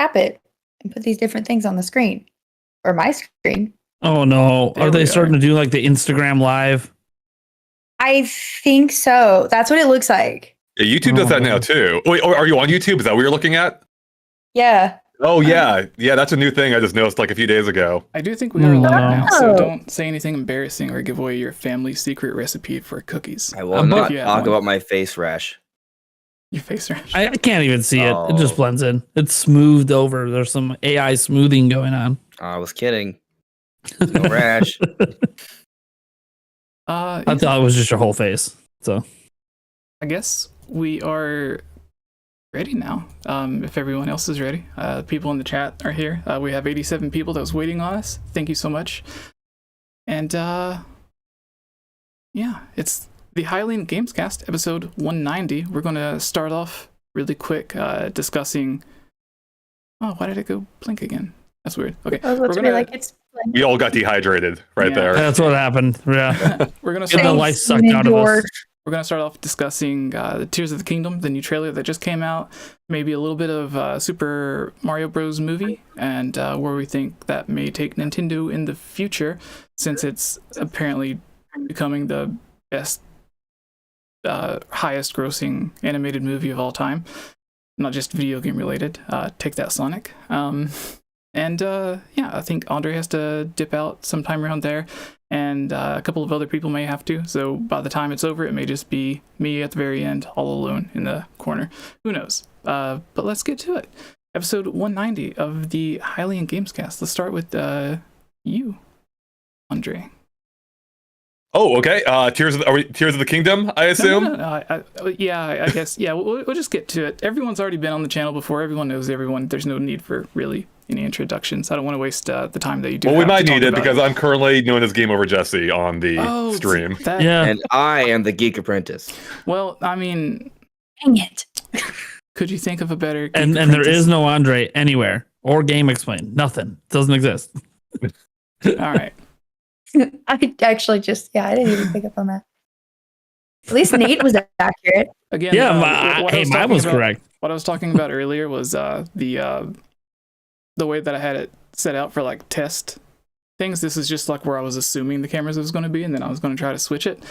tap it and put these different things on the screen or my screen. Oh no! Are they starting to do like the Instagram live? I think so. That's what it looks like. Yeah, YouTube does that now too. Wait, are you on YouTube? Is that what you're looking at? Yeah. Oh yeah, yeah. That's a new thing I just noticed like a few days ago. I do think we are live now, so don't say anything embarrassing or give away your family's secret recipe for cookies. I will not talk about my face rash. Your face rash. I can't even see it. It just blends in. It's smoothed over. There's some AI smoothing going on. I was kidding. No rash. I thought it was just your whole face. So I guess we are ready now. If everyone else is ready, people in the chat are here. We have 87 people that was waiting on us. Thank you so much. And yeah, it's the Hylian Gamescast episode 190. We're going to start off really quick discussing. Oh, why did it go blink again? That's weird. Okay, we're gonna like it's. We all got dehydrated right there. That's what happened. Yeah, we're gonna get the life sucked out of us. We're going to start off discussing the Tears of the Kingdom, the new trailer that just came out, maybe a little bit of Super Mario Bros. Movie, and where we think that may take Nintendo in the future, since it's apparently becoming the best, highest grossing animated movie of all time, not just video game related. Take that, Sonic. And yeah, I think Andre has to dip out sometime around there. And a couple of other people may have to, so by the time it's over, it may just be me at the very end, all alone in the corner. Who knows? But let's get to it. Episode 190 of the Hylian Gamescast. Let's start with you, Andre. Oh, okay. Tears of the Kingdom, I assume? Yeah, I guess. Yeah, we'll just get to it. Everyone's already been on the channel before. Everyone knows everyone. There's no need for really any introductions. I don't want to waste the time that you do. Well, we might need it because I'm currently known as Game Over Jesse on the stream. Yeah, and I am the Geek Apprentice. Well, I mean, dang it. Could you think of a better? And there is no Andre anywhere or Game Explain. Nothing. Doesn't exist. All right. I actually just I didn't even pick up on that. At least Nate was accurate. Again, yeah, mine was correct. What I was talking about earlier was the way that I had it set out for like test things. This is just like where I was assuming the cameras was going to be, and then I was going to try to switch it.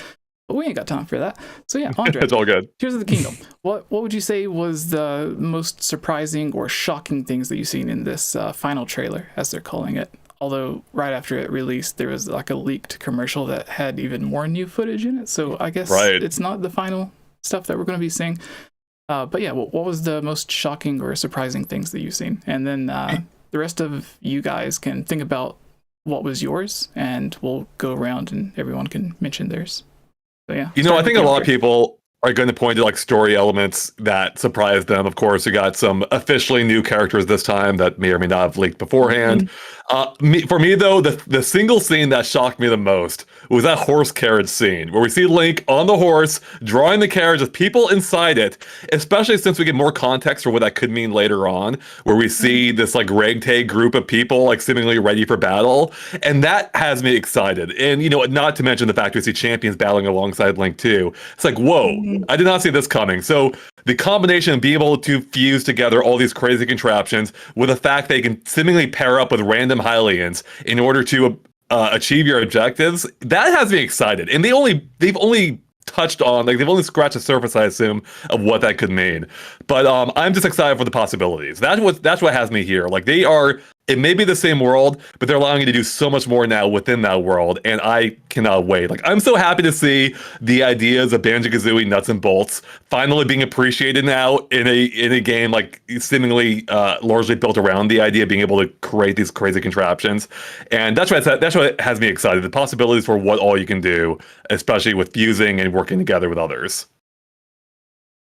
But we ain't got time for that. So yeah, Andre, it's all good. Tears of the Kingdom. What would you say was the most surprising or shocking things that you've seen in this final trailer, as they're calling it? Although right after it released, there was like a leaked commercial that had even more new footage in it. So I guess it's not the final stuff that we're going to be seeing. But yeah, what was the most shocking or surprising things that you've seen? And then the rest of you guys can think about what was yours, and we'll go around and everyone can mention theirs. So yeah. I think a lot of people are going to point to like story elements that surprised them. Of course, we got some officially new characters this time that may or may not have leaked beforehand. For me, though, the single scene that shocked me the most was that horse carriage scene where we see Link on the horse drawing the carriage with people inside it, especially since we get more context for what that could mean later on, where we see this like ragtag group of people like seemingly ready for battle. And that has me excited. And, not to mention the fact we see champions battling alongside Link too. It's like, whoa, I did not see this coming. So the combination of being able to fuse together all these crazy contraptions with the fact they can seemingly pair up with random Hylians in order to achieve your objectives, that has me excited. And they've only touched on, like, they've only scratched the surface, I assume, of what that could mean. But I'm just excited for the possibilities. That's what has me here. Like, it may be the same world, but they're allowing you to do so much more now within that world, and I cannot wait. Like, I'm so happy to see the ideas of Banjo-Kazooie nuts and bolts finally being appreciated now in a game like seemingly largely built around the idea of being able to create these crazy contraptions. And that's what has me excited. The possibilities for what all you can do, especially with fusing and working together with others.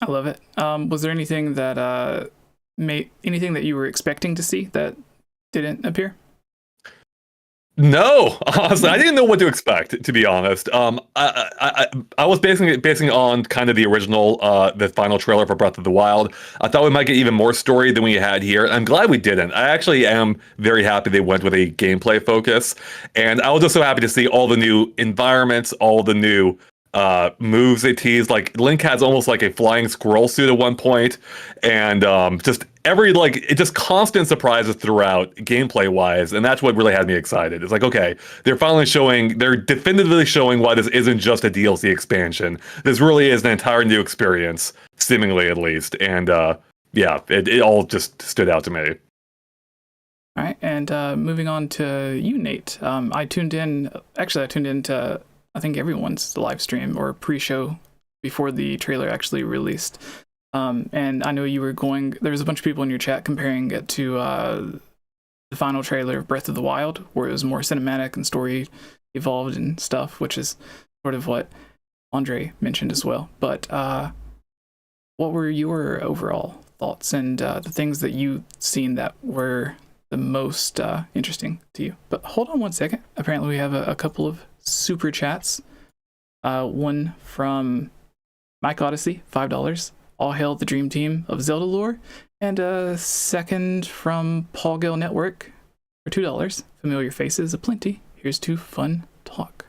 I love it. Was there anything that anything that you were expecting to see that didn't appear? No, honestly, I didn't know what to expect, to be honest. I was basing it on kind of the original, the final trailer for Breath of the Wild. I thought we might get even more story than we had here. I'm glad we didn't. I actually am very happy they went with a gameplay focus. And I was just so happy to see all the new environments, all the new moves they teased. Like, Link has almost like a flying squirrel suit at one point, and just it just constant surprises throughout gameplay wise, and that's what really had me excited. It's like, okay, they're definitively showing why this isn't just a DLC expansion. This really is an entire new experience, seemingly at least. And it all just stood out to me. All right, and moving on to you, Nate. I tuned in to I think everyone's live stream or pre-show before the trailer actually released. And I know there was a bunch of people in your chat comparing it to the final trailer of Breath of the Wild, where it was more cinematic and story evolved and stuff, which is sort of what Andre mentioned as well. But what were your overall thoughts and the things that you've seen that were the most interesting to you? But hold on one second. Apparently we have a couple of super chats. One from Mike Odyssey, $5. All hail the dream team of Zelda lore. And a second from Paul Gill Network for $2. Familiar faces aplenty. Here's to fun talk.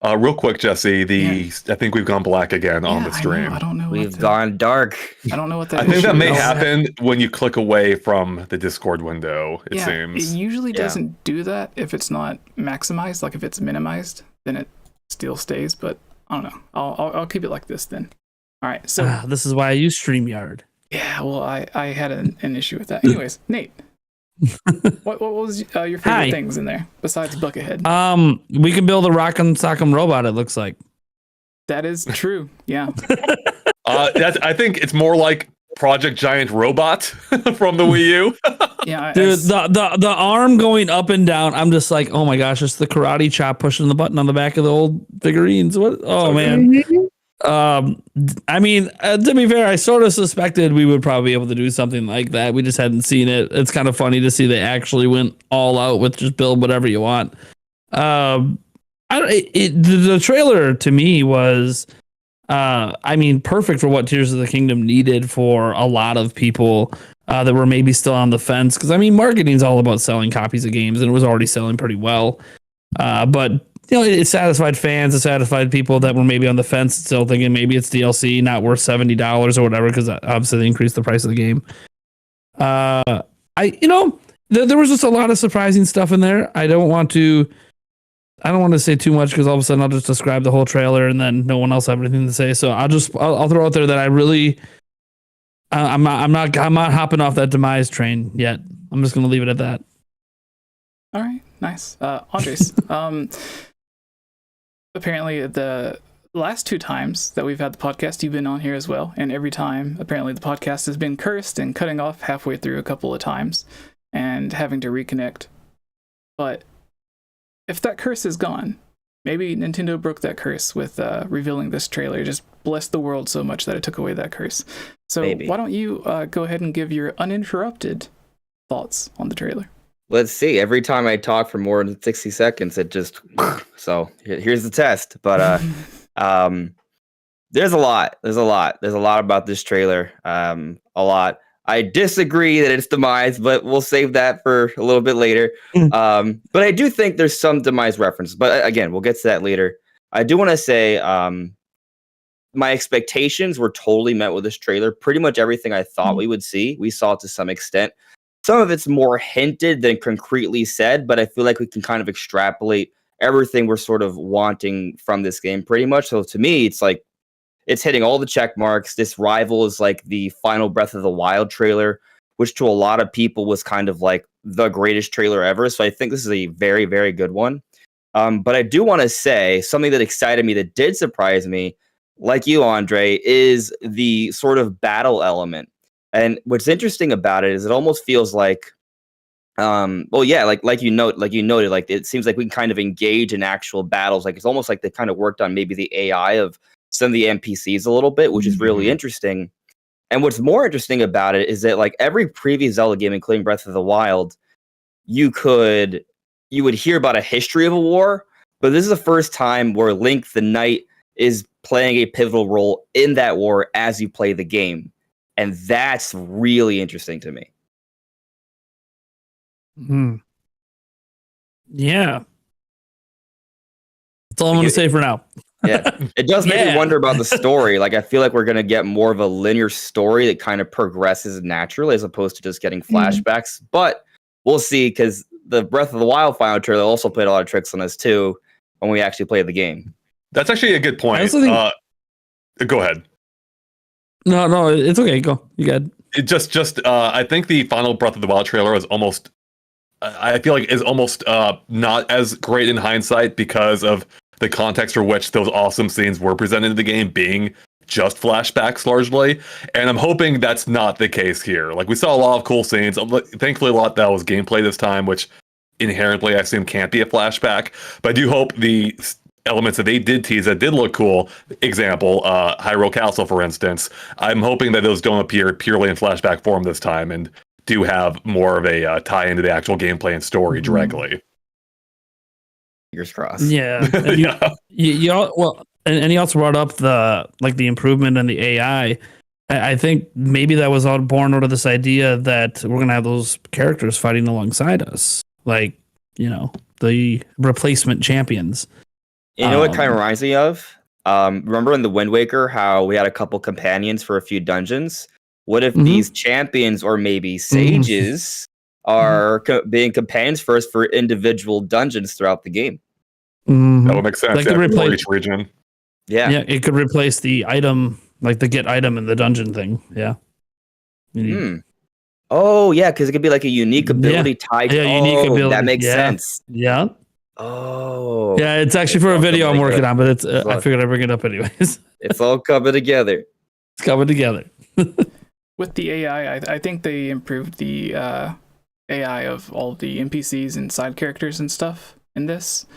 Real quick, Jesse, I think we've gone black again on the stream. I don't know. We've gone dark. I don't know what that I think that may happen when you click away from the Discord window, it seems. It usually doesn't do that if it's not maximized. Like if it's minimized, then it still stays. But I don't know. I'll keep it like this then. All right. So this is why I use StreamYard. Yeah. Well, I had an issue with that. Anyways, Nate. what was your favorite things in there besides Buckethead? We can build a Rock'em Sock'em robot, it looks like. That is true. Yeah. I think it's more like Project Giant Robot from the Wii U. Yeah, dude, the arm going up and down. I'm just like, oh my gosh, it's the karate chop pushing the button on the back of the old figurines. What? Oh man. I mean, to be fair, I sort of suspected we would probably be able to do something like that. We just hadn't seen it. It's kind of funny to see they actually went all out with just build whatever you want. The trailer to me was, perfect for what Tears of the Kingdom needed for a lot of people that were maybe still on the fence. Because marketing is all about selling copies of games, and it was already selling pretty well. But it satisfied fans, it satisfied people that were maybe on the fence, still thinking maybe it's DLC, not worth $70 or whatever, because obviously they increased the price of the game. There was just a lot of surprising stuff in there. I don't want to say too much because all of a sudden I'll just describe the whole trailer and then no one else have anything to say. So I'll throw out there that I'm not hopping off that demise train yet. I'm just gonna leave it at that. All right, nice. Andres, apparently the last 2 times that we've had the podcast, you've been on here as well, and every time apparently the podcast has been cursed and cutting off halfway through a couple of times and having to reconnect. But if that curse is gone, maybe Nintendo broke that curse with revealing this trailer. Just blessed the world so much that it took away that curse. So why don't you go ahead and give your uninterrupted thoughts on the trailer? Let's see. Every time I talk for more than 60 seconds, it just... So here's the test. But there's a lot. There's a lot about this trailer. A lot. I disagree that it's demise, but we'll save that for a little bit later. But I do think there's some demise reference. But again, we'll get to that later. I do want to say my expectations were totally met with this trailer. Pretty much everything I thought we would see, we saw to some extent. Some of it's more hinted than concretely said, but I feel like we can kind of extrapolate everything we're sort of wanting from this game pretty much. So to me, it's like, it's hitting all the check marks. This rivals like the final Breath of the Wild trailer, which to a lot of people was kind of like the greatest trailer ever. So I think this is a very, very good one. But I do want to say something that excited me, that did surprise me, like you, Andre, is the sort of battle element. And what's interesting about it is it almost feels like, like you noted, like it seems like we can kind of engage in actual battles. Like it's almost like they kind of worked on maybe the AI of some of the NPCs a little bit, which is really interesting. And what's more interesting about it is that like every previous Zelda game, including Breath of the Wild, you would hear about a history of a war, but this is the first time where Link the Knight is playing a pivotal role in that war as you play the game. And that's really interesting to me. Yeah. That's all I'm going to say for now. Yeah, it does make me Yeah. wonder about the story. Like, I feel like we're gonna get more of a linear story that kind of progresses naturally, as opposed to just getting flashbacks. But we'll see, because the Breath of the Wild final trailer also played a lot of tricks on us too when we actually played the game. That's actually a good point. I also think- Go ahead. No, it's okay. Go. You got. I think the final Breath of the Wild trailer is almost, I feel like is almost not as great in hindsight because of the context for which those awesome scenes were presented in the game being just flashbacks largely. And I'm hoping that's not the case here. Like, we saw a lot of cool scenes. Thankfully, a lot that was gameplay this time, which inherently I assume can't be a flashback. But I do hope the elements that they did tease that did look cool, example, Hyrule Castle, for instance, I'm hoping that those don't appear purely in flashback form this time and do have more of a tie into the actual gameplay and story directly. Fingers crossed. Yeah. And you also brought up the improvement in the AI. I think maybe that was all born out of this idea that we're gonna have those characters fighting alongside us, like, the replacement champions. You know what kind of reminds me of? Remember in the Wind Waker how we had a couple companions for a few dungeons? What if these champions or maybe sages are being companions first for individual dungeons throughout the game? That would make sense. Like, for each region. Yeah, it could replace the item, like the get item in the dungeon thing. Yeah. Oh yeah, because it could be like a unique ability tied. Yeah, unique ability. That makes sense. Yeah. Oh. Yeah, it's actually for a video I'm working on, but it's I figured I'd bring it up anyways. It's all coming together. It's coming together. With the AI, I think they improved the AI of all the NPCs and side characters and stuff in this,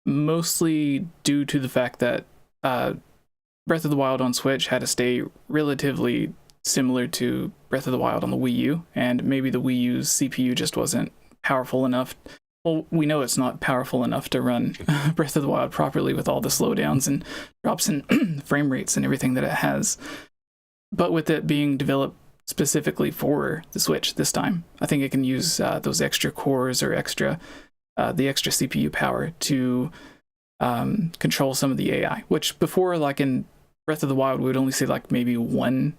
mostly due to the fact that Breath of the Wild on Switch had to stay relatively similar to Breath of the Wild on the Wii U, and maybe the Wii U's CPU just wasn't powerful enough. Well, we know it's not powerful enough to run Breath of the Wild properly with all the slowdowns and drops in frame rates and everything that it has. But with it being developed specifically for the Switch this time, I think it can use those extra cores or the extra CPU power to control some of the AI, which before, like in Breath of the Wild, we would only see like maybe one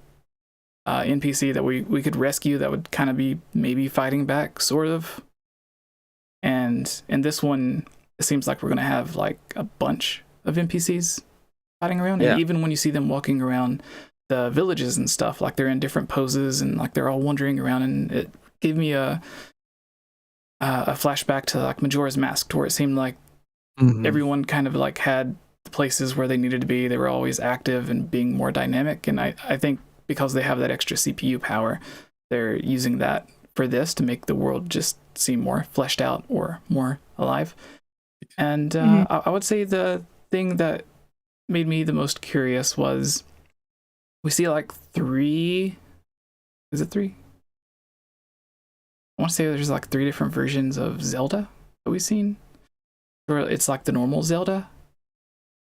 NPC that we could rescue that would kind of be maybe fighting back, sort of. And in this one, it seems like we're going to have like a bunch of NPCs fighting around. Yeah. And even when you see them walking around the villages and stuff, like they're in different poses and like they're all wandering around, and it gave me a flashback to like Majora's Mask, where it seemed like everyone kind of like had the places where they needed to be. They were always active and being more dynamic. And I think because they have that extra CPU power, they're using that for this to make the world just seem more fleshed out or more alive. And I would say the thing that made me the most curious was we see like three. Is it three? I want to say there's like 3 different versions of Zelda that we've seen. Or it's like the normal Zelda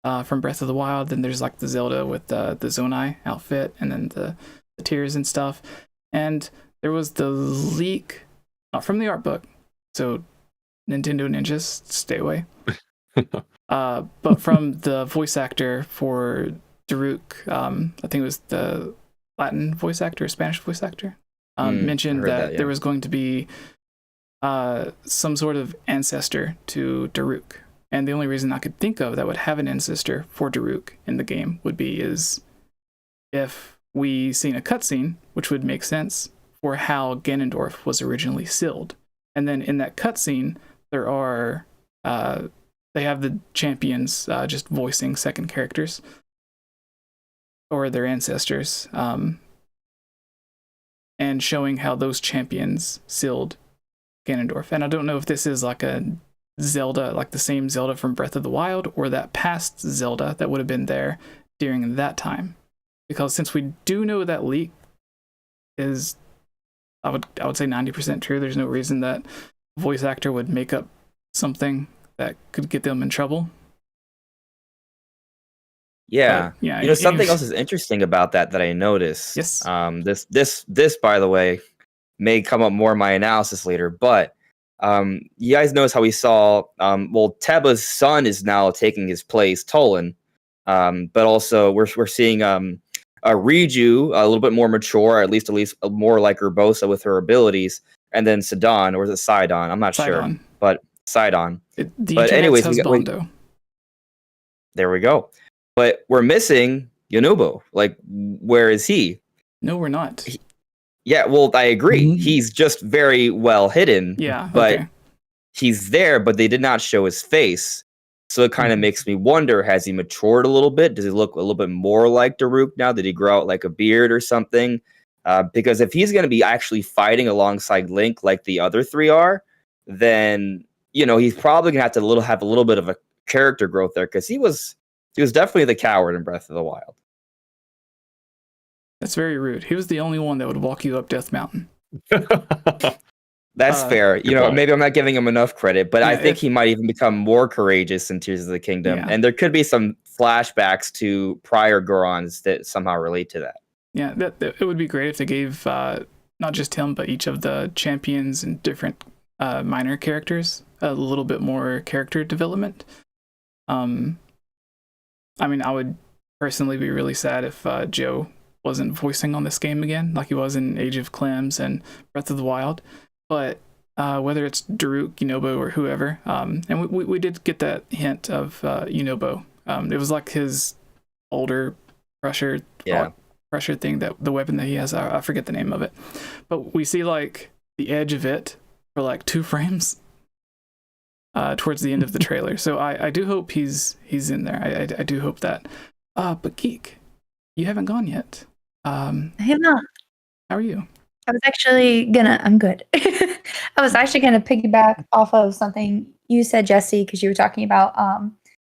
from Breath of the Wild. Then there's like the Zelda with the ZOEY outfit, and then the tears and stuff. And there was the leak, not from the art book, so Nintendo ninjas, stay away. But from the voice actor for Daruk, I think it was the Latin voice actor, Spanish voice actor, mentioned that there was going to be some sort of ancestor to Daruk. And the only reason I could think of that would have an ancestor for Daruk in the game would be is if we seen a cutscene, which would make sense for how Ganondorf was originally sealed. And then in that cutscene, there are they have the champions just voicing second characters or their ancestors, and showing how those champions sealed Ganondorf. And I don't know if this is like a Zelda, like the same Zelda from Breath of the Wild, or that past Zelda that would have been there during that time. Because since we do know that leak is, I would say 90% true, there's no reason that voice actor would make up something that could get them in trouble. Yeah. But, yeah. You know, something else is interesting about that I noticed. Yes. This, by the way, may come up more in my analysis later, but you guys notice how we saw, Tebba's son is now taking his place, Tolan. But also we're seeing Riju a little bit more mature, at least more like Urbosa with her abilities, and then Sidon, or is it Sidon? I'm not sure, but Sidon. But anyways, there we go. But we're missing Yunobo. Like, where is he? No, we're not. Yeah, well, I agree. He's just very well hidden. Yeah, but he's there, but they did not show his face. So it kind of makes me wonder, has he matured a little bit? Does he look a little bit more like Daruk now? Did he grow out like a beard or something? Because if he's going to be actually fighting alongside Link like the other three are, then, you know, he's probably going to have a little bit of a character growth there, because he was definitely the coward in Breath of the Wild. That's very rude. He was the only one that would walk you up Death Mountain. That's fair. You know, point. maybe I'm not giving him enough credit, but I think he might even become more courageous in Tears of the Kingdom. Yeah. And there could be some flashbacks to prior Gorons that somehow relate to that. Yeah, it would be great if they gave not just him, but each of the champions and different minor characters a little bit more character development. I mean, I would personally be really sad if Joe wasn't voicing on this game again, like he was in Age of Clems and Breath of the Wild. But whether it's Daruk, Yunobo, or whoever, and we did get that hint of Yunobo. It was like his older pressure thing, that the weapon that he has. I forget the name of it, but we see like the edge of it for like 2 frames towards the end of the trailer. So I do hope he's in there. I do hope that. But Geek, you haven't gone yet. I have not. How are you? I was actually I'm good. I was actually gonna piggyback off of something you said, Jessie, because you were talking about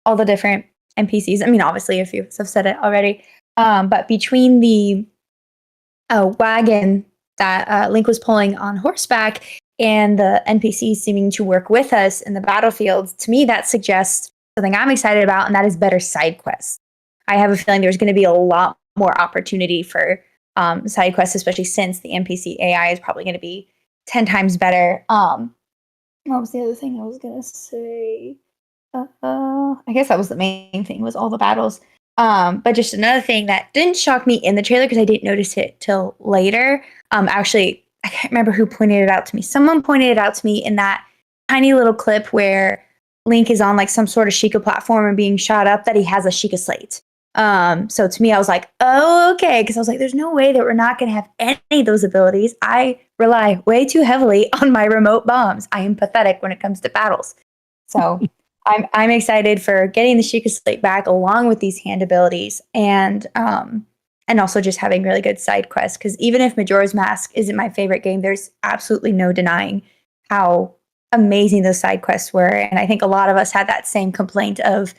all the different NPCs. I mean, obviously, a few have said it already. But between the wagon that Link was pulling on horseback and the NPCs seeming to work with us in the battlefields, to me, that suggests something I'm excited about, and that is better side quests. I have a feeling there's going to be a lot more opportunity for side quests, especially since the NPC AI is probably going to be 10 times better. What was the other thing I was going to say? I guess that was the main thing, was all the battles. But just another thing that didn't shock me in the trailer, because I didn't notice it till later. Actually, I can't remember who pointed it out to me. Someone pointed it out to me in that tiny little clip where Link is on like some sort of Sheikah platform and being shot up, that he has a Sheikah slate. So to me, I was like, oh, okay. Because I was like, there's no way that we're not going to have any of those abilities. I rely way too heavily on my remote bombs. I am pathetic when it comes to battles. So I'm excited for getting the Sheikah slate back, along with these hand abilities, and also just having really good side quests. Because even if Majora's Mask isn't my favorite game, there's absolutely no denying how amazing those side quests were. And I think a lot of us had that same complaint of,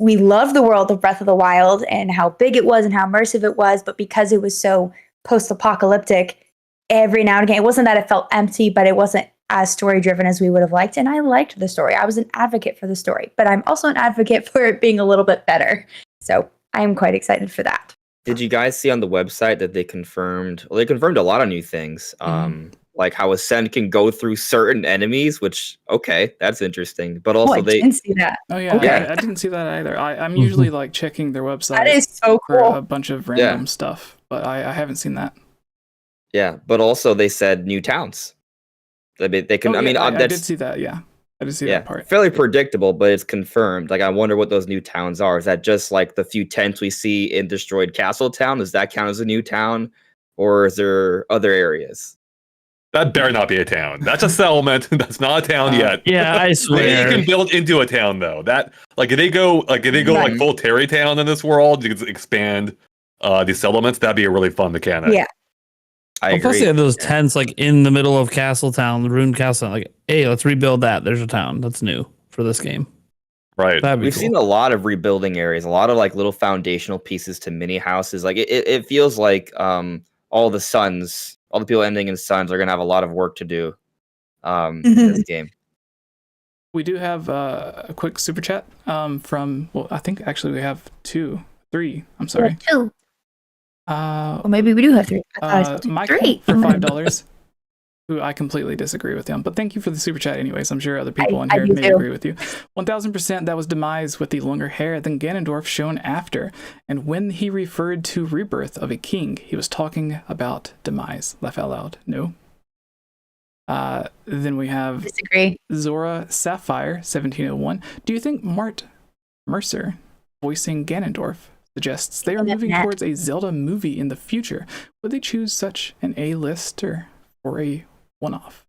we love the world of Breath of the Wild and how big it was and how immersive it was, but because it was so post-apocalyptic, every now and again, it wasn't that it felt empty, but it wasn't as story-driven as we would have liked. And I liked the story. I was an advocate for the story, but I'm also an advocate for it being a little bit better. So I'm quite excited for that. Did you guys see on the website that they confirmed? Well, they confirmed a lot of new things. Like how Ascend can go through certain enemies, which, okay, that's interesting. But also I didn't see that. Oh yeah, Okay. I didn't see that either. I'm usually like checking their website. That is so for cool. a bunch of random stuff, but I haven't seen that. Yeah, but also they said new towns. They can. Oh, I mean, I that's, did see that. Yeah, I did see that part. fairly predictable, but it's confirmed. Like, I wonder what those new towns are. Is that just like the few tents we see in Destroyed Castle Town? Does that count as a new town, or is there other areas? That better not be a town. That's a settlement. That's not a town yet. Yeah, I Maybe swear. you can build into a town though. That like if they go like full Terry Town in this world, you can expand these settlements. That'd be a really fun mechanic. Yeah. I Plus, agree. they have those tents like in the middle of Castletown, the ruined castle. Like, hey, let's rebuild that. There's a town that's new for this game. Right. That'd be We've cool. seen a lot of rebuilding areas, a lot of like little foundational pieces to mini houses. Like it feels like all the people ending in Sons are gonna have a lot of work to do in this game. We do have a quick super chat from, well, I think actually we have 3. I'm sorry. 2. Well, maybe we do have 3. I thought I said Mike 3. for $5. who I completely disagree with him. But thank you for the super chat anyways. I'm sure other people in I here do may too. agree with you. 1000% that was Demise with the longer hair than Ganondorf shown after. And when he referred to rebirth of a king, he was talking about Demise. Laugh out loud. No. Then we have Disagree. Zora Sapphire 1701. Do you think Mart Mercer voicing Ganondorf suggests they are moving towards a Zelda movie in the future? Would they choose such an A-lister or a one-off?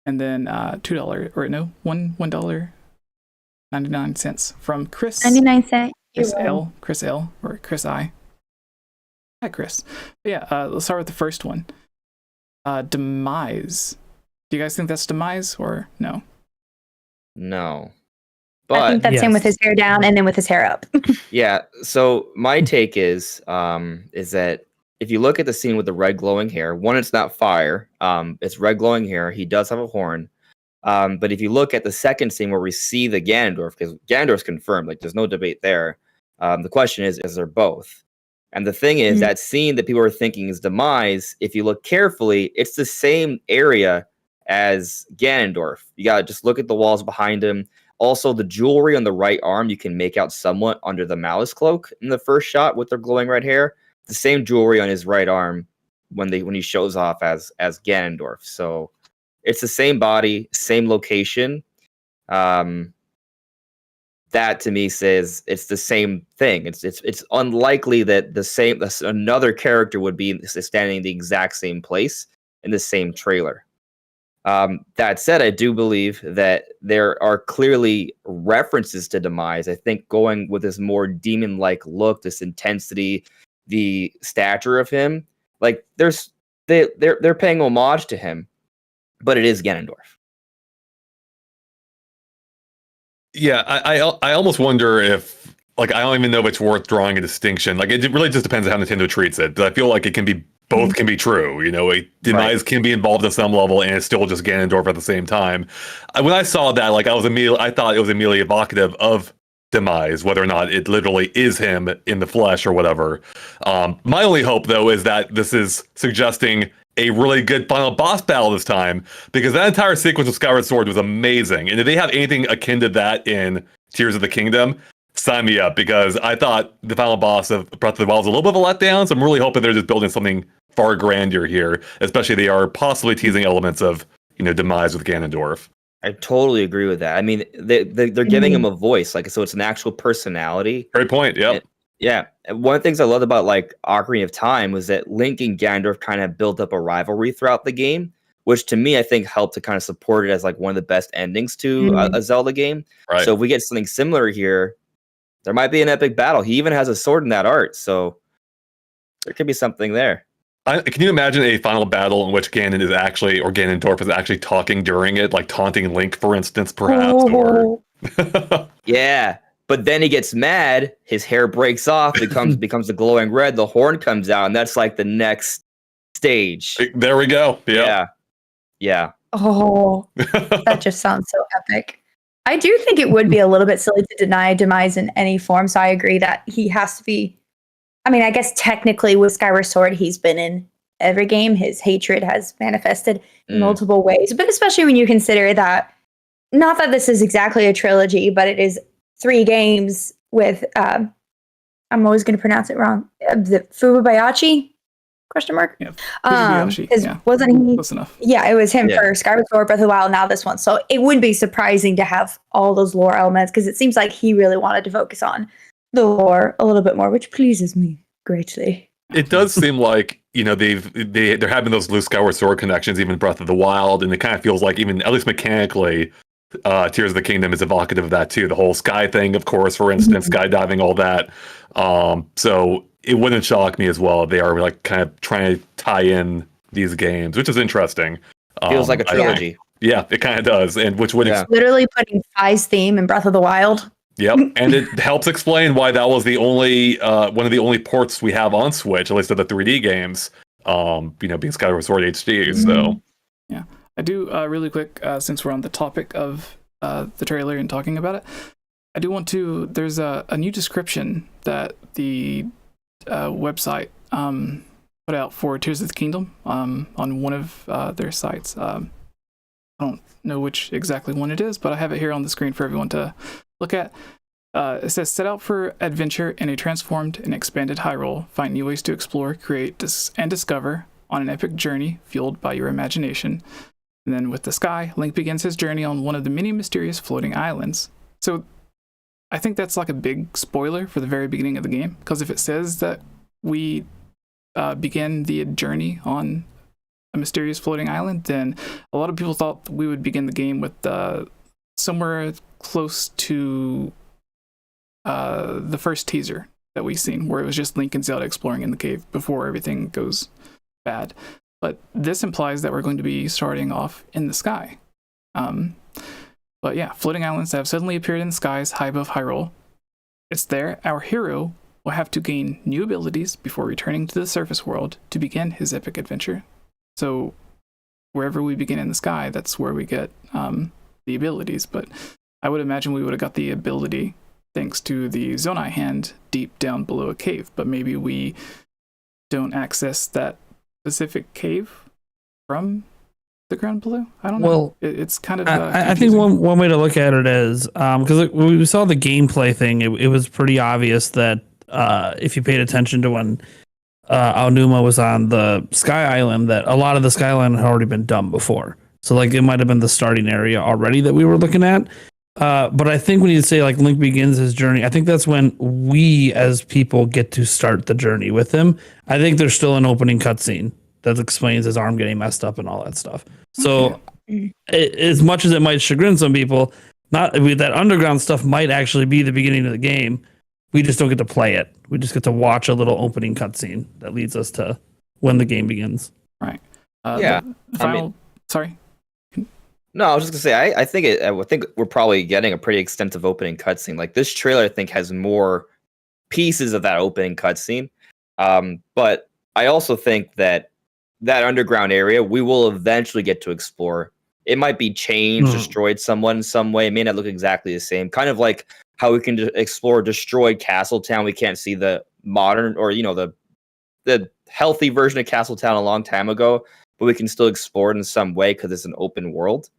And then $2 or no, $1.99 from Chris. 99 cents. Chris L or Chris I. Hi Chris. But yeah, let's start with the first one. Demise. Do you guys think that's Demise or no? No. I think But that's him with his hair down and then with his hair up. yeah, so my take is that if you look at the scene with the red glowing hair, one, it's not fire. It's red glowing hair. He does have a horn. But if you look at the second scene where we see the Ganondorf, because Ganondorf's confirmed, like there's no debate there. The question is there both? And the thing is, that scene that people are thinking is Demise, if you look carefully, it's the same area as Ganondorf. You gotta just look at the walls behind him. Also, the jewelry on the right arm, you can make out somewhat under the Malice cloak in the first shot with their glowing red hair. The same jewelry on his right arm when he shows off as Ganondorf. So it's the same body, same location. That to me says it's the same thing. It's unlikely that another character would be standing in the exact same place in the same trailer. That said, I do believe that there are clearly references to Demise. I think going with this more demon-like look, this intensity, the stature of him, like they're paying homage to him, but it is Ganondorf. Yeah, I almost wonder if, like, I don't even know if it's worth drawing a distinction. Like, it really just depends on how Nintendo treats it. But I feel like it can be both can be true. You know, a Demise can be involved at some level, and it's still just Ganondorf at the same time. When I saw that, like, I thought it was immediately evocative of Demise, whether or not it literally is him in the flesh or whatever. My only hope, though, is that this is suggesting a really good final boss battle this time, because that entire sequence of Skyward Sword was amazing. And if they have anything akin to that in Tears of the Kingdom, sign me up, because I thought the final boss of Breath of the Wild was a little bit of a letdown. So I'm really hoping they're just building something far grander here, especially they are possibly teasing elements of, you know, Demise with Ganondorf. I totally agree with that. I mean, they're giving him a voice, like, so it's an actual personality. Great point. Yep. Yeah. And one of the things I loved about like Ocarina of Time was that Link and Ganondorf kind of built up a rivalry throughout the game, which to me I think helped to kind of support it as like one of the best endings to a Zelda game. Right. So if we get something similar here, there might be an epic battle. He even has a sword in that art, so there could be something there. Can you imagine a final battle in which Ganondorf is actually talking during it, like taunting Link, for instance, perhaps? Or yeah, but then he gets mad, his hair breaks off, becomes the glowing red, the horn comes out, and that's like the next stage. There we go. Yeah. Oh, that just sounds so epic. I do think it would be a little bit silly to deny Demise in any form, so I agree that he has to be. I mean, I guess technically with Skyward Sword, he's been in every game. His hatred has manifested in multiple ways, but especially when you consider that, not that this is exactly a trilogy, but it is 3 games with, I'm always going to pronounce it wrong, the Furubayashi? Question mark? Yeah. Yeah. Wasn't he? Close enough. Yeah, it was him for Skyward Sword, Breath of the Wild, now this one. So it would be surprising to have all those lore elements, because it seems like he really wanted to focus on the lore a little bit more, which pleases me greatly. It does seem like, you know, they're having those loose Skyward Sword connections, even Breath of the Wild, and it kind of feels like, even at least mechanically, Tears of the Kingdom is evocative of that too. The whole sky thing, of course, for instance, skydiving, all that. So it wouldn't shock me as well if they are like kind of trying to tie in these games, which is interesting. Feels like a trilogy. Yeah, it kind of does, and which would literally putting Phi's theme in Breath of the Wild. Yep, and it helps explain why that was the only one of the only ports we have on Switch, at least of the 3D games. You know, being Skyward Sword HD. So yeah, I do really quick, since we're on the topic of the trailer and talking about it, I do want to. There's a new description that the website put out for Tears of the Kingdom on one of their sites. I don't know which exactly one it is, but I have it here on the screen for everyone to look at. It says, set out for adventure in a transformed and expanded Hyrule. Find new ways to explore, create, and discover on an epic journey fueled by your imagination. And then with the sky, Link begins his journey on one of the many mysterious floating islands. So I think that's like a big spoiler for the very beginning of the game, because if it says that we begin the journey on a mysterious floating island, then a lot of people thought we would begin the game with somewhere close to the first teaser that we've seen, where it was just Link and Zelda exploring in the cave before everything goes bad. But this implies that we're going to be starting off in the sky. But yeah, floating islands have suddenly appeared in the skies high above Hyrule. It's there our hero will have to gain new abilities before returning to the surface world to begin his epic adventure. So wherever we begin in the sky, that's where we get the abilities. But I would imagine we would have got the ability thanks to the Zonai hand deep down below a cave. But maybe we don't access that specific cave from the ground below. I don't know. Well, it's kind of I think one way to look at it is because we saw the gameplay thing, it was pretty obvious that if you paid attention to when Aonuma was on the Sky Island, that a lot of the Sky Island had already been done before. So like it might have been the starting area already that we were looking at. But I think when you say like Link begins his journey, I think that's when we as people get to start the journey with him. I think there's still an opening cutscene that explains his arm getting messed up and all that stuff. So as much as it might chagrin some people, that underground stuff might actually be the beginning of the game. We just don't get to play it. We just get to watch a little opening cutscene that leads us to when the game begins. Right. Yeah. Sorry. No, I was just gonna say, I think we're probably getting a pretty extensive opening cutscene. Like this trailer, I think has more pieces of that opening cutscene. But I also think that underground area we will eventually get to explore. It might be changed, destroyed someone in some way. It may not look exactly the same. Kind of like how we can explore destroyed Castle Town. We can't see the modern or the healthy version of Castle Town a long time ago, but we can still explore it in some way because it's an open world.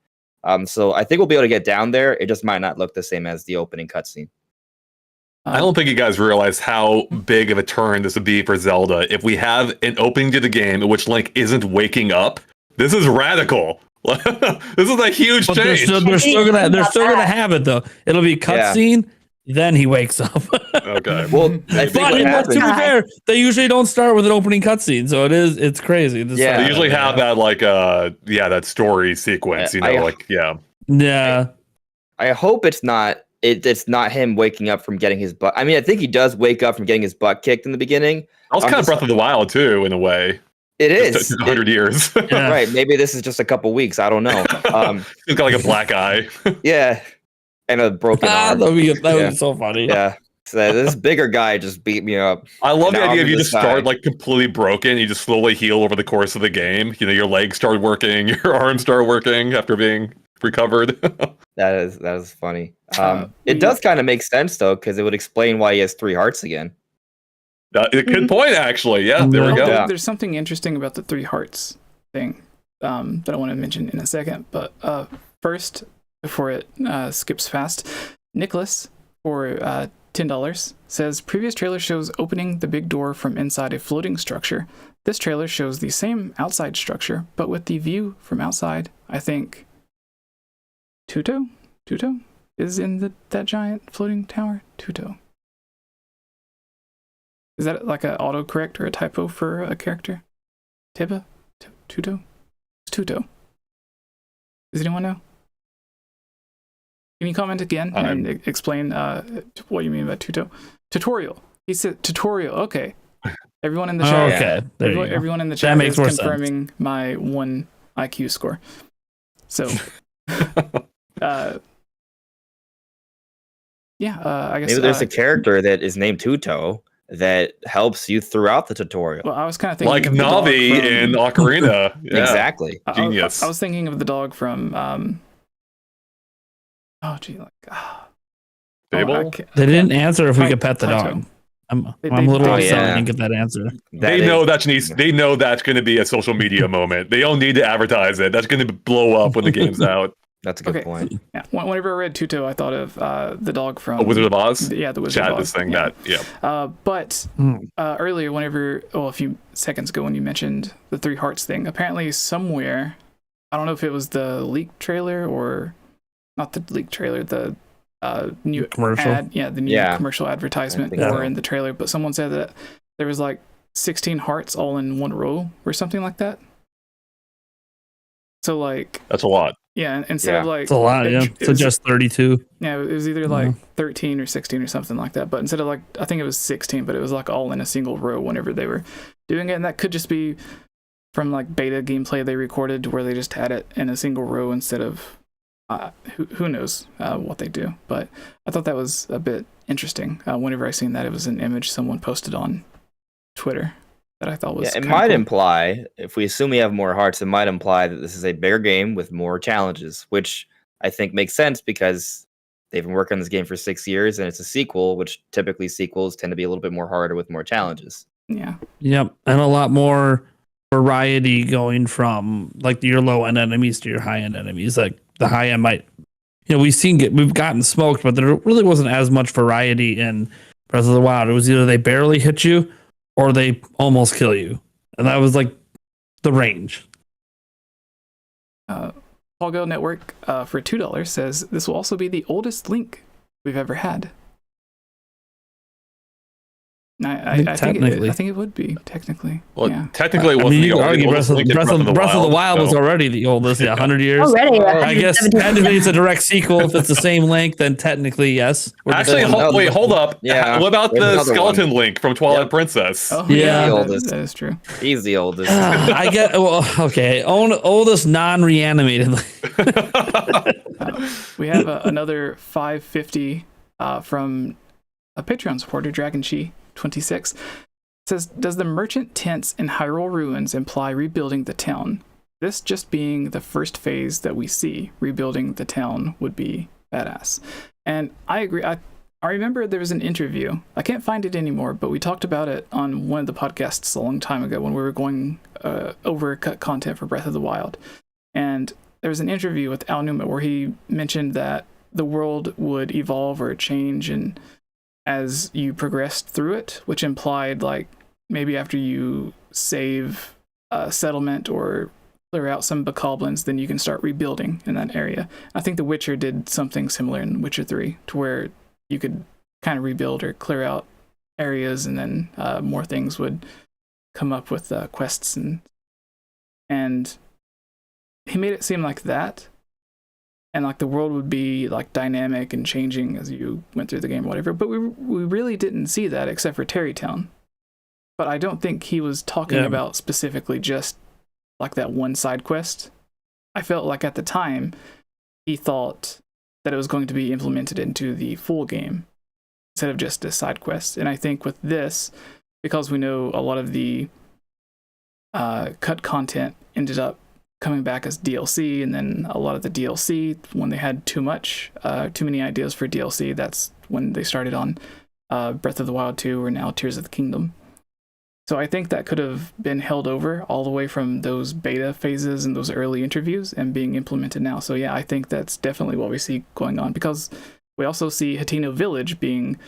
So I think we'll be able to get down there. It just might not look the same as the opening cutscene. I don't think you guys realize how big of a turn this would be for Zelda if we have an opening to the game in which Link isn't waking up. This is radical. This is a huge But change. they're still gonna have it though. It'll be cutscene, then he wakes up. Okay. Well, I think But what to happens, be fair, they usually don't start with an opening cutscene, so it's crazy. Yeah. They usually have that that story sequence, Yeah. I hope it's not him waking up from getting his butt. I mean, I think he does wake up from getting his butt kicked in the beginning. That was kind of Breath of the Wild too, in a way. It It is took 100 years. Yeah. right. Maybe this is just a couple weeks. I don't know. He's got like a black eye. Yeah, and a broken arm. That would Yeah. be so funny. Yeah. So this bigger guy just beat me up. I love the Now idea I'm of you the just start side. like completely broken, you just slowly heal over the course of the game. Your legs start working, your arms start working after being recovered. That is funny. It does kind of make sense though, because it would explain why he has 3 hearts again. Good point, actually. Yeah, there we go. Yeah. There's something interesting about the 3 hearts thing that I want to mention in a second. But first, before it skips fast, Nicholas for $10 says previous trailer shows opening the big door from inside a floating structure. This trailer shows the same outside structure, but with the view from outside. I think Tuto is in that giant floating tower. Tuto. Is that like an autocorrect or a typo for a character? Tiba? Tuto? It's Tuto. Does anyone know? Can you comment again and explain what you mean by Tuto? Tutorial. He said tutorial. Okay. Everyone in the chat. Okay. There you go. Everyone in the chat makes is more confirming my 1 IQ score. So, I guess Maybe there's a character that is named Tuto that helps you throughout the tutorial. Well, I was kind of thinking Like of the dog Navi from- in Ocarina. Yeah. Exactly. Genius. I was thinking of the dog from Fable? They didn't answer if we could pet the Taito. dog. I'm They- a little oh, upset I yeah. didn't get that answer. They know that's going to be a social media moment. They don't need to advertise it. That's going to blow up when the game's out. That's a good Okay. point. Yeah. Whenever I read Tuto, I thought of the dog from Wizard of Oz. Yeah, the Wizard Chat of Oz. is saying yeah. that. Yeah. But earlier, a few seconds ago, when you mentioned the Three Hearts thing, apparently somewhere, I don't know if it was the leak trailer or not the leak trailer, the new Commercial? ad, the new commercial advertisement think or so. in the trailer, but someone said that there was like 16 hearts all in one row or something like that. So like That's a lot. yeah, instead of like It's a lot, yeah. it So was- just 32. yeah, it was either like 13 or 16 or something like that. But instead of like, I think it was 16, but it was like all in a single row whenever they were doing it. And that could just be from like beta gameplay they recorded where they just had it in a single row instead of, who knows what they do. But I thought that was a bit interesting. Whenever I seen that, it was an image someone posted on Twitter that I thought was Yeah, it kinda might cool. imply, if we assume we have more hearts, it might imply that this is a bigger game with more challenges, which I think makes sense because they've been working on this game for 6 years and it's a sequel, which typically sequels tend to be a little bit more harder with more challenges. Yeah. Yep. And a lot more variety going from like your low end enemies to your high end enemies. Like the high end might, we've gotten smoked, but there really wasn't as much variety in Breath of the Wild. It was either they barely hit you or they almost kill you. And that was like the range. Pogo Network for $2 says this will also be the oldest Link we've ever had. I think it would be technically. Well, yeah. technically, it I wasn't mean, the you could argue oldest Link in Breath of the Wild was so- already the oldest, 100 years. Already, I guess 170 technically it's a direct sequel. If it's the same length, then technically yes. Actually, hold up. Yeah, What about there's the another skeleton Link from Twilight Yep. Princess? Oh, Yeah. The that- oldest. that is true. He's the oldest. I get okay. Oldest non-reanimated. We have another 550 from a Patreon supporter, DragonShi26. Says, does the merchant tents in Hyrule Ruins imply rebuilding the town? This just being the first phase that we see, rebuilding the town would be badass. And I agree. I remember there was an interview. I can't find it anymore, but we talked about it on one of the podcasts a long time ago when we were going over cut content for Breath of the Wild. And there was an interview with Al Newman where he mentioned that the world would evolve or change and as you progressed through it, which implied like maybe after you save a settlement or clear out some bokoblins, then you can start rebuilding in that area. I think The Witcher did something similar in Witcher 3 to where you could kind of rebuild or clear out areas and then more things would come up with quests and he made it seem like that. And like the world would be like dynamic and changing as you went through the game or whatever. But we really didn't see that except for Terrytown. But I don't think he was talking about specifically just like that one side quest. I felt like at the time he thought that it was going to be implemented into the full game instead of just a side quest. And I think with this, because we know a lot of the cut content ended up coming back as DLC, and then a lot of the DLC, when they had too many ideas for DLC, that's when they started on Breath of the Wild 2 or now Tears of the Kingdom. So I think that could have been held over all the way from those beta phases and those early interviews and being implemented now. So yeah, I think that's definitely what we see going on, because we also see Hateno Village being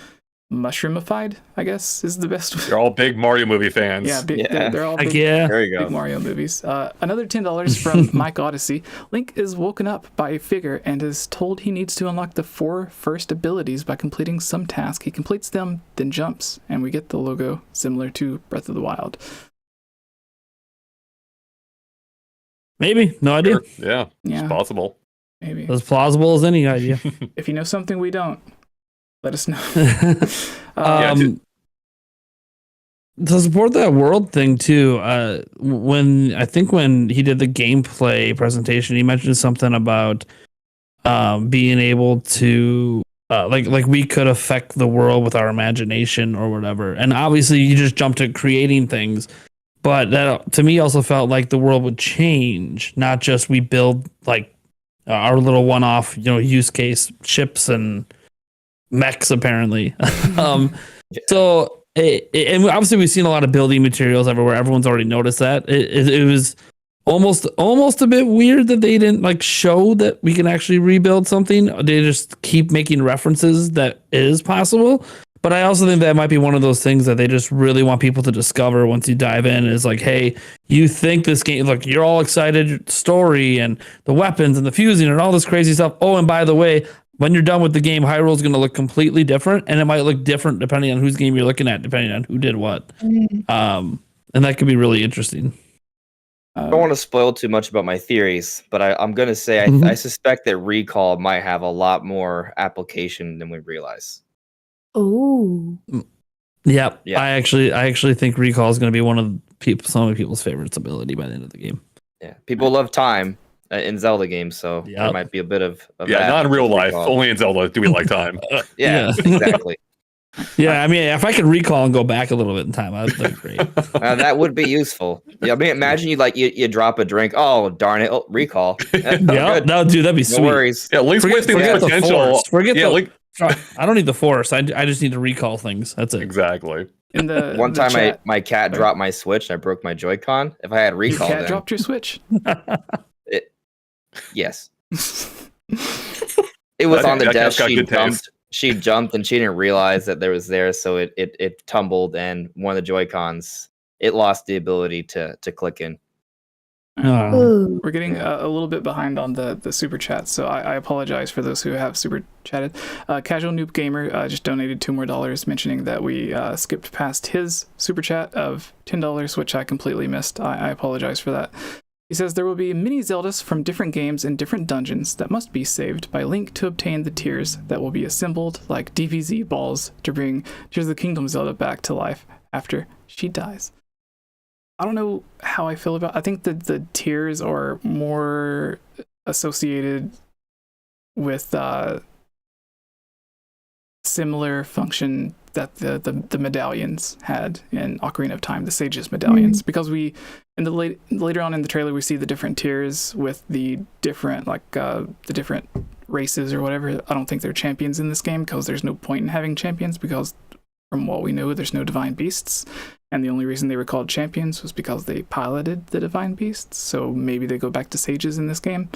mushroomified, I guess is the best. You're all big Mario movie fans. Yeah, they're all big, There you go. big Mario movies. Another $10 from Mike Odyssey. Link is woken up by a figure and is told he needs to unlock the 4 first abilities by completing some task. He completes them, then jumps, and we get the logo similar to Breath of the Wild. Maybe. No idea. Sure. Yeah, Yeah, it's possible. maybe. As plausible as any idea. If you know something we don't, let us know. To support that world thing too, when he did the gameplay presentation, he mentioned something about being able to like we could affect the world with our imagination or whatever. And obviously you just jumped to creating things, but that to me also felt like the world would change, not just we build like our little one-off, use case ships and mechs apparently. So and obviously we've seen a lot of building materials everywhere. Everyone's already noticed that. It was almost a bit weird that they didn't like show that we can actually rebuild something. They just keep making references that it is possible. But I also think that might be one of those things that they just really want people to discover once you dive in. Is like, hey, you think this game, like you're all excited, story and the weapons and the fusing and all this crazy stuff. Oh, and by the way, when you're done with the game, Hyrule is going to look completely different, and it might look different depending on whose game you're looking at, depending on who did what. And that could be really interesting. I don't want to spoil too much about my theories, but I'm going to say I suspect that Recall might have a lot more application than we realize. Oh. Yeah. I actually think Recall is going to be one of some of people's favorites ability by the end of the game. Yeah, people love time in Zelda games, so there might be a bit of yeah, not in real life. Only in Zelda do we like time. Yeah, exactly. Yeah, I mean, if I could recall and go back a little bit in time, that'd be great. That would be useful. Yeah, I mean, imagine you drop a drink. Oh, darn it! Oh, recall. Yeah, that'd be sweet. No worries. Yeah, Link's wasting the potential. I don't need the force. I just need to recall things. That's it. Exactly. In the one the time, chat, my cat dropped my Switch and I broke my Joy-Con. If I had recall, your cat dropped your Switch. Yes. It was on the desk. She jumped and she didn't realize that there was there, so it tumbled, and one of the Joy-Cons, it lost the ability to click in. We're getting a little bit behind on the super chat, so I apologize for those who have super chatted. Casual Noob Gamer just donated $2 more, mentioning that we skipped past his super chat of $10, which I completely missed. I apologize for that. He says there will be mini Zeldas from different games in different dungeons that must be saved by Link to obtain the tears that will be assembled like DBZ balls to bring Tears of the Kingdom Zelda back to life after she dies. I don't know how I feel about. I think that the tears are more associated with similar function that the medallions had in Ocarina of Time, the Sage's medallions, because we later on in the trailer we see the different tiers with the different the different races or whatever. I don't think they're champions in this game because there's no point in having champions, because from what we know there's no divine beasts, and the only reason they were called champions was because they piloted the divine beasts. So maybe they go back to sages in this game.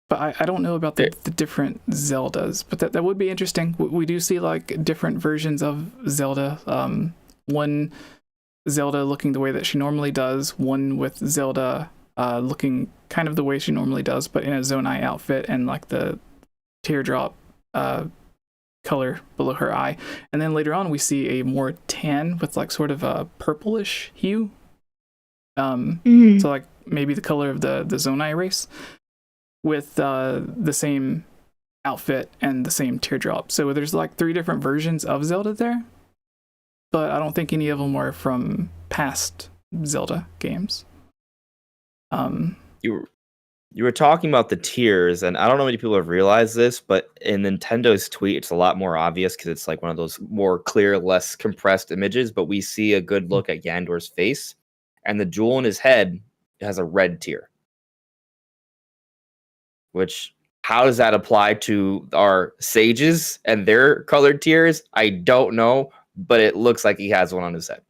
But I don't know about the different Zeldas, but that would be interesting. We do see like different versions of Zelda. One Zelda looking the way that she normally does, one with Zelda looking kind of the way she normally does, but in a ZOEY outfit and like the teardrop color below her eye. And then later on we see a more tan with like sort of a purplish hue. So like maybe the color of the ZOEY race, with the same outfit and the same teardrop. So there's like 3 different versions of Zelda there, but I don't think any of them are from past Zelda games. You were talking about the tiers, and I don't know how many people have realized this, but in Nintendo's tweet, it's a lot more obvious because it's like one of those more clear, less compressed images, but we see a good look at Gandor's face, and the jewel in his head has a red tier. Which, how does that apply to our sages and their colored tiers? I don't know, but it looks like he has one on his head.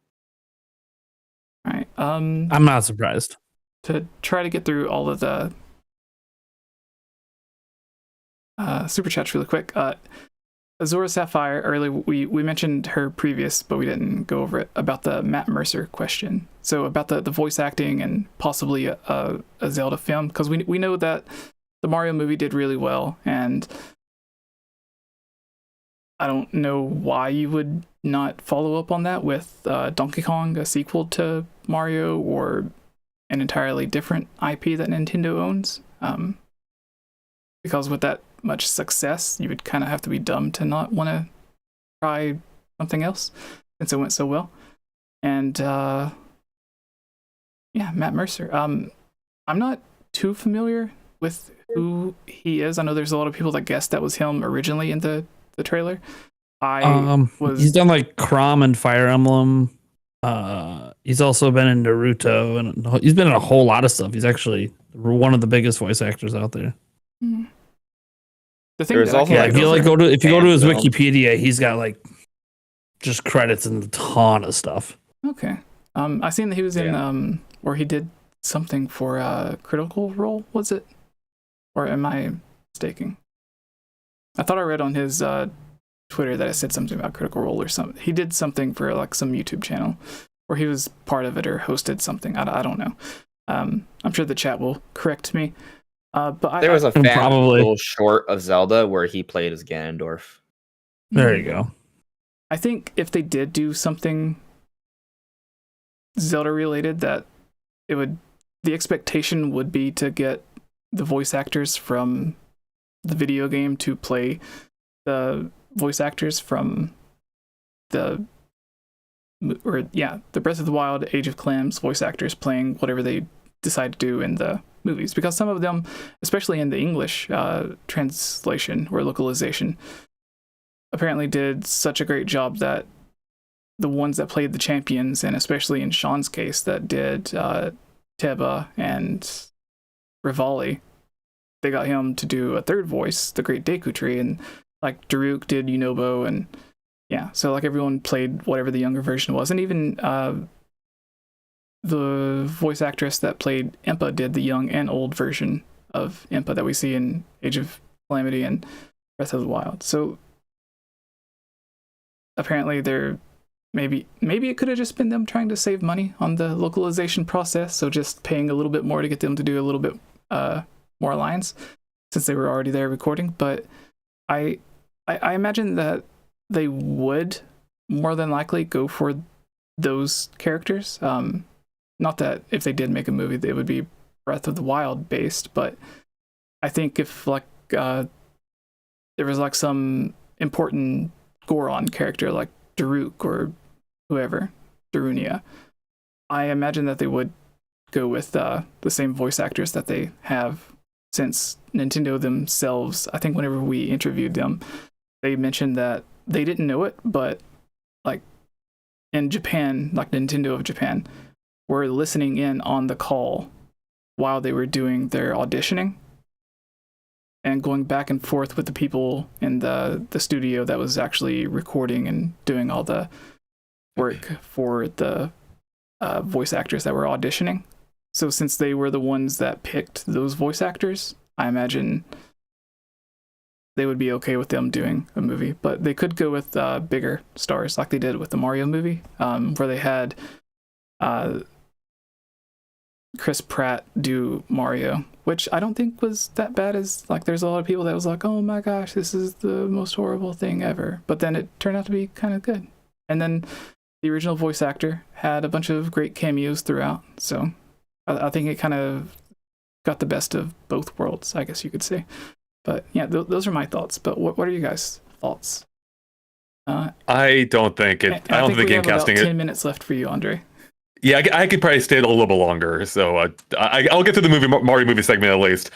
All right. I'm not surprised. To try to get through all of the super chats really quick. Azura Sapphire, earlier we mentioned her previous, but we didn't go over it, about the Matt Mercer question. So about the voice acting and possibly a Zelda film, because we know that the Mario movie did really well, and I don't know why you would not follow up on that with Donkey Kong, a sequel to Mario, or an entirely different IP that Nintendo owns. Because with that much success, you would kind of have to be dumb to not want to try something else, since it went so well. And yeah, Matt Mercer. I'm not too familiar with who he is. I know there's a lot of people that guessed that was him originally in the trailer. He's done like Chrom and Fire Emblem. He's also been in Naruto, and he's been in a whole lot of stuff. He's actually one of the biggest voice actors out there. The thing There's also if you go to his Wikipedia, he's got like just credits and a ton of stuff. Okay. I seen that he was in or he did something for Critical Role, was it? Or am I mistaken? I thought I read on his Twitter that it said something about Critical Role or something. He did something for like some YouTube channel, or he was part of it or hosted something. I don't know. I'm sure the chat will correct me. But there was a fan probably little short of Zelda where he played as Ganondorf. There you go. I think if they did do something Zelda related, that it would, the expectation would be to get the voice actors from the video game to play the voice actors from the Breath of the Wild, Age of Clams voice actors playing whatever they decide to do in the movies, because some of them, especially in the English translation or localization, apparently did such a great job that the ones that played the champions, and especially in Sean's case that did Teba and Rivali, they got him to do a third voice, the Great Deku Tree, and like Daruk did Yunobo, and yeah, so like everyone played whatever the younger version was, and even the voice actress that played Impa did the young and old version of Impa that we see in Age of Calamity and Breath of the Wild. So apparently they're maybe it could have just been them trying to save money on the localization process, so just paying a little bit more to get them to do a little bit more lines since they were already there recording. But I imagine that they would more than likely go for those characters. Not that if they did make a movie, they would be Breath of the Wild based, but I think if like there was like some important Goron character like Daruk or whoever, Darunia, I imagine that they would go with the same voice actors that they have, since Nintendo themselves, I think whenever we interviewed them, they mentioned that they didn't know it, but like in Japan, like Nintendo of Japan, were listening in on the call while they were doing their auditioning and going back and forth with the people in the studio that was actually recording and doing all the work for the voice actors that were auditioning. So since they were the ones that picked those voice actors, I imagine they would be okay with them doing a movie. But they could go with bigger stars like they did with the Mario movie, where they had Chris Pratt do Mario, which I don't think was that bad. As like there's a lot of people that was like, oh my gosh, this is the most horrible thing ever. But then it turned out to be kind of good. And then the original voice actor had a bunch of great cameos throughout. So I think it kind of got the best of both worlds, I guess you could say. But yeah, those are my thoughts. But what are you guys' thoughts? I don't think it. I don't think game casting. 10 minutes left for you, Andre. Yeah, I could probably stay a little bit longer. So I'll get to the Mario movie segment at least.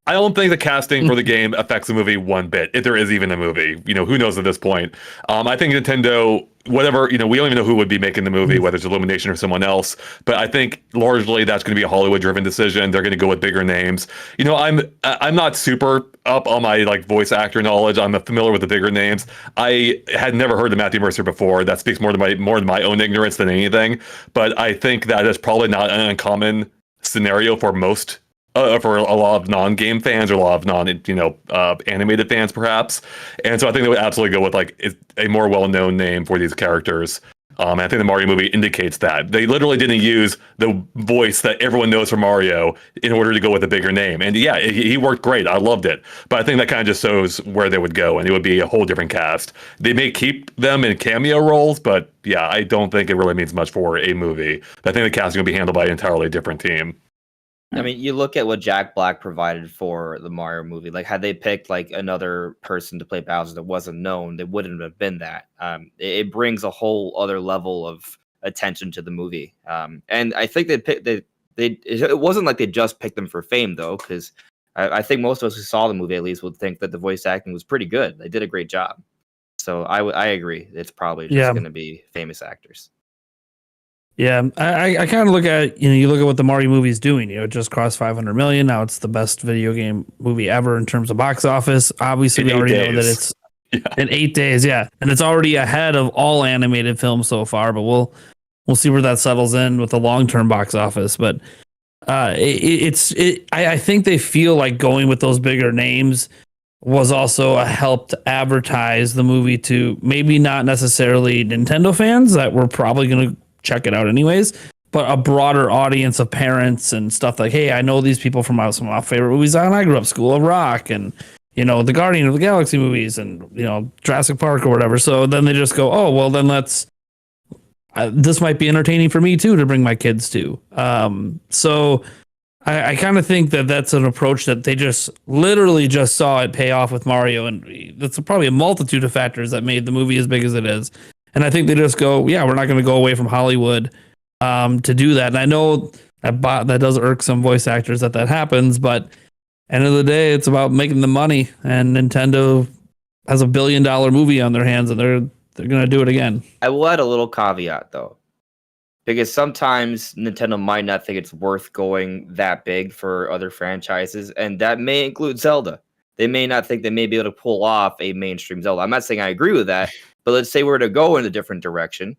I don't think the casting for the game affects the movie one bit, if there is even a movie. You know, who knows at this point? I think Nintendo, whatever, you know, we don't even know who would be making the movie, whether it's Illumination or someone else. But I think largely that's going to be a Hollywood-driven decision. They're going to go with bigger names. You know, I'm not super up on my like voice actor knowledge. I'm familiar with the bigger names. I had never heard of Matthew Mercer before. That speaks more to my own ignorance than anything. But I think that is probably not an uncommon scenario for most. For a lot of non-game fans or a lot of animated fans, perhaps. And so I think they would absolutely go with like a more well-known name for these characters. I think the Mario movie indicates that. They literally didn't use the voice that everyone knows from Mario in order to go with a bigger name. And yeah, he worked great. I loved it. But I think that kind of just shows where they would go, and it would be a whole different cast. They may keep them in cameo roles, but yeah, I don't think it really means much for a movie. I think the casting will be handled by an entirely different team. I mean, you look at what Jack Black provided for the Mario movie. Like, had they picked like another person to play Bowser that wasn't known, they wouldn't have been that. It brings a whole other level of attention to the movie. And I think it wasn't like they just picked them for fame though, because I think most of us who saw the movie at least would think that the voice acting was pretty good. They did a great job. So I agree. It's probably just going to be famous actors. Yeah, I kind of look at, you look at what the Mario movie is doing. It just crossed 500 million. Now it's the best video game movie ever in terms of box office. Obviously, we already know that it's in 8 days. Yeah, and it's already ahead of all animated films so far. But we'll see where that settles in with the long-term box office. But I think they feel like going with those bigger names was also a help to advertise the movie to maybe not necessarily Nintendo fans that were probably going to check it out anyways, but a broader audience of parents and stuff like, hey, I know these people from some of my favorite movies when I grew up, School of Rock and, you know, the Guardian of the Galaxy movies and, you know, Jurassic Park or whatever. So then they just go, oh, well, then this might be entertaining for me too, to bring my kids to. So I kind of think that that's an approach that they just literally just saw it pay off with Mario. And that's probably a multitude of factors that made the movie as big as it is. And I think they just go, yeah, we're not going to go away from Hollywood to do that. And I know that does irk some voice actors that happens, but end of the day, it's about making the money. And Nintendo has $1 billion movie on their hands, and they're going to do it again. I will add a little caveat though, because sometimes Nintendo might not think it's worth going that big for other franchises, and that may include Zelda. They may not think they may be able to pull off a mainstream Zelda. I'm not saying I agree with that, but let's say we're to go in a different direction.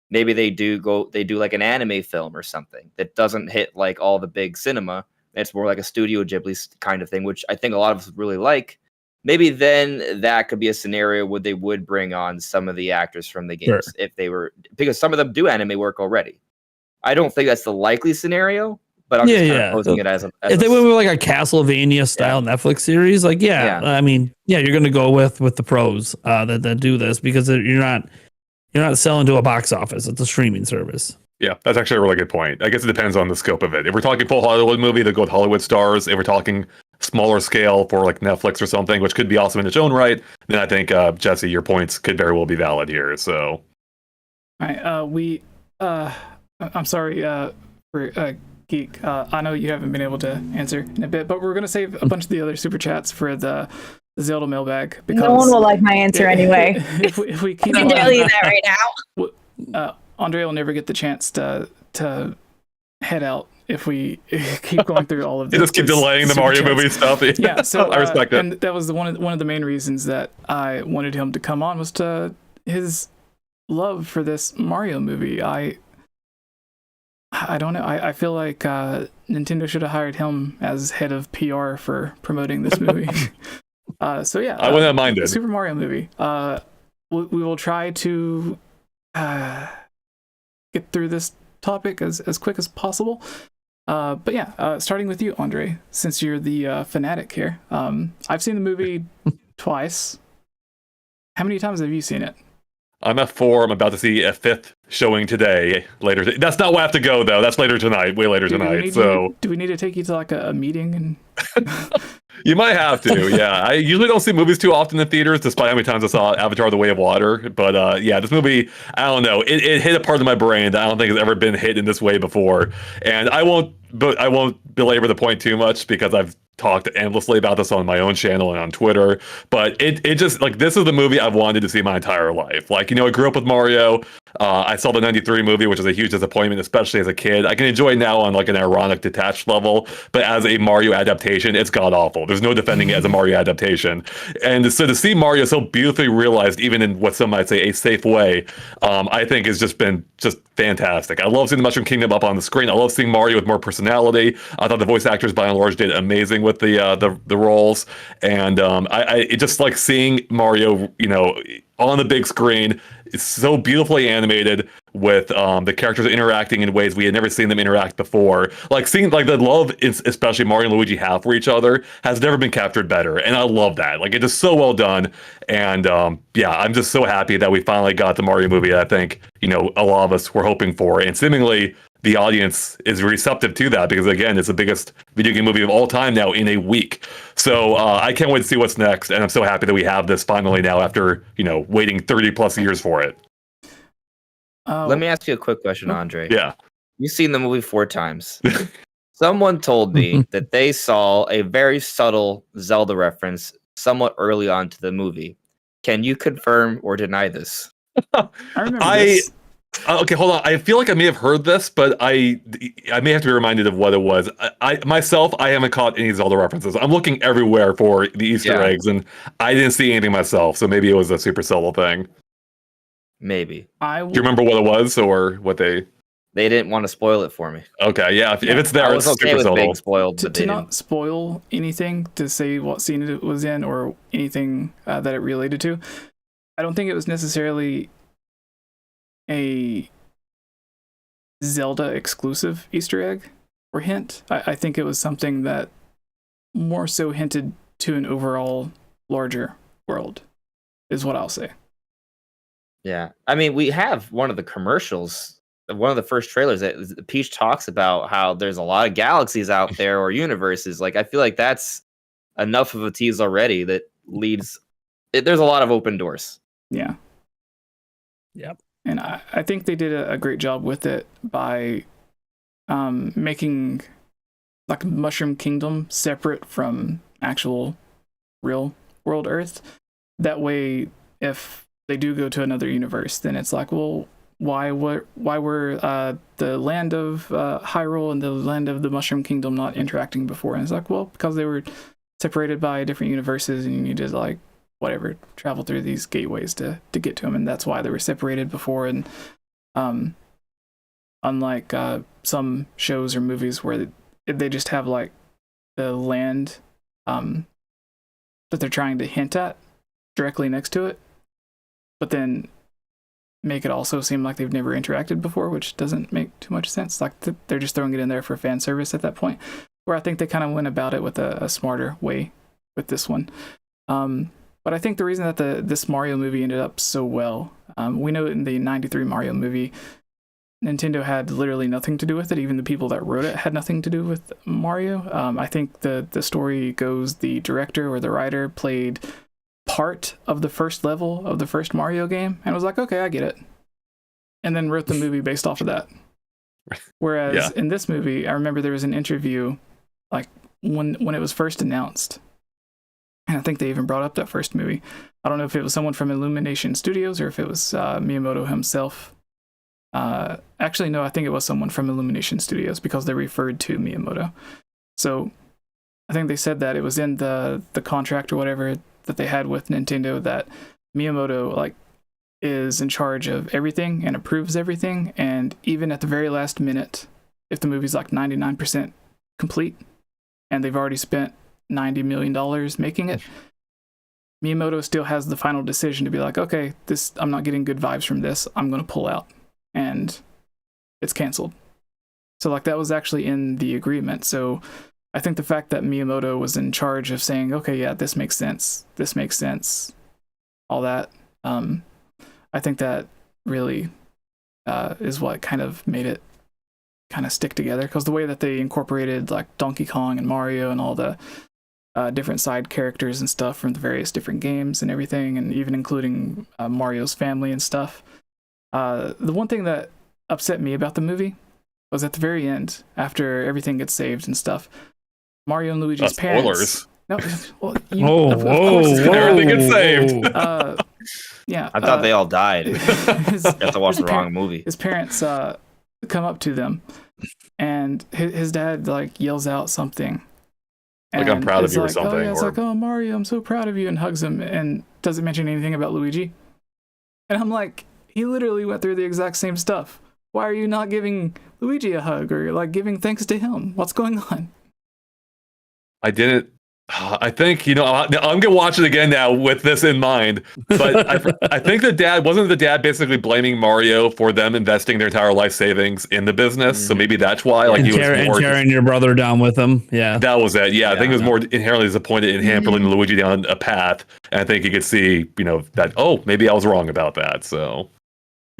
Maybe they do like an anime film or something that doesn't hit like all the big cinema. It's more like a Studio Ghibli kind of thing, which I think a lot of us really like. Maybe then that could be a scenario where they would bring on some of the actors from the games if they were, because some of them do anime work already. I don't think that's the likely scenario, but I'm just kind of posing it as if they went with like a Castlevania style Netflix series, like I mean, you're going to go with the pros that do this, because you're not selling to a box office. It's a streaming service. Yeah, that's actually a really good point. I guess it depends on the scope of it. If we're talking full Hollywood movie, they go with Hollywood stars. If we're talking smaller scale for like Netflix or something, which could be awesome in its own right, then I think Jesse, your points could very well be valid here. So, all right, I'm sorry for Geek. I know you haven't been able to answer in a bit, but we're gonna save a bunch of the other super chats for the Zelda mailbag, because no one will like my answer anyway. If we keep I can tell you that right now. Andre will never get the chance to head out if we keep going through all of this. You just keep delaying the Mario movie stuff. Yeah, so I respect it. And that was one of the main reasons that I wanted him to come on, was to his love for this Mario movie. I don't know. I feel like Nintendo should have hired him as head of PR for promoting this movie. So yeah, I wouldn't have minded. Super Mario movie. We will try to get through this topic as quick as possible. But yeah, starting with you, Andre, since you're the fanatic here. I've seen the movie twice. How many times have you seen it? I'm at 4. I'm about to see a 5th showing today. Later. That's not where I have to go, though. That's later tonight. Way later tonight. Do we need to take you to like a meeting? And you might have to. Yeah, I usually don't see movies too often in theaters, despite how many times I saw Avatar: The Way of Water. But yeah, this movie, I don't know. It hit a part of my brain that I don't think has ever been hit in this way before. And I won't belabor the point too much, because I've talked endlessly about this on my own channel and on Twitter, but it just, like, this is the movie I've wanted to see my entire life. Like, you know, I grew up with Mario. I saw the 93 movie, which was a huge disappointment, especially as a kid. I can enjoy it now on like an ironic, detached level, but as a Mario adaptation, it's god awful. There's no defending it as a Mario adaptation. And so to see Mario so beautifully realized, even in what some might say a safe way, I think has just been just fantastic. I love seeing the Mushroom Kingdom up on the screen. I love seeing Mario with more personality. I thought the voice actors by and large did amazing with the roles, and it just like seeing Mario, you know, on the big screen. It's so beautifully animated with the characters interacting in ways we had never seen them interact before. Like seeing like the love, especially Mario and Luigi have for each other, has never been captured better, and I love that. Like, it is so well done, and yeah, I'm just so happy that we finally got the Mario movie that I think, you know, a lot of us were hoping for, and seemingly the audience is receptive to that, because again, it's the biggest video game movie of all time now in a week. So I can't wait to see what's next, and I'm so happy that we have this finally now after, you know, waiting 30 plus years for it. Let me ask you a quick question, Andre. Yeah. You've seen the movie 4 times. Someone told me that they saw a very subtle Zelda reference somewhat early on to the movie. Can you confirm or deny this? I remember this. Okay, hold on. I feel like I may have heard this, but I may have to be reminded of what it was. I myself, I haven't caught any Zelda references. I'm looking everywhere for the Easter eggs, and I didn't see anything myself. So maybe it was a 𝗙𝗹𝗏𝗏 thing. Maybe. Do you remember what it was or what they? They didn't want to spoil it for me. Okay, yeah. If it's there, I was it's okay with being 𝗙𝗹𝗏. spoiled. But To not spoil anything, to say what scene it was in or anything that it related to, I don't think it was necessarily a Zelda exclusive Easter egg or hint. I think it was something that more so hinted to an overall larger world, is what I'll say. Yeah, I mean, we have one of the commercials, one of the first trailers that Peach talks about how there's a lot of galaxies out there or universes. Like, I feel like that's enough of a tease already that leads. There's a lot of open doors. Yeah. Yep. And I think they did a great job with it by making like Mushroom Kingdom separate from actual real world Earth. That way, if they do go to another universe, then it's like, well, why were the land of Hyrule and the land of the Mushroom Kingdom not interacting before? And it's like, well, because they were separated by different universes, and you needed like whatever travel through these gateways to get to them, and that's why they were separated before. And unlike some shows or movies where they just have like the land that they're trying to hint at directly next to it, but then make it also seem like they've never interacted before, which doesn't make too much sense. Like they're just throwing it in there for fan service at that point, where I think they kind of went about it with a smarter way with this one. But I think the reason that this Mario movie ended up so well, we know in the 93 Mario movie, Nintendo had literally nothing to do with it. Even the people that wrote it had nothing to do with Mario. I think the story goes the director or the writer played part of the first level of the first Mario game and was like, okay, I get it. And then wrote the movie based off of that. Whereas in this movie, I remember there was an interview like when it was first announced. And I think they even brought up that first movie. I don't know if it was someone from Illumination Studios or if it was Miyamoto himself. Actually, no, I think it was someone from Illumination Studios because they referred to Miyamoto. So I think they said that it was in the contract or whatever that they had with Nintendo that Miyamoto like is in charge of everything and approves everything. And even at the very last minute, if the movie's like 99% complete and they've already spent $90 million making it, Miyamoto still has the final decision to be like, okay, I'm not getting good vibes from this, I'm going to pull out, and it's canceled. So like that was actually in the agreement. So I think the fact that Miyamoto was in charge of saying, okay, yeah, this makes sense, all that, I think that really is what kind of made it kind of stick together, because the way that they incorporated like Donkey Kong and Mario and all the different side characters and stuff from the various different games and everything, and even including Mario's family and stuff. The one thing that upset me about the movie was at the very end, after everything gets saved and stuff, Mario and Luigi's parents. No, well, of course, everything gets saved. Yeah, I thought they all died. You have to watch the wrong movie. His parents come up to them, and his dad like yells out something. Like, I'm proud of you or something. Oh, yeah, it's like, oh, Mario, I'm so proud of you, and hugs him and doesn't mention anything about Luigi. And I'm like, he literally went through the exact same stuff. Why are you not giving Luigi a hug or like giving thanks to him? What's going on? I didn't. I think, I'm going to watch it again now with this in mind. But I think the dad basically blaming Mario for them investing their entire life savings in the business? Mm-hmm. So maybe that's why. Like, he was more carrying your brother down with him. Yeah. That was it. Yeah, I think he was more inherently disappointed in him for leading Luigi down a path. And I think he could see, that, oh, maybe I was wrong about that. So.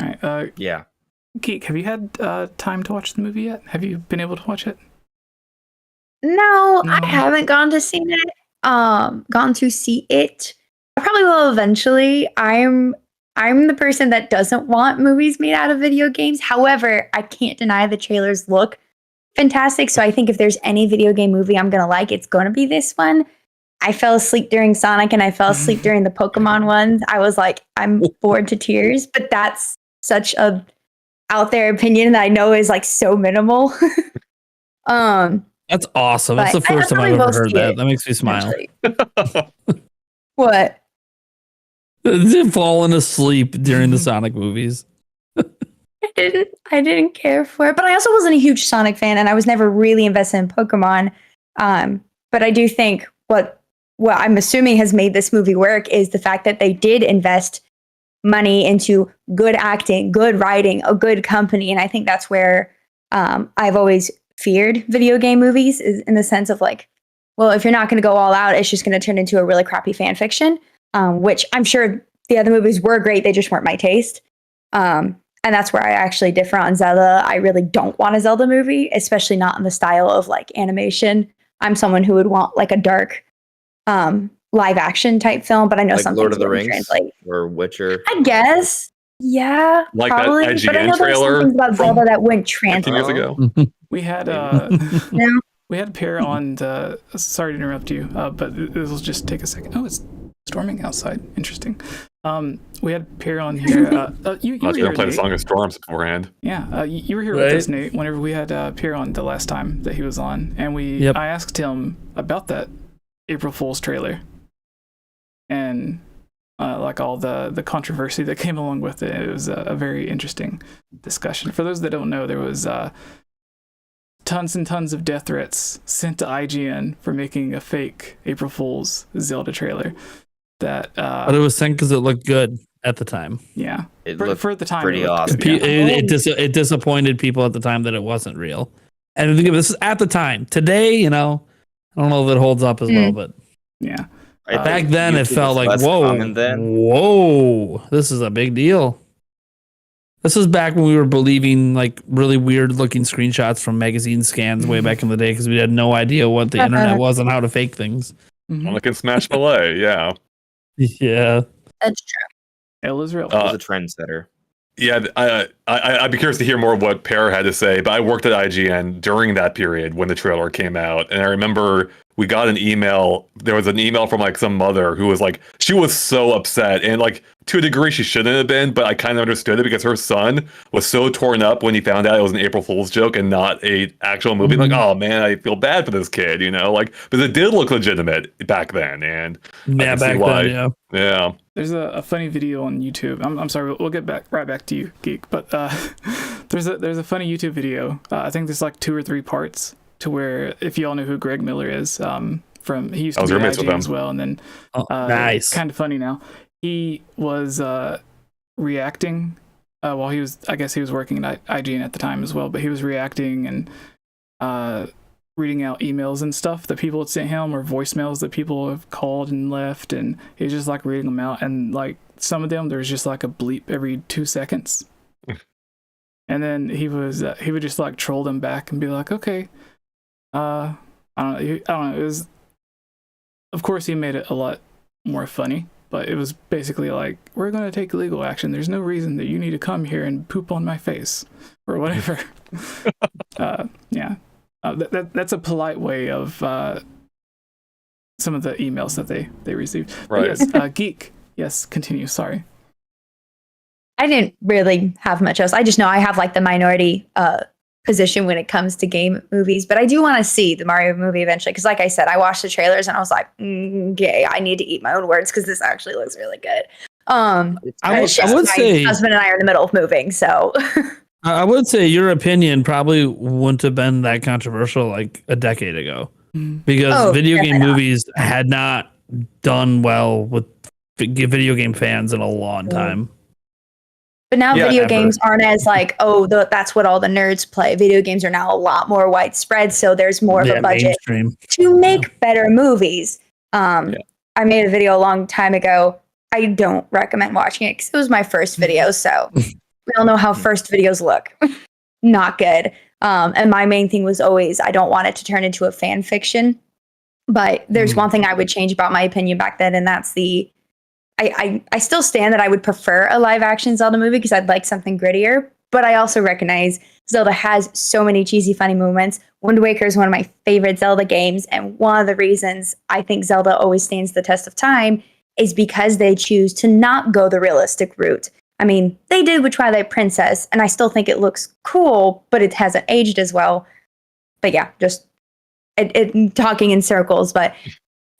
All right. Yeah. Geek, have you had time to watch the movie yet? Have you been able to watch it? No, I haven't gone to see it. Gone to see it. I probably will eventually. I'm the person that doesn't want movies made out of video games. However, I can't deny the trailers look fantastic. So I think if there's any video game movie I'm gonna like, it's gonna be this one. I fell asleep during Sonic and I fell asleep during the Pokemon ones. I was like, I'm bored to tears. But that's such a out there opinion that I know is like so minimal. That's awesome. That's But the first time probably I've ever will heard see that. it That makes me smile. eventually. What? Falling asleep during the Sonic movies. I didn't care for it, but I also wasn't a huge Sonic fan, and I was never really invested in Pokemon. But I do think what I'm assuming has made this movie work is the fact that they did invest money into good acting, good writing, a good company, and I think that's where I've always feared video game movies, is in the sense of like, well, if you're not going to go all out, it's just going to turn into a really crappy fan fiction, which I'm sure the other movies were great, they just weren't my taste. And that's where I actually differ on Zelda. I really don't want a Zelda movie, especially not in the style of like animation. I'm someone who would want like a dark live action type film, but I know Like some Lord things of the wouldn't Rings translate. or Witcher. I guess. Yeah, Like probably. that But I IGN know there's some trailer things about from Zelda that wouldn't 15 translate. years ago. We had No. we had Pear on the. Sorry to interrupt you, but this will just take a second. Oh, it's storming outside. Interesting. We had Pear on here. You I was were going here, to play the Nate. Song of Storms beforehand. Yeah, you were here Right. with us, Nate. Whenever we had Pear on the last time that he was on, and I asked him about that April Fool's trailer, and like all the controversy that came along with it. It was a very interesting discussion. For those that don't know, there was tons and tons of death threats sent to IGN for making a fake April Fool's Zelda trailer. That But it was sent because it looked good at the time. yeah, It for looked the time, pretty it looked awesome. good, yeah. It disappointed people at the time that it wasn't real. And think of this is at the time. Today, I don't know if it holds up as well, but Yeah. I think back then it YouTube felt was like, less whoa, common then. whoa, this is a big deal. This was back when we were believing like really weird looking screenshots from magazine scans way back in the day because we had no idea what the internet was and how to fake things. Mhm. Like in Smash Melee, yeah. Yeah. That's true. L is real. It was a trendsetter. Yeah, I'd be curious to hear more of what Pear had to say, but I worked at IGN during that period when the trailer came out, and I remember we got an email. There was an email from like some mother who was like, she was so upset, and like to a degree she shouldn't have been, but I kind of understood it because her son was so torn up when he found out it was an April Fool's joke and not a actual movie. Like, oh man, I feel bad for this kid, like, but it did look legitimate back then, and Yeah, can see back why. then, yeah. yeah. There's a funny video on YouTube. I'm sorry, we'll get right back to you, Geek. But there's a funny YouTube video. I think there's like 2 or 3 parts to where, if you all know who Greg Miller is, from he used I to was be at roommates with IGN him. as well, and then Nice. kind of funny now. He was reacting while he was, I guess he was working at IGN at the time as well, but he was reacting and reading out emails and stuff that people had sent him, or voicemails that people have called and left, and he was just like reading them out, and like some of them there's just like a bleep every 2 seconds. And then he would just like troll them back and be like, okay, I don't know, it was, of course he made it a lot more funny, but it was basically like, we're going to take legal action, there's no reason that you need to come here and poop on my face or whatever. Yeah. That's a polite way of some of the emails that they received. Right. But yes, Geek. Yes, continue. Sorry. I didn't really have much else. I just know I have like the minority position when it comes to game movies, but I do want to see the Mario movie eventually. Because like I said, I watched the trailers and I was like, okay, I need to eat my own words because this actually looks really good. I it's just would my say husband and I are in the middle of moving, so I would say your opinion probably wouldn't have been that controversial like a decade ago, because video game movies had not done well with video game fans in a long time. But now Yeah, video ever. games aren't as like, that's what all the nerds play. Video games are now a lot more widespread, so there's more of a budget Mainstream. to make better movies. I made a video a long time ago. I don't recommend watching it because it was my first video, so we all know how first videos look. Not good. And my main thing was always, I don't want it to turn into a fan fiction. But there's one thing I would change about my opinion back then, and that's I still stand that I would prefer a live action Zelda movie because I'd like something grittier. But I also recognize Zelda has so many cheesy, funny moments. Wind Waker is one of my favorite Zelda games. And one of the reasons I think Zelda always stands the test of time is because they choose to not go the realistic route. I mean, they did with Twilight Princess, and I still think it looks cool, but it hasn't aged as well. But yeah, just it talking in circles, but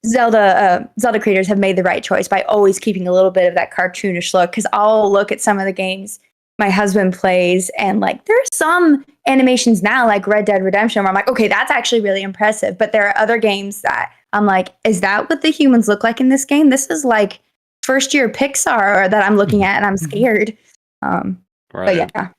Zelda creators have made the right choice by always keeping a little bit of that cartoonish look, because I'll look at some of the games my husband plays, and like there's some animations now, like Red Dead Redemption, where I'm like, okay, that's actually really impressive. But there are other games that I'm like, is that what the humans look like in this game? This is like first year Pixar that I'm looking at, and I'm scared. Right. But yeah.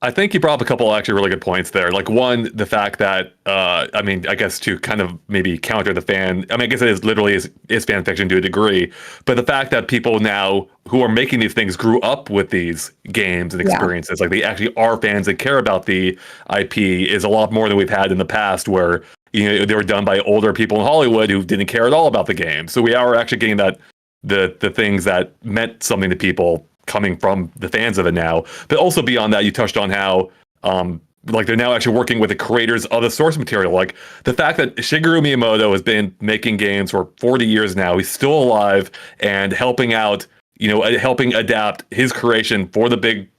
I think you brought up a couple actually really good points there. Like one, the fact that, I mean, I guess to kind of maybe counter the fan, I mean, I guess it is literally is fan fiction to a degree, but the fact that people now who are making these things grew up with these games and experiences, like they actually are fans that care about the IP, is a lot more than we've had in the past, where they were done by older people in Hollywood who didn't care at all about the game. So we are actually getting that the things that meant something to people coming from the fans of it now. But also beyond that, you touched on how like they're now actually working with the creators of the source material. Like the fact that Shigeru Miyamoto has been making games for 40 years now, he's still alive and helping out, helping adapt his creation for the big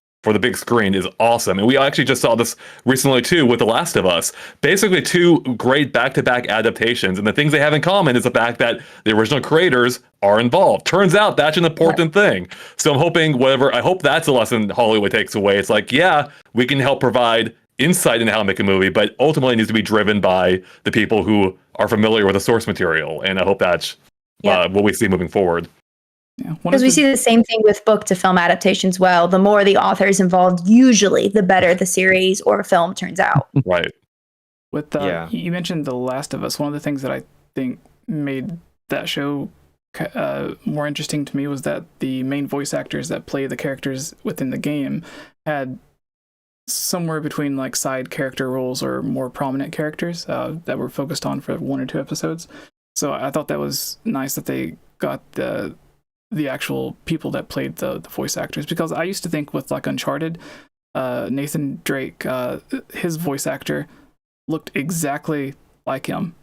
screen is awesome. And we actually just saw this recently too with The Last of Us. Basically two great back-to-back adaptations. And the things they have in common is the fact that the original creators are involved. Turns out that's an important thing. So I'm hoping I hope that's a lesson Hollywood takes away. It's like, yeah, we can help provide insight into how to make a movie, but ultimately it needs to be driven by the people who are familiar with the source material. And I hope that's what we see moving forward. Because we see the same thing with book to film adaptations. Well, the more the authors involved, usually the better the series or film turns out. Right. With you mentioned The Last of Us. One of the things that I think made that show more interesting to me was that the main voice actors that play the characters within the game had somewhere between like side character roles or more prominent characters that were focused on for 1 or 2 episodes. So I thought that was nice that they got the actual people that played the voice actors, because I used to think with like Uncharted, Nathan Drake, his voice actor looked exactly like him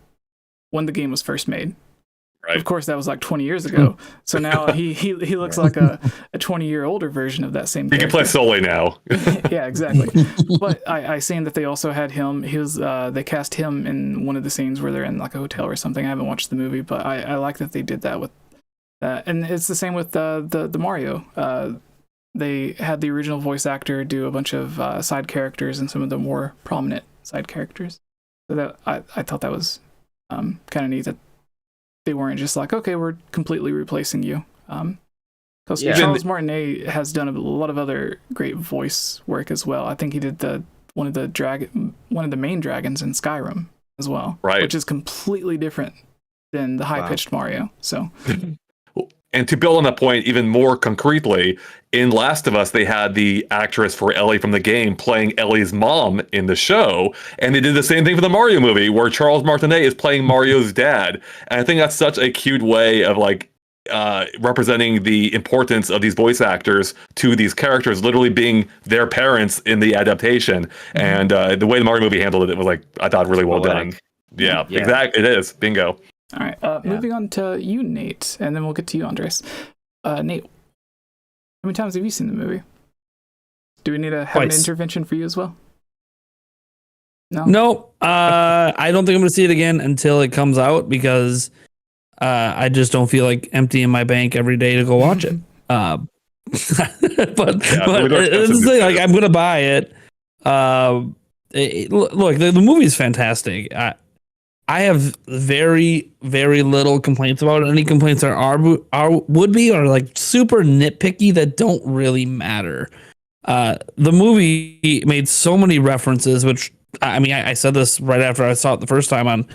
when the game was first made. Right. Of course, that was like 20 years ago. So now he looks like a 20-year older version of that same character. He can play Sully now. Yeah, exactly. But I seen that they also had him. They cast him in one of the scenes where they're in like a hotel or something. I haven't watched the movie, but I like that they did that with. And it's the same with the Mario. They had the original voice actor do a bunch of side characters and some of the more prominent side characters. So that I thought that was kind of neat that they weren't just like, okay, we're completely replacing you. Because Charles Martinet has done a lot of other great voice work as well. I think he did one of the main dragons in Skyrim as well, right? Which is completely different than the high-pitched Mario. So. And to build on that point even more concretely, in Last of Us, they had the actress for Ellie from the game playing Ellie's mom in the show. And they did the same thing for the Mario movie, where Charles Martinet is playing Mario's dad. And I think that's such a cute way of like representing the importance of these voice actors to these characters literally being their parents in the adaptation. Mm-hmm. And the way the Mario movie handled it was like, I thought, really well done. Yeah, exactly. It is. Bingo. All right, moving on to you, Nate, and then we'll get to you, Andres. Nate, how many times have you seen the movie? Do we need to have an intervention for you as well? No, I don't think I'm going to see it again until it comes out, because I just don't feel like emptying my bank every day to go watch it. But it's the thing, like I'm going to buy it. Look, the movie is fantastic. I have very, very little complaints about it. Any complaints would be like super nitpicky that don't really matter. The movie made so many references, which I mean, I said this right after I saw it the first time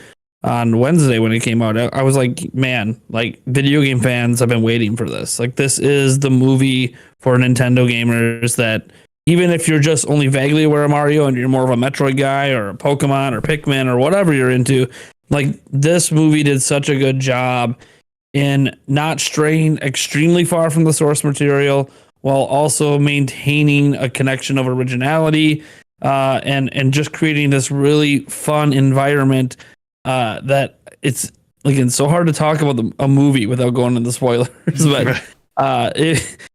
on Wednesday when it came out. I was like, man, like video game fans have been waiting for this. Like this is the movie for Nintendo gamers that. Even if you're just only vaguely aware of Mario and you're more of a Metroid guy or a Pokemon or Pikmin or whatever you're into, like this movie did such a good job in not straying extremely far from the source material while also maintaining a connection of originality and just creating this really fun environment that it's, again, so hard to talk about a movie without going into spoilers, but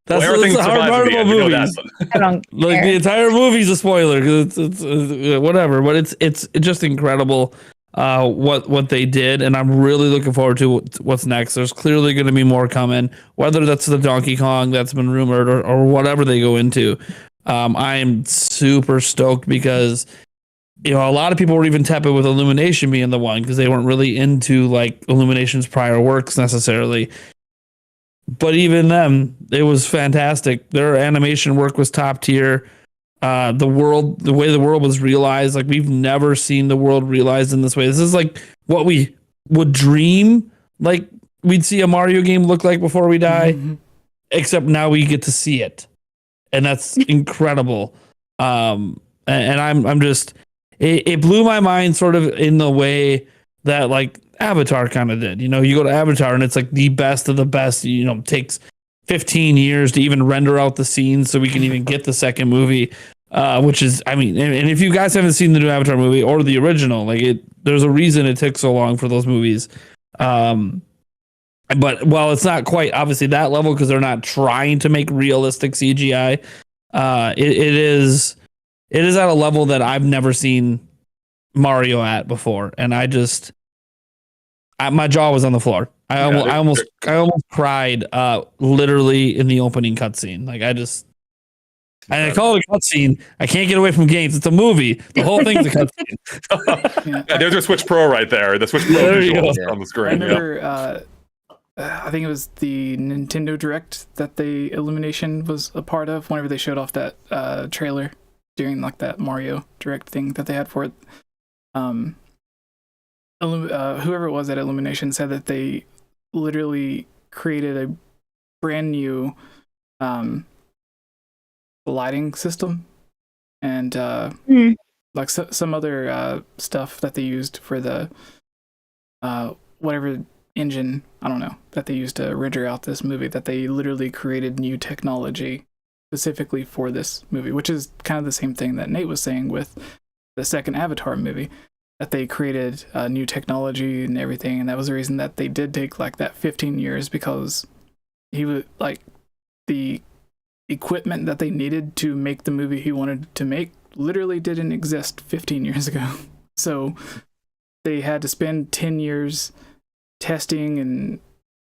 That's, Well, that's everything the hard survives part in the about end, you know movies. that. I don't Like the care. entire movie's a spoiler because it's whatever, but it's just incredible what they did, and I'm really looking forward to what's next. There's clearly going to be more coming, whether that's the Donkey Kong that's been rumored or whatever they go into. I am super stoked because a lot of people were even tepid with Illumination being the one because they weren't really into like Illumination's prior works necessarily. But even them, it was fantastic. Their animation work was top tier. The way the world was realized, like we've never seen the world realized in this way. This is like what we would dream like we'd see a Mario game look like before we die, except now we get to see it, and that's incredible. And I'm just it blew my mind sort of in the way that like Avatar kind of did. You go to Avatar and it's like the best of the best. Takes 15 years to even render out the scenes so we can even get the second movie. Which is, I mean, and if you guys haven't seen the new Avatar movie or the original, like there's a reason it took so long for those movies. But while it's not quite obviously that level because they're not trying to make realistic CGI, it is at a level that I've never seen Mario at before, and my jaw was on the floor. I almost cried literally in the opening cutscene. Like I call it a cutscene. I can't get away from games. It's a movie. The whole thing's a cutscene. Yeah, there's your Switch Pro right there. The Switch Pro There you visuals go. on the screen. I remember, I think it was the Nintendo Direct that the Illumination was a part of. Whenever they showed off that trailer during like that Mario Direct thing that they had for it, whoever it was at Illumination said that they literally created a brand new lighting system and like some other stuff that they used for the whatever engine, I don't know, that they used to render out this movie, that they literally created new technology specifically for this movie, which is kind of the same thing that Nate was saying with the second Avatar movie, that they created new technology and everything, and that was the reason that they did take like that 15 years, because he was like the equipment that they needed to make the movie he wanted to make literally didn't exist 15 years ago. So they had to spend 10 years testing and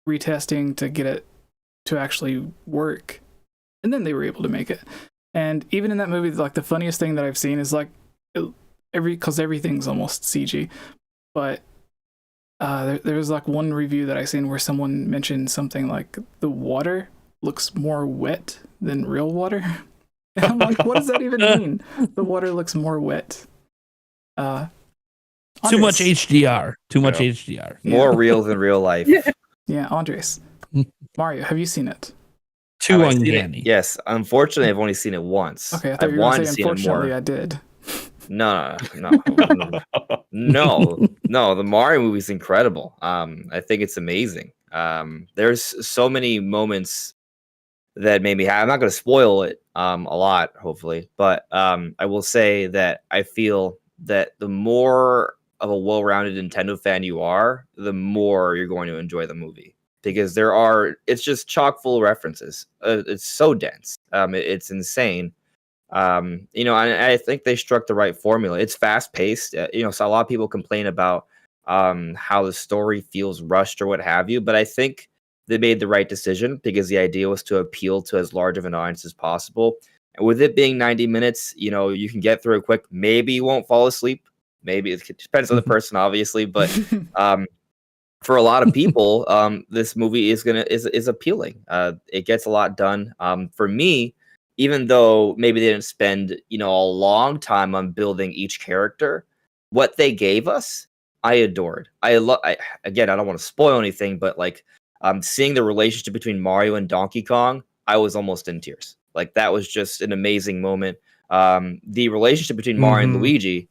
retesting to get it to actually work, and then they were able to make it. And even in that movie, like the funniest thing that I've seen is like because everything's almost CG, but there was like one review that I seen where someone mentioned something like the water looks more wet than real water. And I'm like, what does that even mean? The water looks more wet. Too much HDR. Too much HDR. More real than real life. Yeah, Andres. Mario, have you seen it? Too Have I seen it? uncanny. Yes, unfortunately, I've only seen it once. Okay, I thought I've you were going wanted to to say see it more. unfortunately I did. No. The Mario movie is incredible. I think it's amazing. There's so many moments that made me happy. I'm not going to spoil it a lot, hopefully, but I will say that I feel that the more of a well-rounded Nintendo fan you are, the more you're going to enjoy the movie, because it's just chock full of references. It's so dense. It's insane. And I think they struck the right formula. It's fast paced. So a lot of people complain about how the story feels rushed or what have you, but I think they made the right decision, because the idea was to appeal to as large of an audience as possible. And with it being 90 minutes, you can get through it quick. Maybe you won't fall asleep. Maybe it depends on the person, obviously, but for a lot of people, this movie is appealing. It gets a lot done. For me, even though maybe they didn't spend a long time on building each character, what they gave us, I adored. Again, I don't want to spoil anything, but like seeing the relationship between Mario and Donkey Kong, I was almost in tears. Like that was just an amazing moment. The relationship between Mario and Luigi,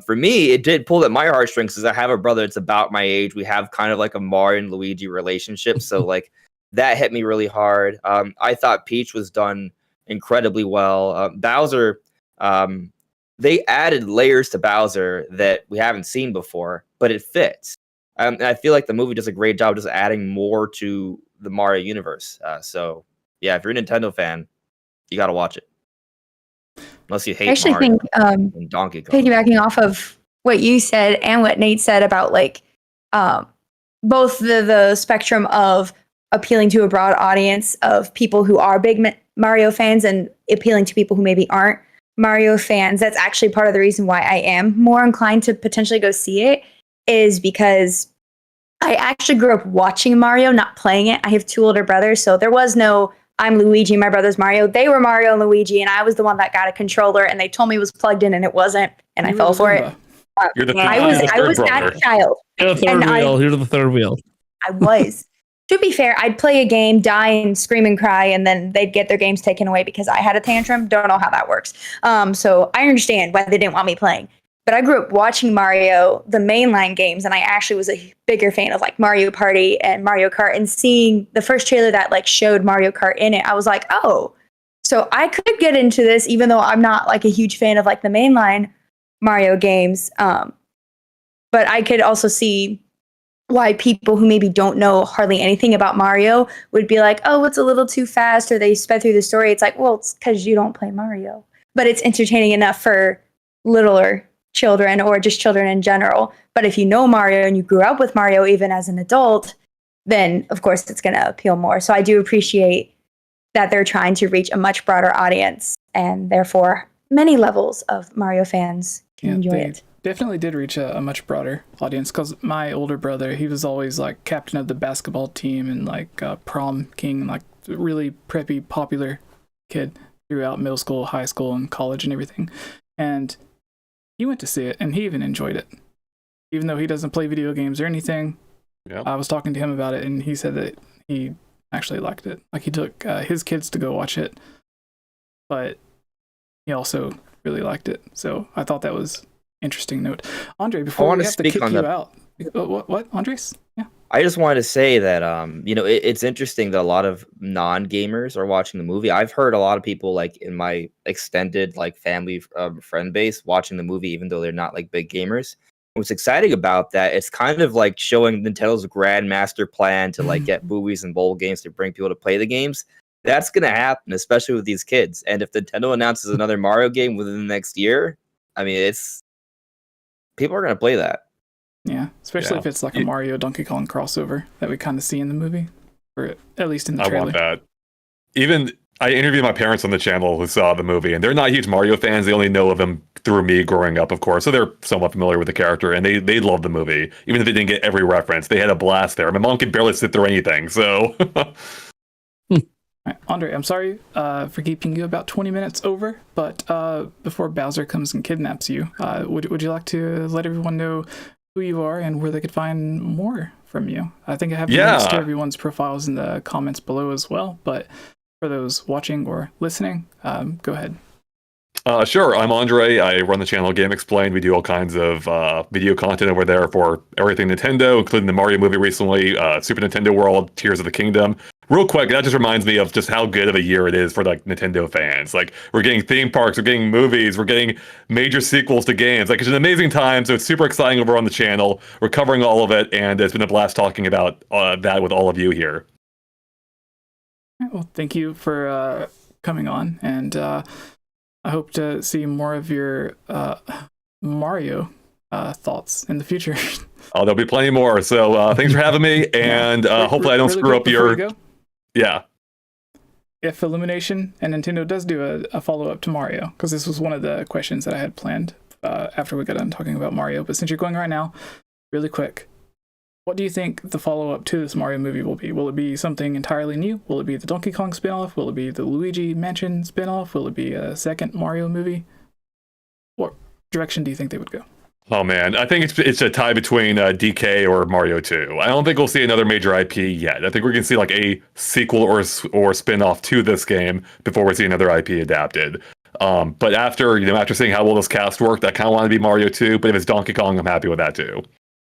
for me, it did pull at my heartstrings, because I have a brother that's about my age. We have kind of like a Mario and Luigi relationship, so like that hit me really hard. I thought Peach was done incredibly well. Bowser, they added layers to Bowser that we haven't seen before, but it fits. And I feel like the movie does a great job just adding more to the Mario universe. So yeah, if you're a Nintendo fan, you got to watch it. Unless you hate I actually Mario think and Donkey Kong. piggybacking off of what you said and what Nate said about like both the spectrum of appealing to a broad audience of people who are big Mario fans and appealing to people who maybe aren't Mario fans. That's actually part of the reason why I am more inclined to potentially go see it, is because I actually grew up watching Mario, not playing it. I have 2 older brothers, so there was no I'm Luigi, my brother's Mario. They were Mario and Luigi, and I was the one that got a controller, and they told me it was plugged in, and it wasn't, and I fell for it. You're the I was that child. You're the third wheel. You're the third wheel. I was. To be fair, I'd play a game, die, and scream and cry, and then they'd get their games taken away because I had a tantrum. Don't know how that works. So I understand why they didn't want me playing. But I grew up watching Mario, the mainline games, and I actually was a bigger fan of like Mario Party and Mario Kart. And seeing the first trailer that like showed Mario Kart in it, I was like, oh, so I could get into this, even though I'm not like a huge fan of like the mainline Mario games. But I could also see why people who maybe don't know hardly anything about Mario would be like, oh, it's a little too fast, or they sped through the story. It's like, well, it's because you don't play Mario. But it's entertaining enough for littler children or just children in general. But if you know Mario and you grew up with Mario even as an adult, then of course it's going to appeal more. So I do appreciate that they're trying to reach a much broader audience, and therefore many levels of Mario fans can enjoy it. Definitely did reach a much broader audience, because my older brother, he was always like captain of the basketball team and like prom king, like really preppy, popular kid throughout middle school, high school, and college and everything. And he went to see it, and he even enjoyed it, even though he doesn't play video games or anything. Yeah. I was talking to him about it, and he said that he actually liked it. Like, he took his kids to go watch it, but he also really liked it. So I thought that was interesting note. Andre, before we have to kick you out, what Andres? Yeah. I just wanted to say that it's interesting that a lot of non-gamers are watching the movie. I've heard a lot of people like in my extended like family friend base watching the movie, even though they're not like big gamers. What's exciting about that, it's kind of like showing Nintendo's grand master plan to like get movies and bowl games to bring people to play the games. That's gonna happen, especially with these kids. And if Nintendo announces another Mario game within the next year, I mean, people are gonna play that. Yeah, especially if it's like a Mario Donkey Kong crossover that we kind of see in the movie, or at least in the trailer. I want that. Even I interviewed my parents on the channel who saw the movie, and they're not huge Mario fans. They only know of him through me growing up, of course, so they're somewhat familiar with the character, and they love the movie, even if they didn't get every reference. They had a blast there. My mom could barely sit through anything, so. Right, Andre, I'm sorry for keeping you about 20 minutes over, but before Bowser comes and kidnaps you, would you like to let everyone know who you are and where they could find more from you? I think I have links to everyone's profiles in the comments below as well, but for those watching or listening, go ahead. Sure, I'm Andre. I run the channel Game Explained. We do all kinds of video content over there for everything Nintendo, including the Mario movie recently, Super Nintendo World, Tears of the Kingdom. Real quick, that just reminds me of just how good of a year it is for like Nintendo fans. Like, we're getting theme parks, we're getting movies, we're getting major sequels to games. Like, it's an amazing time, so it's super exciting over on the channel. We're covering all of it, and it's been a blast talking about that with all of you here. Well, thank you for coming on, and I hope to see more of your Mario thoughts in the future. Oh, there'll be plenty more. So thanks for having me, and hopefully I don't screw up your. Yeah. If Illumination and Nintendo does do a follow-up to Mario, because this was one of the questions that I had planned after we got done talking about Mario, but since you're going right now, really quick, what do you think the follow-up to this Mario movie will be? Will it be something entirely new? Will it be the Donkey Kong spin-off? Will it be the Luigi Mansion spin-off? Will it be a second Mario movie? What direction do you think they would go? Oh man, I think it's a tie between DK or Mario 2. I don't think we'll see another major IP yet. I think we're gonna see like a sequel or spin-off to this game before we see another IP adapted. But after seeing how well this cast worked, I kind of want to be Mario 2. But if it's Donkey Kong, I'm happy with that too.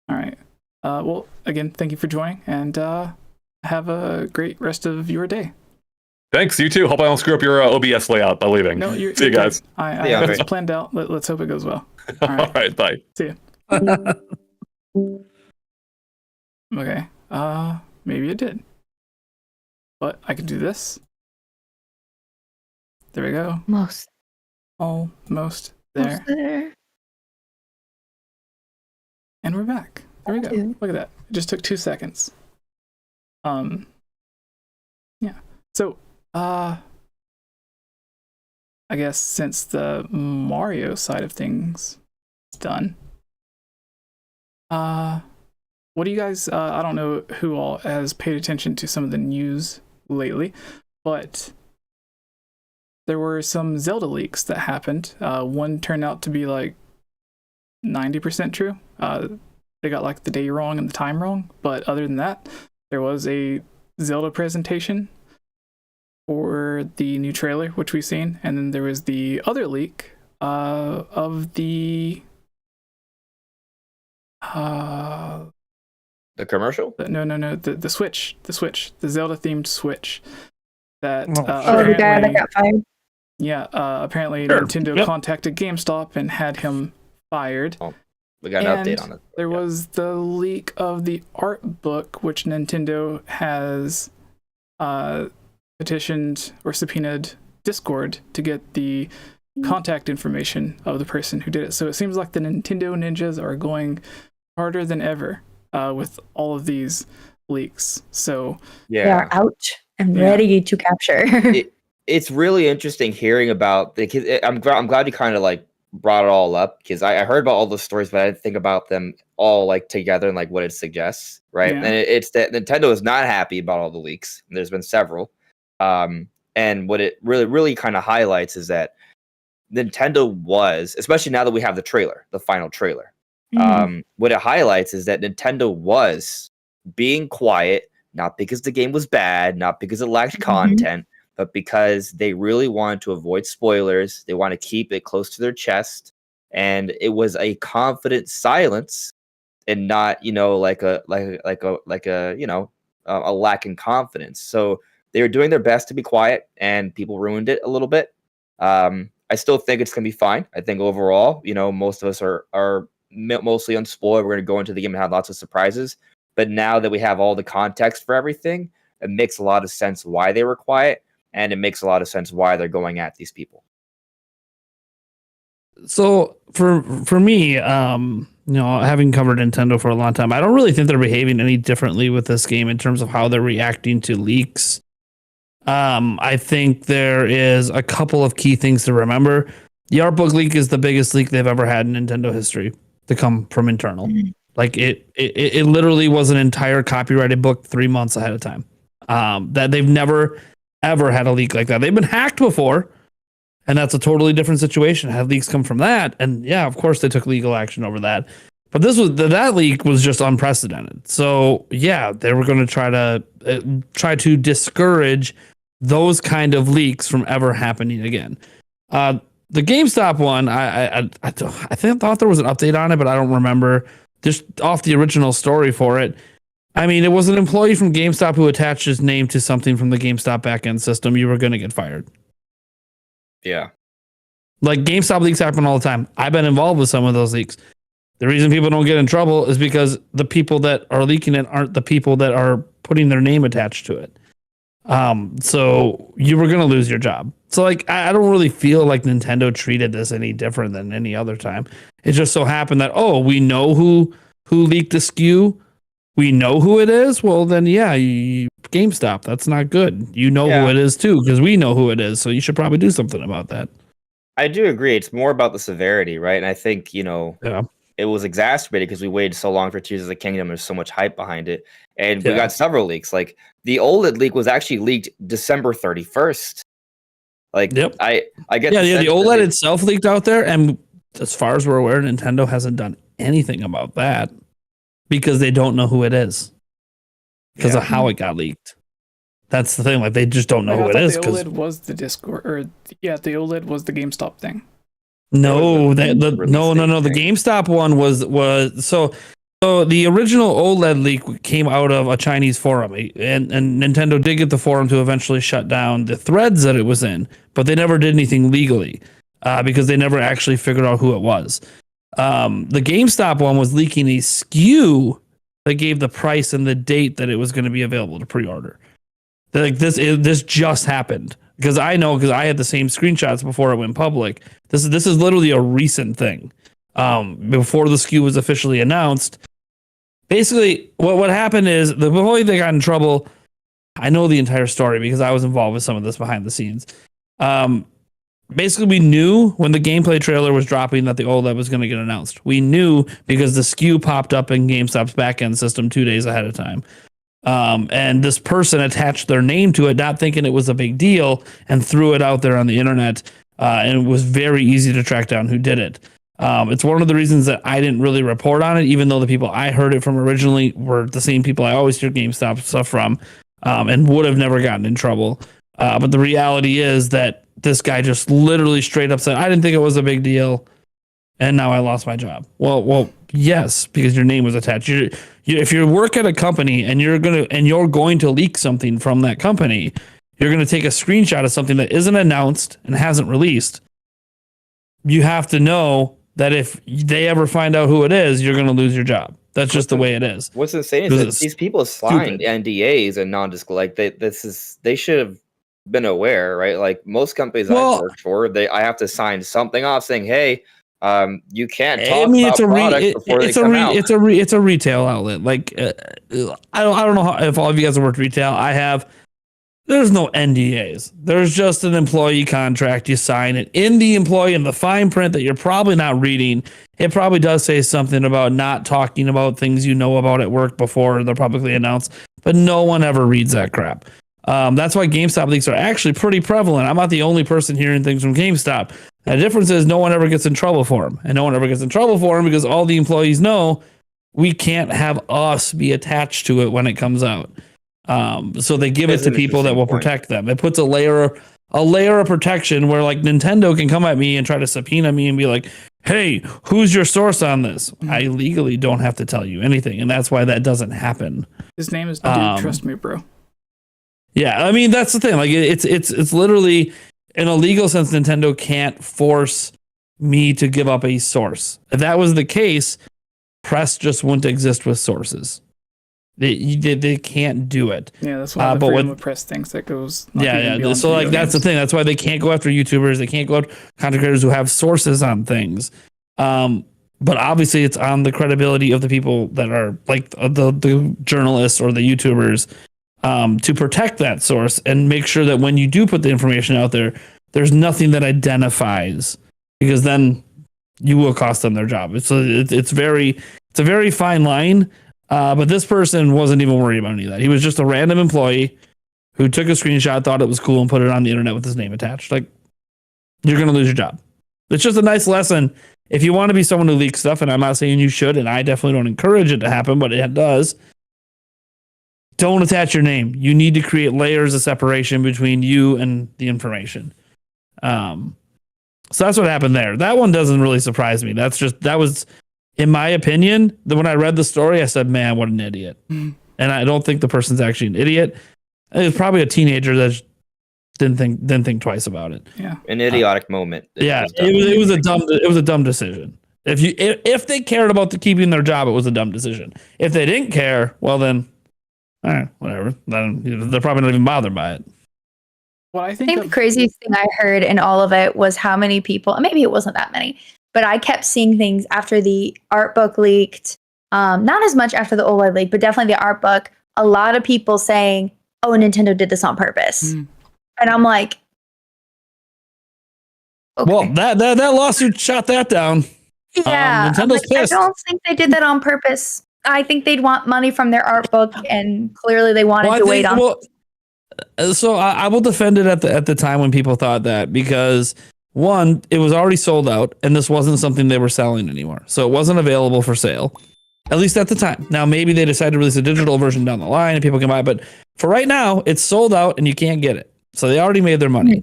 All right. Well, again, thank you for joining, and have a great rest of your day. Thanks, you too. Hope I don't screw up your OBS layout by leaving. No, see you guys. I have this planned out. Let's hope it goes well. All right. All right, bye. See you. Okay. Maybe it did. But I could do this. There we go. Most Almost there. there. And we're back. There we go. Two. Look at that. It just took 2 seconds. Yeah. So, I guess since the Mario side of things is done, what do you guys, I don't know who all has paid attention to some of the news lately, but there were some Zelda leaks that happened. One turned out to be like 90% true. They got like the day wrong and the time wrong, but other than that, there was a Zelda presentation for the new trailer, which we've seen, and then there was the other leak of the commercial? No, the Switch, the Zelda themed Switch. That The guy that got fired. Yeah, apparently Sure. Nintendo contacted GameStop and had him fired. Oh, we got an update on it. There was the leak of the art book, which Nintendo has petitioned or subpoenaed Discord to get the contact information of the person who did it. So it seems like the Nintendo ninjas are going harder than ever with all of these leaks. So They are out and ready to capture. It's really interesting hearing about the kids. I'm glad you kind of like brought it all up, because I heard about all the stories, but I didn't think about them all like together and like what it suggests, right? Yeah. And it's that Nintendo is not happy about all the leaks. There's been several, and what it really kind of highlights is that Nintendo was, especially now that we have the trailer, the final trailer. What it highlights is that Nintendo was being quiet, not because the game was bad, not because it lacked content, but because they really wanted to avoid spoilers. They want to keep it close to their chest, and it was a confident silence, and not, like a lack in confidence. So they were doing their best to be quiet, and people ruined it a little bit. I still think it's gonna be fine. I think overall, most of us are mostly unspoiled. We're gonna go into the game and have lots of surprises. But now that we have all the context for everything, it makes a lot of sense why they were quiet, and it makes a lot of sense why they're going at these people. So for me, having covered Nintendo for a long time, I don't really think they're behaving any differently with this game in terms of how they're reacting to leaks. I think there is a couple of key things to remember. The art book leak is the biggest leak they've ever had in Nintendo history to come from internal. Like it literally was an entire copyrighted book 3 months ahead of time. That they've never ever had a leak like that. They've been hacked before, and that's a totally different situation. Had leaks come from that, and yeah, of course they took legal action over that. But that leak was just unprecedented. So yeah, they were going to try to discourage those kind of leaks from ever happening again. The GameStop one, I thought there was an update on it, but I don't remember. Just off the original story for it. I mean, it was an employee from GameStop who attached his name to something from the GameStop backend system. You were going to get fired. Yeah. Like, GameStop leaks happen all the time. I've been involved with some of those leaks. The reason people don't get in trouble is because the people that are leaking it aren't the people that are putting their name attached to it. So you were going to lose your job. So like, I don't really feel like Nintendo treated this any different than any other time. It just so happened that, we know who leaked the SKU. We know who it is. Well, then, yeah, GameStop, that's not good. You know who it is too, because we know who it is. So you should probably do something about that. I do agree. It's more about the severity, right? And I think, it was exacerbated because we waited so long for Tears of the Kingdom. There's so much hype behind it. And we got several leaks. Like, the OLED leak was actually leaked December 31st. Like, I get the OLED itself leaked out there. And as far as we're aware, Nintendo hasn't done anything about that because they don't know who it is because of how it got leaked. That's the thing. Like, they just don't know who it is. The OLED was the Discord, the OLED was the GameStop thing. No, the GameStop one was so the original OLED leak came out of a Chinese forum, and Nintendo did get the forum to eventually shut down the threads that it was in, but they never did anything legally because they never actually figured out who it was. The GameStop one was leaking a SKU that gave the price and the date that it was going to be available to pre-order. Like, this just happened. because I know, because I had the same screenshots before it went public. This is literally a recent thing. Before the SKU was officially announced, basically what happened is the employee that got in trouble. I know the entire story because I was involved with some of this behind the scenes. Basically, we knew when the gameplay trailer was dropping that the OLED was going to get announced. We knew because the SKU popped up in GameStop's backend system 2 days ahead of time. And this person attached their name to it, not thinking it was a big deal, and threw it out there on the internet. And it was very easy to track down who did it. It's one of the reasons that I didn't really report on it, even though the people I heard it from originally were the same people I always hear GameStop stuff from, and would have never gotten in trouble. But the reality is that this guy just literally straight up said, I didn't think it was a big deal, and now I lost my job. Well, yes, because your name was attached. If you work at a company and you're going to leak something from that company, you're going to take a screenshot of something that isn't announced and hasn't released. You have to know that if they ever find out who it is, you're going to lose your job. That's just the way it is. What's insane is that these people signed NDAs and non-disclosure. Like they should have been aware, right? Like most companies I've worked for, I have to sign something off saying, "Hey, you can't talk about products before they come out." It's a retail outlet. Like I don't know if all of you guys have worked retail. I have. There's no NDAs. There's just an employee contract. You sign it in the employee in the fine print that you're probably not reading. It probably does say something about not talking about things you know about at work before they're publicly announced, but no one ever reads that crap. That's why GameStop leaks are actually pretty prevalent. I'm not the only person hearing things from GameStop. The difference is no one ever gets in trouble for them, and no one ever gets in trouble for them because all the employees know we can't have us be attached to it when it comes out. So they give it to people that will protect them. It puts a layer of protection where like Nintendo can come at me and try to subpoena me and be like, hey, who's your source on this? I legally don't have to tell you anything. And that's why that doesn't happen. His name is Dude, trust me, bro. Yeah. I mean, that's the thing. Like it's literally in a legal sense, Nintendo can't force me to give up a source. If that was the case, press just wouldn't exist with sources. They can't do it. Yeah, that's why the freedom of press thinks that goes. Yeah. So like that's the thing. That's why they can't go after YouTubers. They can't go after content creators who have sources on things. But obviously, it's on the credibility of the people that are like the journalists or the YouTubers to protect that source and make sure that when you do put the information out there, there's nothing that identifies, because then you will cost them their job. It's a very fine line. But this person wasn't even worried about any of that. He was just a random employee who took a screenshot, thought it was cool, and put it on the internet with his name attached. Like, you're going to lose your job. It's just a nice lesson. If you want to be someone who leaks stuff, and I'm not saying you should, and I definitely don't encourage it to happen, but it does, don't attach your name. You need to create layers of separation between you and the information. So that's what happened there. That one doesn't really surprise me. That was... In my opinion, when I read the story, I said, man, what an idiot. And I don't think the person's actually an idiot. It was probably a teenager that didn't think twice about it. Yeah. An idiotic moment. It was a dumb decision. If they cared about keeping their job, it was a dumb decision. If they didn't care, well then, whatever. Then they're probably not even bothered by it. Well, I think the craziest thing I heard in all of it was how many people, maybe it wasn't that many, but I kept seeing things after the art book leaked. Not as much after the OLED leak, but definitely the art book. A lot of people saying, oh, Nintendo did this on purpose. And I'm like, okay. Well, that lawsuit shot that down. Yeah. Nintendo pissed. I don't think they did that on purpose. I think they'd want money from their art book, and clearly they wanted to wait on. So I will defend it at the time when people thought that, because one, it was already sold out, and this wasn't something they were selling anymore. So it wasn't available for sale, at least at the time. Now, maybe they decide to release a digital version down the line and people can buy it, but for right now, it's sold out and you can't get it. So they already made their money.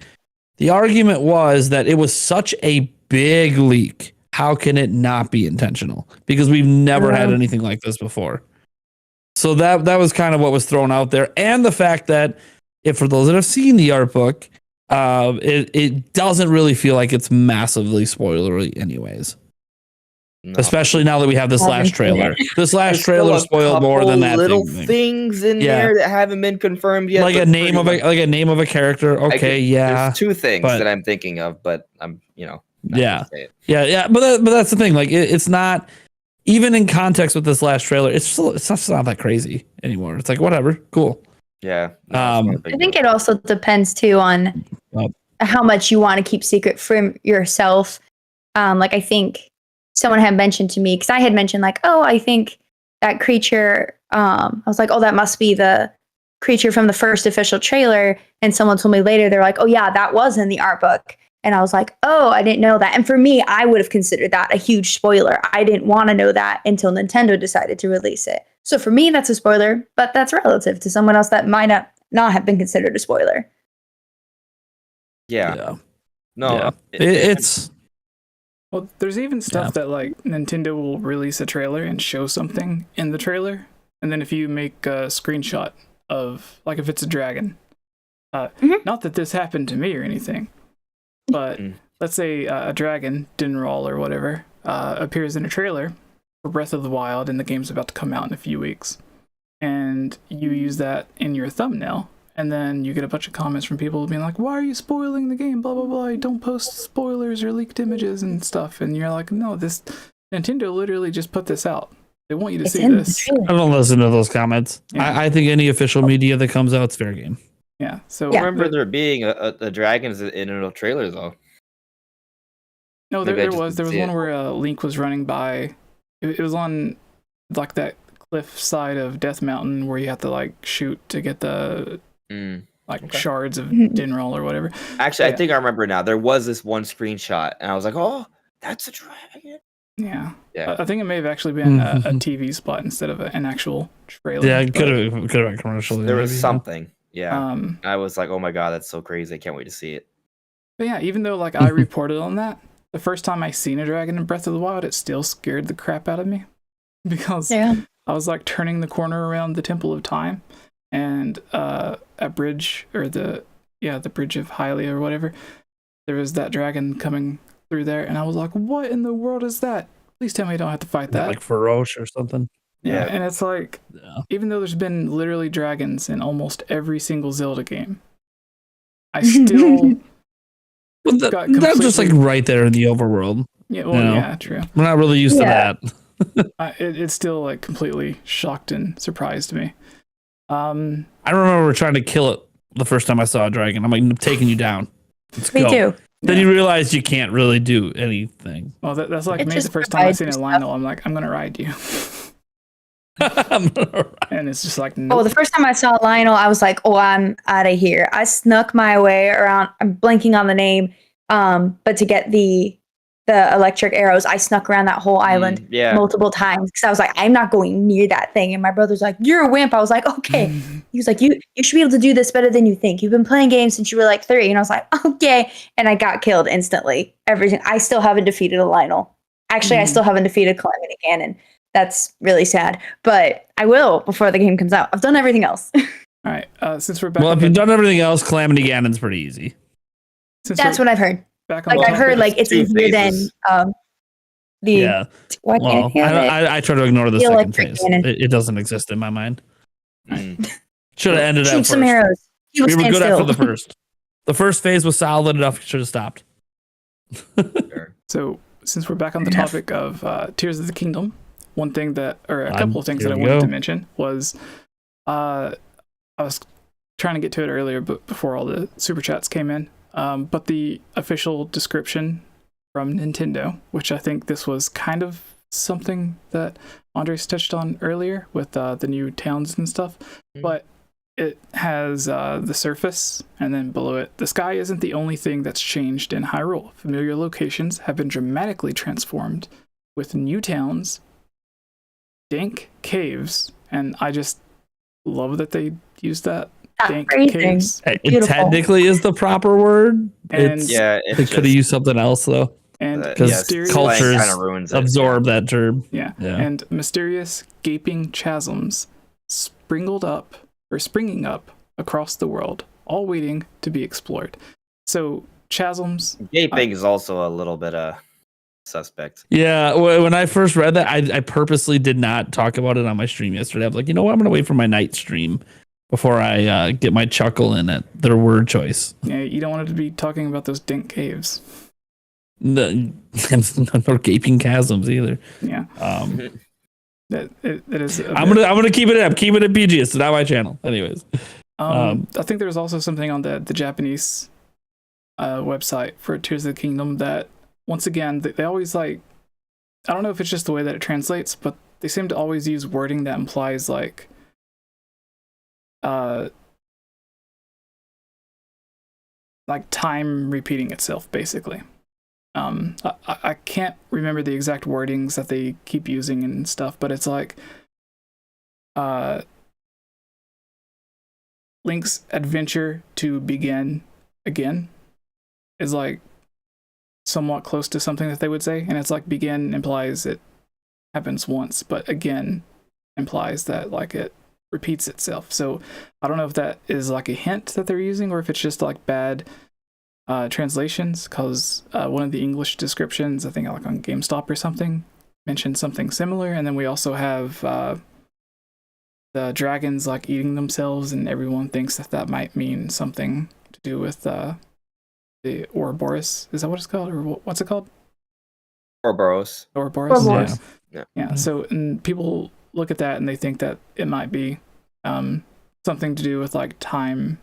The argument was that it was such a big leak. How can it not be intentional? Because we've never had anything like this before. So that was kind of what was thrown out there. And the fact that, if for those that have seen the art book, it doesn't really feel like it's massively spoilery anyways. No. Especially now that we have this Haven't last seen trailer. it. This There's last still trailer a spoiled more than couple that little thing. things in Yeah. there that haven't been confirmed yet. Like but a name of pretty much- a name of a character. Okay, yeah. There's two things but- that I'm thinking of, but I'm not Yeah. gonna say it. Yeah. But that's the thing. Like it's not even in context with this last trailer. It's just not that crazy anymore. It's like whatever, cool. Yeah. No, it's not a big I think deal. it also depends too on how much you want to keep secret from yourself. Like I think someone had mentioned to me, because I had mentioned like, oh, I think that creature. I was like, oh, that must be the creature from the first official trailer. And someone told me later, they're like, oh yeah, that was in the art book. And I was like, oh, I didn't know that. And for me, I would have considered that a huge spoiler. I didn't want to know that until Nintendo decided to release it. So for me, that's a spoiler, but that's relative to someone else that might not have been considered a spoiler. Yeah. No. Yeah. It's Well, there's even stuff that like Nintendo will release a trailer and show something in the trailer, and then if you make a screenshot of like if it's a dragon, not that this happened to me or anything, but let's say a dragon, Dinral or whatever, appears in a trailer for Breath of the Wild, and the game's about to come out in a few weeks, and you use that in your thumbnail. And then you get a bunch of comments from people being like, why are you spoiling the game? Blah, blah, blah. Don't post spoilers or leaked images and stuff. And you're like, no, this Nintendo literally just put this out. They want you to see in the this. trailer. I don't listen to those comments. Yeah. I think any official media that comes out, it's fair game. Yeah. So I remember there being a dragons in a trailer though. no, Maybe I there just was didn't see one it. where Link was running by. It was on like that cliff side of Death Mountain where you have to like shoot to get the shards of Dinral or whatever. Actually, Yeah. I think I remember now. There was this one screenshot, and I was like, "Oh, that's a dragon." Yeah. Yeah. I think it may have actually been a TV spot instead of an actual trailer. Yeah, it but, could have been commercial. There was maybe. something. Yeah. I was like, "Oh my god, that's so crazy! I can't wait to see it." But yeah, even though like I reported on that, the first time I seen a dragon in Breath of the Wild, it still scared the crap out of me because I was like turning the corner around the Temple of Time, and a bridge or the bridge of Hylia or whatever, there was that dragon coming through there, and I was like, what in the world is that? Please tell me I don't have to fight that. Like Feroce or something. Yeah, and it's like, even though there's been literally dragons in almost every single Zelda game, I still That's just like right there in the overworld. Yeah, well, yeah, true. We're not really used to that. It still like completely shocked and surprised me. I remember trying to kill it the first time I saw a dragon. I'm like, I'm taking you down. Let's Me go. too. Then you realize you can't really do anything. Well, that's like It me the just first time I provides seen a stuff. Lionel. I'm like, I'm gonna ride you, and it's just like, Oh, nope. the first time I saw Lionel, I was like, oh, I'm out of here. I snuck my way around. I'm blanking on the name. But to get the electric arrows, I snuck around that whole island multiple times because I was like, I'm not going near that thing. And my brother's like, you're a wimp. I was like, okay. He was like, you should be able to do this better than you think. You've been playing games since you were like 3. And I was like, okay. And I got killed instantly. Everything. I still haven't defeated a Lionel. Actually, I still haven't defeated 𝗙𝗵𝐴 Ganon. That's really sad. But I will before the game comes out. I've done everything else. All right. Since we're back, Well, on if you've done everything else, calamity Ganon's pretty easy. That's what I've heard. Back on Like the I've heard, topic- like it's two easier than phases. the. Yeah. Why can't Well, I hear it? I try to ignore the The second electric phase. cannon. It doesn't exist in my mind. Should have ended at Shoot first. some arrows. He We was were stand good still. after the first. The first phase was solid enough. Should have stopped. So since we're back on the Enough. topic of Tears of the Kingdom, one thing that, or a couple of things here that I we wanted go. to mention was, I was trying to get to it earlier, but before all the super chats came in. But the official description from Nintendo, which I think this was kind of something that Andres touched on earlier with the new towns and stuff, but it has the surface, and then below it, the sky isn't the only thing that's changed in Hyrule. Familiar locations have been dramatically transformed with new towns, dank caves, and I just love that they used that. Dank Phrasing. caves. It Beautiful. technically is the proper word. And- It's, Yeah, they could have used something else though. And Because mysterious, cultures kind of ruins it. Absorb that term. yeah, Yeah. and mysterious gaping chasms springing up across the world, all waiting to be explored. So chasms, Gaping is also a little bit suspect. Yeah, when I first read that, I purposely did not talk about it on my stream yesterday. I was like, you know what? I'm gonna wait for my night stream before I get my chuckle in at their word choice. Yeah, you don't want to be talking about those dink caves. Nor gaping chasms either. Yeah. That is. I'm gonna keep it up. Keep it at PG. It's not my channel. Anyways. I think there's also something on the Japanese website for Tears of the Kingdom that, once again, they always like, I don't know if it's just the way that it translates, but they seem to always use wording that implies like time repeating itself, basically. I can't remember the exact wordings that they keep using and stuff, but it's like Link's adventure to begin again is like somewhat close to something that they would say, and it's like begin implies it happens once, but again implies that like it repeats itself. So I don't know if that is like a hint that they're using or if it's just like bad translations, because one of the English descriptions, I think like on GameStop or something, mentioned something similar. And then we also have the dragons like eating themselves, and everyone thinks that might mean something to do with the Ouroboros. Is that what it's called, or what's it called? Ouroboros. Ouroboros. Yeah. Yeah. So, and people look at that and they think that it might be something to do with like time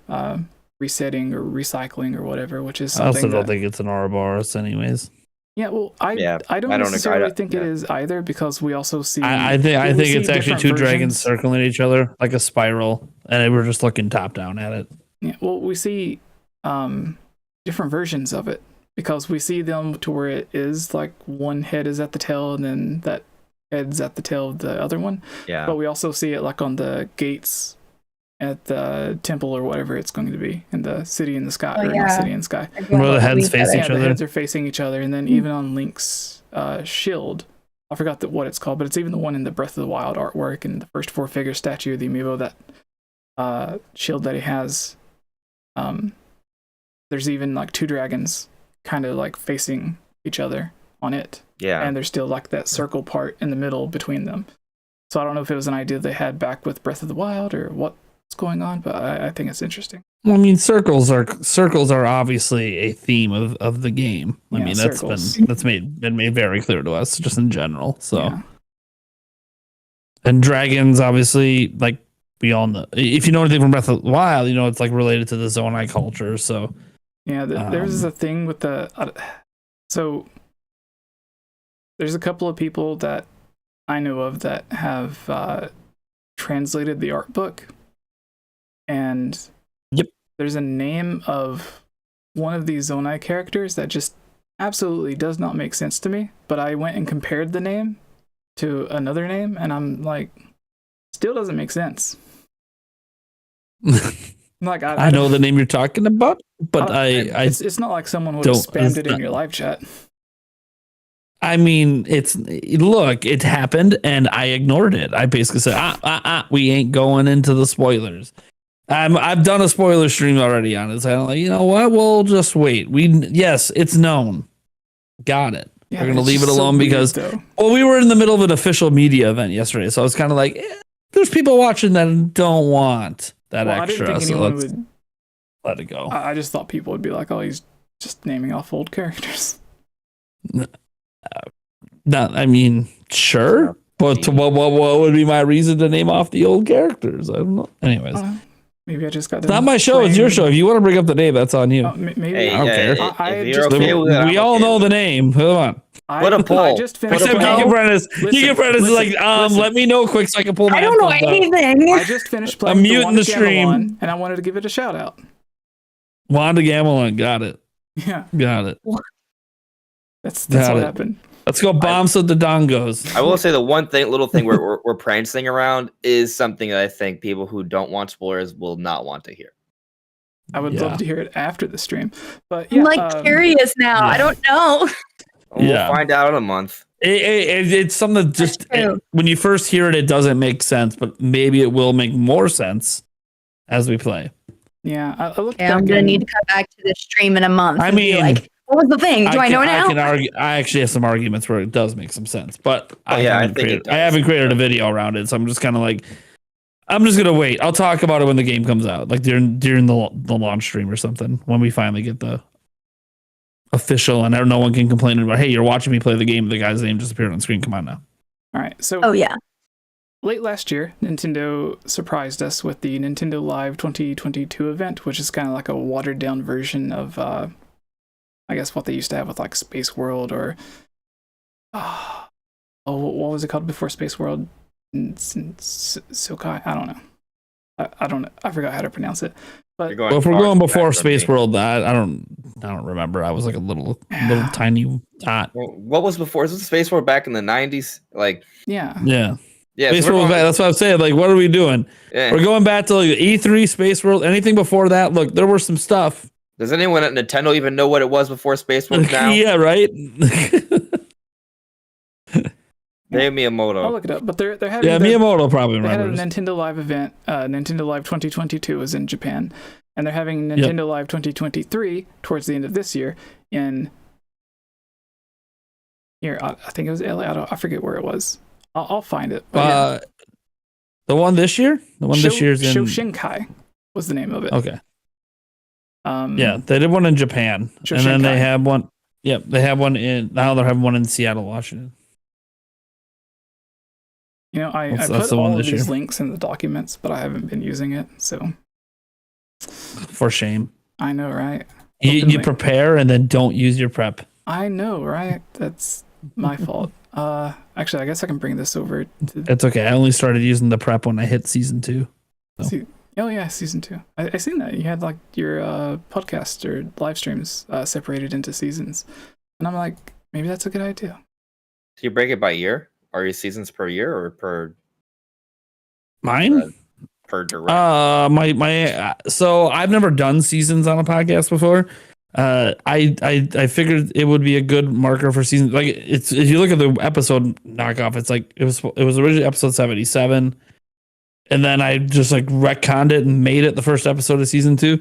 resetting or recycling or whatever, which is something I also don't think it's an Ouroboros anyways. Yeah, well, I don't necessarily think it is either, because we also see. I think it's actually two dragons circling each other like a spiral, and we're just looking top down at it. Yeah, well, we see different versions of it, because we see them to where it is like one head is at the tail, and then that head's at the tail of the other one. Yeah. But we also see it like on the gates at the temple or whatever it's going to be in the city in the sky, or in the city in the sky. Where the heads face each The other. heads are facing each other, and then even on Link's shield, I forgot what it's called, but it's even the one in the Breath of the Wild artwork and the first 4-figure statue of the amiibo, that shield that he has. There's even like two dragons kind of like facing each other on it. Yeah. And there's still like that circle part in the middle between them. So I don't know if it was an idea they had back with Breath of the Wild or what's going on, but I think it's interesting. Well, I mean, circles are obviously a theme of the game. I mean, that's been made very clear to us just in general. So, Yeah. And dragons, obviously, like we all know. If you know anything from Breath of the Wild, you know it's like related to the Zonai culture. So, yeah, there's a thing with so there's a couple of people that I know of that have translated the art book. And yep, there's a name of one of these Zonai characters that just absolutely does not make sense to me. But I went and compared the name to another name, and I'm like, still doesn't make sense. Like I know the name you're talking about, but it's not like someone would have spammed it in your live chat. I mean, it happened, and I ignored it. I basically said, we ain't going into the spoilers. I've done a spoiler stream already on it. So I'm like, you know what? We'll just wait. Yes, it's known. Got it. Yeah, we're gonna leave it alone because we were in the middle of an official media event yesterday, so I was kind of like, there's people watching that don't want that extra. I didn't think anyone would let it go. I just thought people would be like, oh, he's just naming off old characters. I mean, sure, but what would be my reason to name off the old characters? I don't know. Anyways. Maybe I just got. It's not my show. It's your show. If you want to bring up the name, that's on you. Maybe I don't care. We all know the name. Come on. What a poll. I just finished. Except Geek Apprentice. Geek Apprentice is like, let me know quick so I can pull my. I don't know anything. I just finished playing. I'm muting the stream, and I wanted to give it a shout out. 𝗙𝗵𝗲𝗏𝗏, got it. Yeah. Got it. That's what happened. Let's go bomb so the dongos. I will say the one little thing we're prancing around is something that I think people who don't want spoilers will not want to hear. I would love to hear it after the stream, but yeah, I'm like curious now. Yeah. I don't know. We'll find out in a month. It's something that just when you first hear it, it doesn't make sense, but maybe it will make more sense as we play. Yeah, I'm gonna need to come back to this stream in a month. I mean, What was the thing? Do I know now? I can argue. I actually have some arguments where it does make some sense, but I think haven't created a video around it, so I'm just kind of like, I'm just gonna wait. I'll talk about it when the game comes out, like during the launch stream or something, when we finally get the official, and no one can complain about, hey, you're watching me play the game. The guy's name just appeared on screen. Come on now. All right. So. Oh yeah. Late last year, Nintendo surprised us with the Nintendo Live 2022 event, which is kind of like a watered down version of, I guess, what they used to have with like Space World or, what was it called before Space World? Sulkai? I don't know. I don't know. I forgot how to pronounce it. But if we're going before Space World, I don't remember. I was like a little tiny tot. What was before? Was it Space World back in the 90s? Like, yeah. Space World back. That's what I'm saying. Like, what are we doing? Yeah. We're going back to like E3, Space World. Anything before that? Look, there were some stuff. Does anyone at Nintendo even know what it was before Space World now? Yeah, right. Name Miyamoto. I'll look it up. But they're having Miyamoto probably remembers. They had a Nintendo Live event. Nintendo Live 2022 is in Japan, and they're having Nintendo Live 2023 towards the end of this year in here. I think it was LA. I forget where it was. I'll find it. The one this year? The one this year's in 𝗙𝗵𝗄 was the name of it. Okay. They did one in Japan, and then they have one. Yep, they have one in. Now they're having one in Seattle, Washington. You know, I put all of these links in the documents, but I haven't been using it, so. For shame. I know, right? You prepare and then don't use your prep. I know, right? That's my fault. Actually, I guess I can bring this over. It's okay. I only started using the prep when I hit season 2. So. Oh yeah, season 2. I seen that you had like your podcast or live streams separated into seasons, and I'm like, maybe that's a good idea. Do you break it by year? Are your seasons per year or per? Mine? Per direct. So I've never done seasons on a podcast before. I figured it would be a good marker for season. Like it's, if you look at the episode knockoff, it's like it was originally episode 77, and then I just like retconned it and made it the first episode of season 2.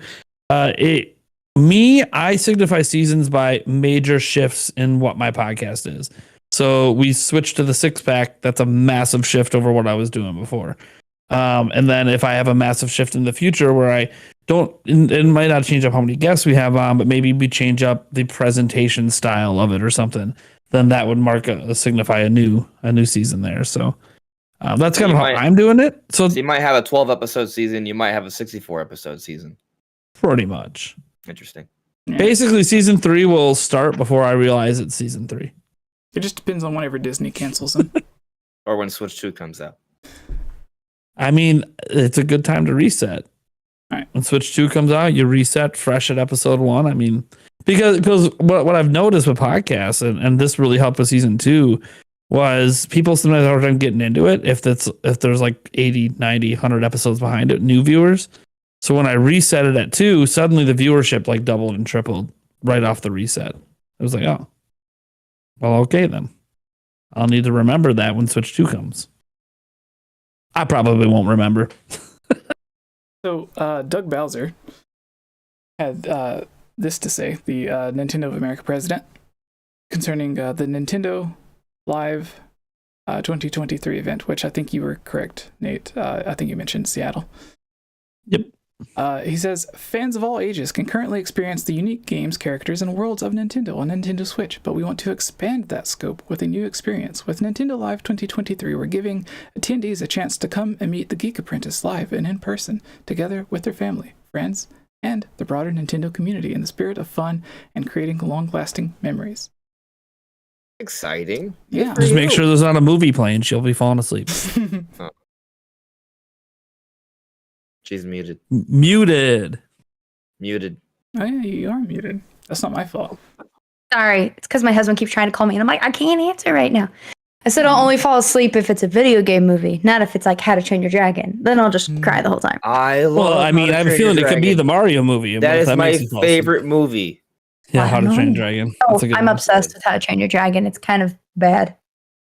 I signify seasons by major shifts in what my podcast is. So we switched to the 6-pack. That's a massive shift over what I was doing before. And then if I have a massive shift in the future where I don't, it might not change up how many guests we have on, but maybe we change up the presentation style of it or something, then that would signify a new season there. So that's kind of how I'm doing it. So you might have a 12-episode season. You might have a 64-episode season. Pretty much. Interesting. Yeah. Basically, season 3 will start before I realize it's season 3. It just depends on whenever Disney cancels them. Or when Switch 2 comes out. I mean, it's a good time to reset. All right. When Switch 2 comes out, you reset fresh at episode 1. I mean, because what I've noticed with podcasts, and this really helped with season 2, was people sometimes have a hard time getting into it if there's like 80, 90, 100 episodes behind it, new viewers. So when I reset it at 2, suddenly the viewership like doubled and tripled right off the reset. It was like, oh, well, okay then. I'll need to remember that when Switch 2 comes. I probably won't remember. So Doug Bowser had this to say, the Nintendo of America president, concerning the Nintendo Live 2023 event, which I think you were correct, Nate. I think you mentioned Seattle. Yep. He says, fans of all ages can currently experience the unique games, characters, and worlds of Nintendo on Nintendo Switch, but we want to expand that scope with a new experience. With Nintendo Live 2023, we're giving attendees a chance to come and meet the Geek Apprentice live and in person, together with their family, friends, and the broader Nintendo community in the spirit of fun and creating long-lasting memories. Exciting. Yeah. Just make sure there's not a movie playing. She'll be falling asleep. Oh. She's muted. Muted. Oh yeah, you are muted. That's not my fault. Sorry, it's because my husband keeps trying to call me, and I'm like, I can't answer right now. I said I'll only fall asleep if it's a video game movie, not if it's like How to Train Your Dragon. Then I'll just cry the whole time. I have a feeling it could be the Mario movie. That is my favorite movie. Yeah, How to Train Your Dragon. Oh, I'm obsessed with How to Train Your Dragon. It's kind of bad.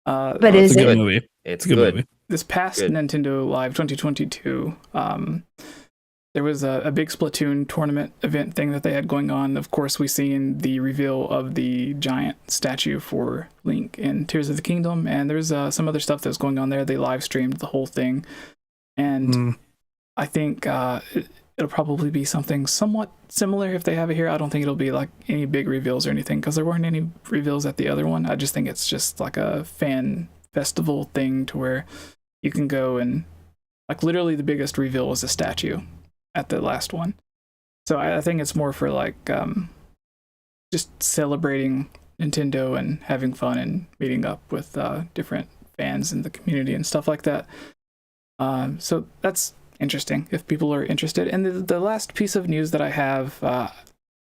But it's a good movie. It's a good movie. This past Nintendo Live 2022, there was a big Splatoon tournament event thing that they had going on. Of course, we seen the reveal of the giant statue for Link in Tears of the Kingdom, and there's some other stuff that's going on there. They live streamed the whole thing, and I think it'll probably be something somewhat similar if they have it here. I don't think it'll be like any big reveals or anything, because there weren't any reveals at the other one. I just think it's just like a fan festival thing to where you can go and, like, literally the biggest reveal was a statue at the last one. So I think it's more for like just celebrating Nintendo and having fun and meeting up with different fans in the community and stuff like that. So that's interesting if people are interested. And the last piece of news that I have,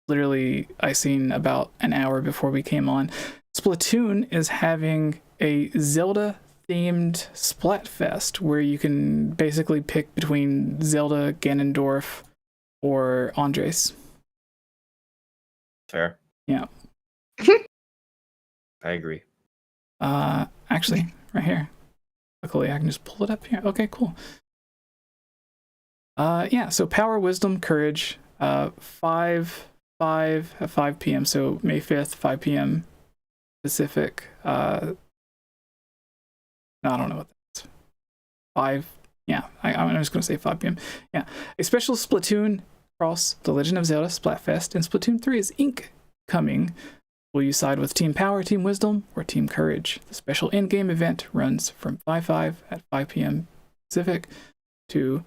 literally I seen about an hour before we came on, Splatoon is having a Zelda themed Splatfest where you can basically pick between Zelda, Ganondorf, or Andres. Fair. Yeah. I agree. Actually, right here. Luckily, I can just pull it up here. Okay, cool. Yeah, so Power, Wisdom, Courage, 5 at 5 p.m. So May 5th, 5 p.m. Pacific. No, I don't know what that's. 5. Yeah, I'm just going to say 5 p.m. Yeah. A special Splatoon Cross The Legend of Zelda Splatfest and Splatoon 3 is Ink coming. Will you side with Team Power, Team Wisdom, or Team Courage? The special in-game event runs from 5/5 at 5 p.m. Pacific to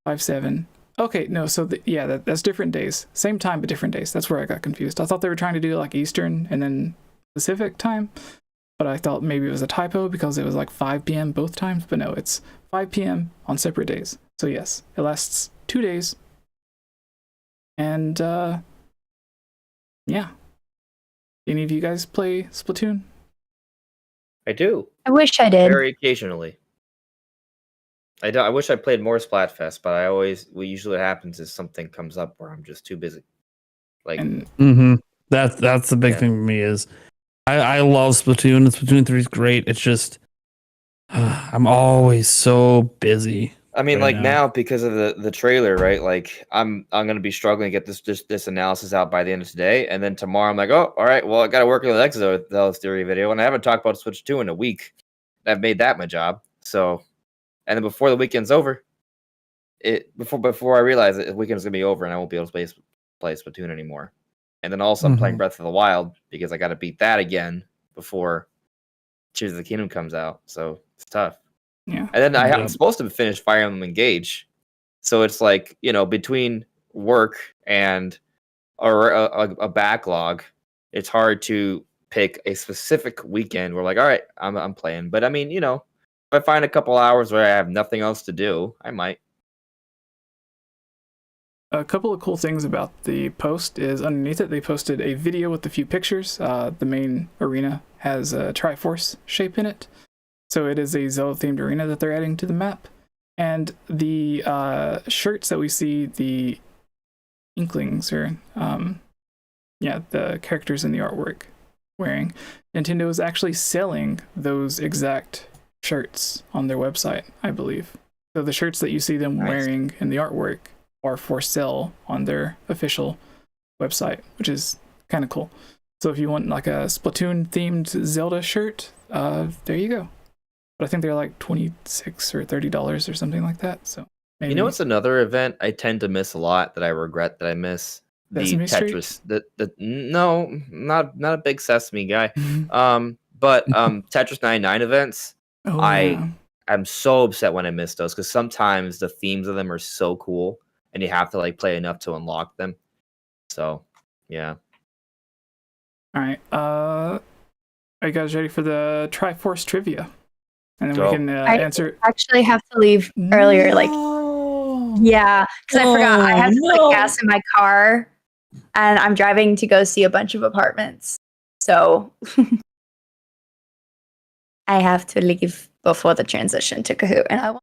5/7. Okay, no, so that's different days. Same time, but different days. That's where I got confused. I thought they were trying to do like Eastern and then Pacific time. But I thought maybe it was a typo because it was like 5 p.m. both times. But no, it's 5 p.m. on separate days. So yes, it lasts 2 days. And yeah. Any of you guys play Splatoon? I do. I wish I did. Very occasionally. I wish I played more Splatfest, but usually what happens is something comes up where I'm just too busy. Like, that's the big thing for me is I love Splatoon, and Splatoon 3 is great. It's just I'm always so busy. I mean, right like now because of the trailer, right? Like I'm gonna be struggling to get this analysis out by the end of today, and then tomorrow I'm like, oh, all right, well I gotta work on the next Zelda theory video, and I haven't talked about Switch 2 in a week. I've made that my job. So, and then before the weekend's over, before I realize it, the weekend's gonna be over, and I won't be able to play Splatoon anymore. And then also I'm playing Breath of the Wild because I got to beat that again before Tears of the Kingdom comes out. So it's tough. Yeah. And then I'm supposed to finish Fire Emblem Engage. So it's like, between work and a backlog, it's hard to pick a specific weekend where like, all right, I'm playing. But I mean, if I find a couple hours where I have nothing else to do, I might. A couple of cool things about the post is underneath it, they posted a video with a few pictures. The main arena has a Triforce shape in it. So it is a Zelda-themed arena that they're adding to the map. And the shirts that we see, the Inklings, or the characters in the artwork wearing, Nintendo is actually selling those exact shirts on their website, I believe. So the shirts that you see them wearing in the artwork are for sale on their official website, which is kind of cool. So if you want like a Splatoon themed Zelda shirt, there you go. But I think they're like $26 or $30 or something like that. So maybe. What's another event I tend to miss a lot that I regret that I miss? The Sesame Tetris. No, not a big Sesame guy. But Tetris 99 events. Oh, I'm so upset when I miss those because sometimes the themes of them are so cool. And you have to like play enough to unlock them. So, yeah. All right. Are you guys ready for the Triforce trivia? And then Go. we can answer. I actually have to leave earlier. No. Like, yeah, because I forgot I had to put gas in my car, and I'm driving to go see a bunch of apartments. So I have to leave before the transition to Kahoot, and I.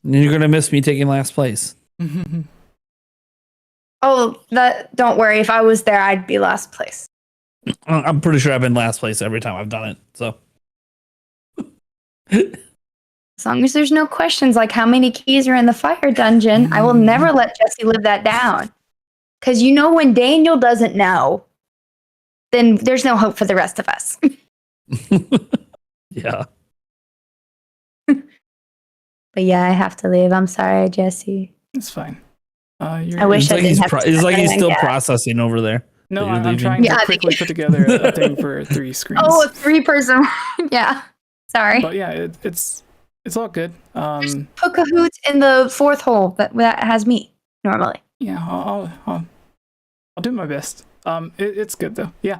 You're gonna miss me taking last place. Oh, don't worry. If I was there, I'd be last place. I'm pretty sure I've been last place every time I've done it. So As long as there's no questions like how many keys are in the fire dungeon, I will never let Jessie live that down. Because you know when Daniel doesn't know, then there's no hope for the rest of us. Yeah. But yeah, I have to leave. I'm sorry, Jessie. It's fine. I wish It's I like didn't he's have to it's like he's anything still yet. processing over there. No, that you're I'm leaving. trying Yeah, to I quickly think- put together a thing for 3 screens. Oh, a 3-person. Yeah. Sorry. But yeah, it's all good. Put Cahoots in the 4th hole that has me normally. Yeah, I'll do my best. It's good though. Yeah.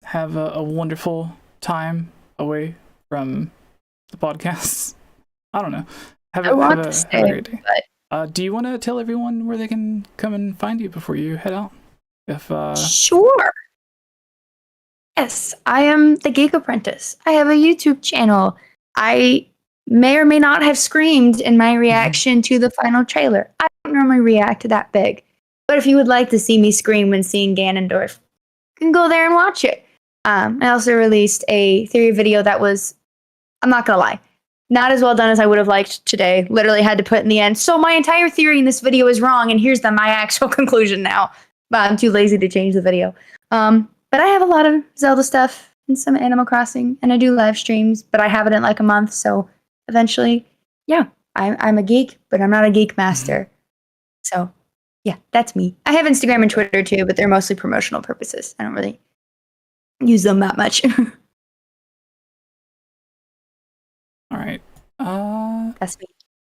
Have a wonderful time away from the podcasts. I don't know. I want to have a stay, great day. but Do you want to tell everyone where they can come and find you before you head out? If sure. Yes, I am the Geek Apprentice. I have a YouTube channel. I may or may not have screamed in my reaction to the final trailer. I don't normally react that big. But if you would like to see me scream when seeing Ganondorf, you can go there and watch it. I also released a theory video that was, I'm not going to lie, not as well done as I would have liked today. Literally had to put in the end. So my entire theory in this video is wrong, and here's my actual conclusion now. But I'm too lazy to change the video. But I have a lot of Zelda stuff and some Animal Crossing, and I do live streams, but I haven't in like a month. So eventually, yeah, I'm a geek, but I'm not a geek master. So yeah, that's me. I have Instagram and Twitter too, but they're mostly promotional purposes. I don't really use them that much. all right. That's me.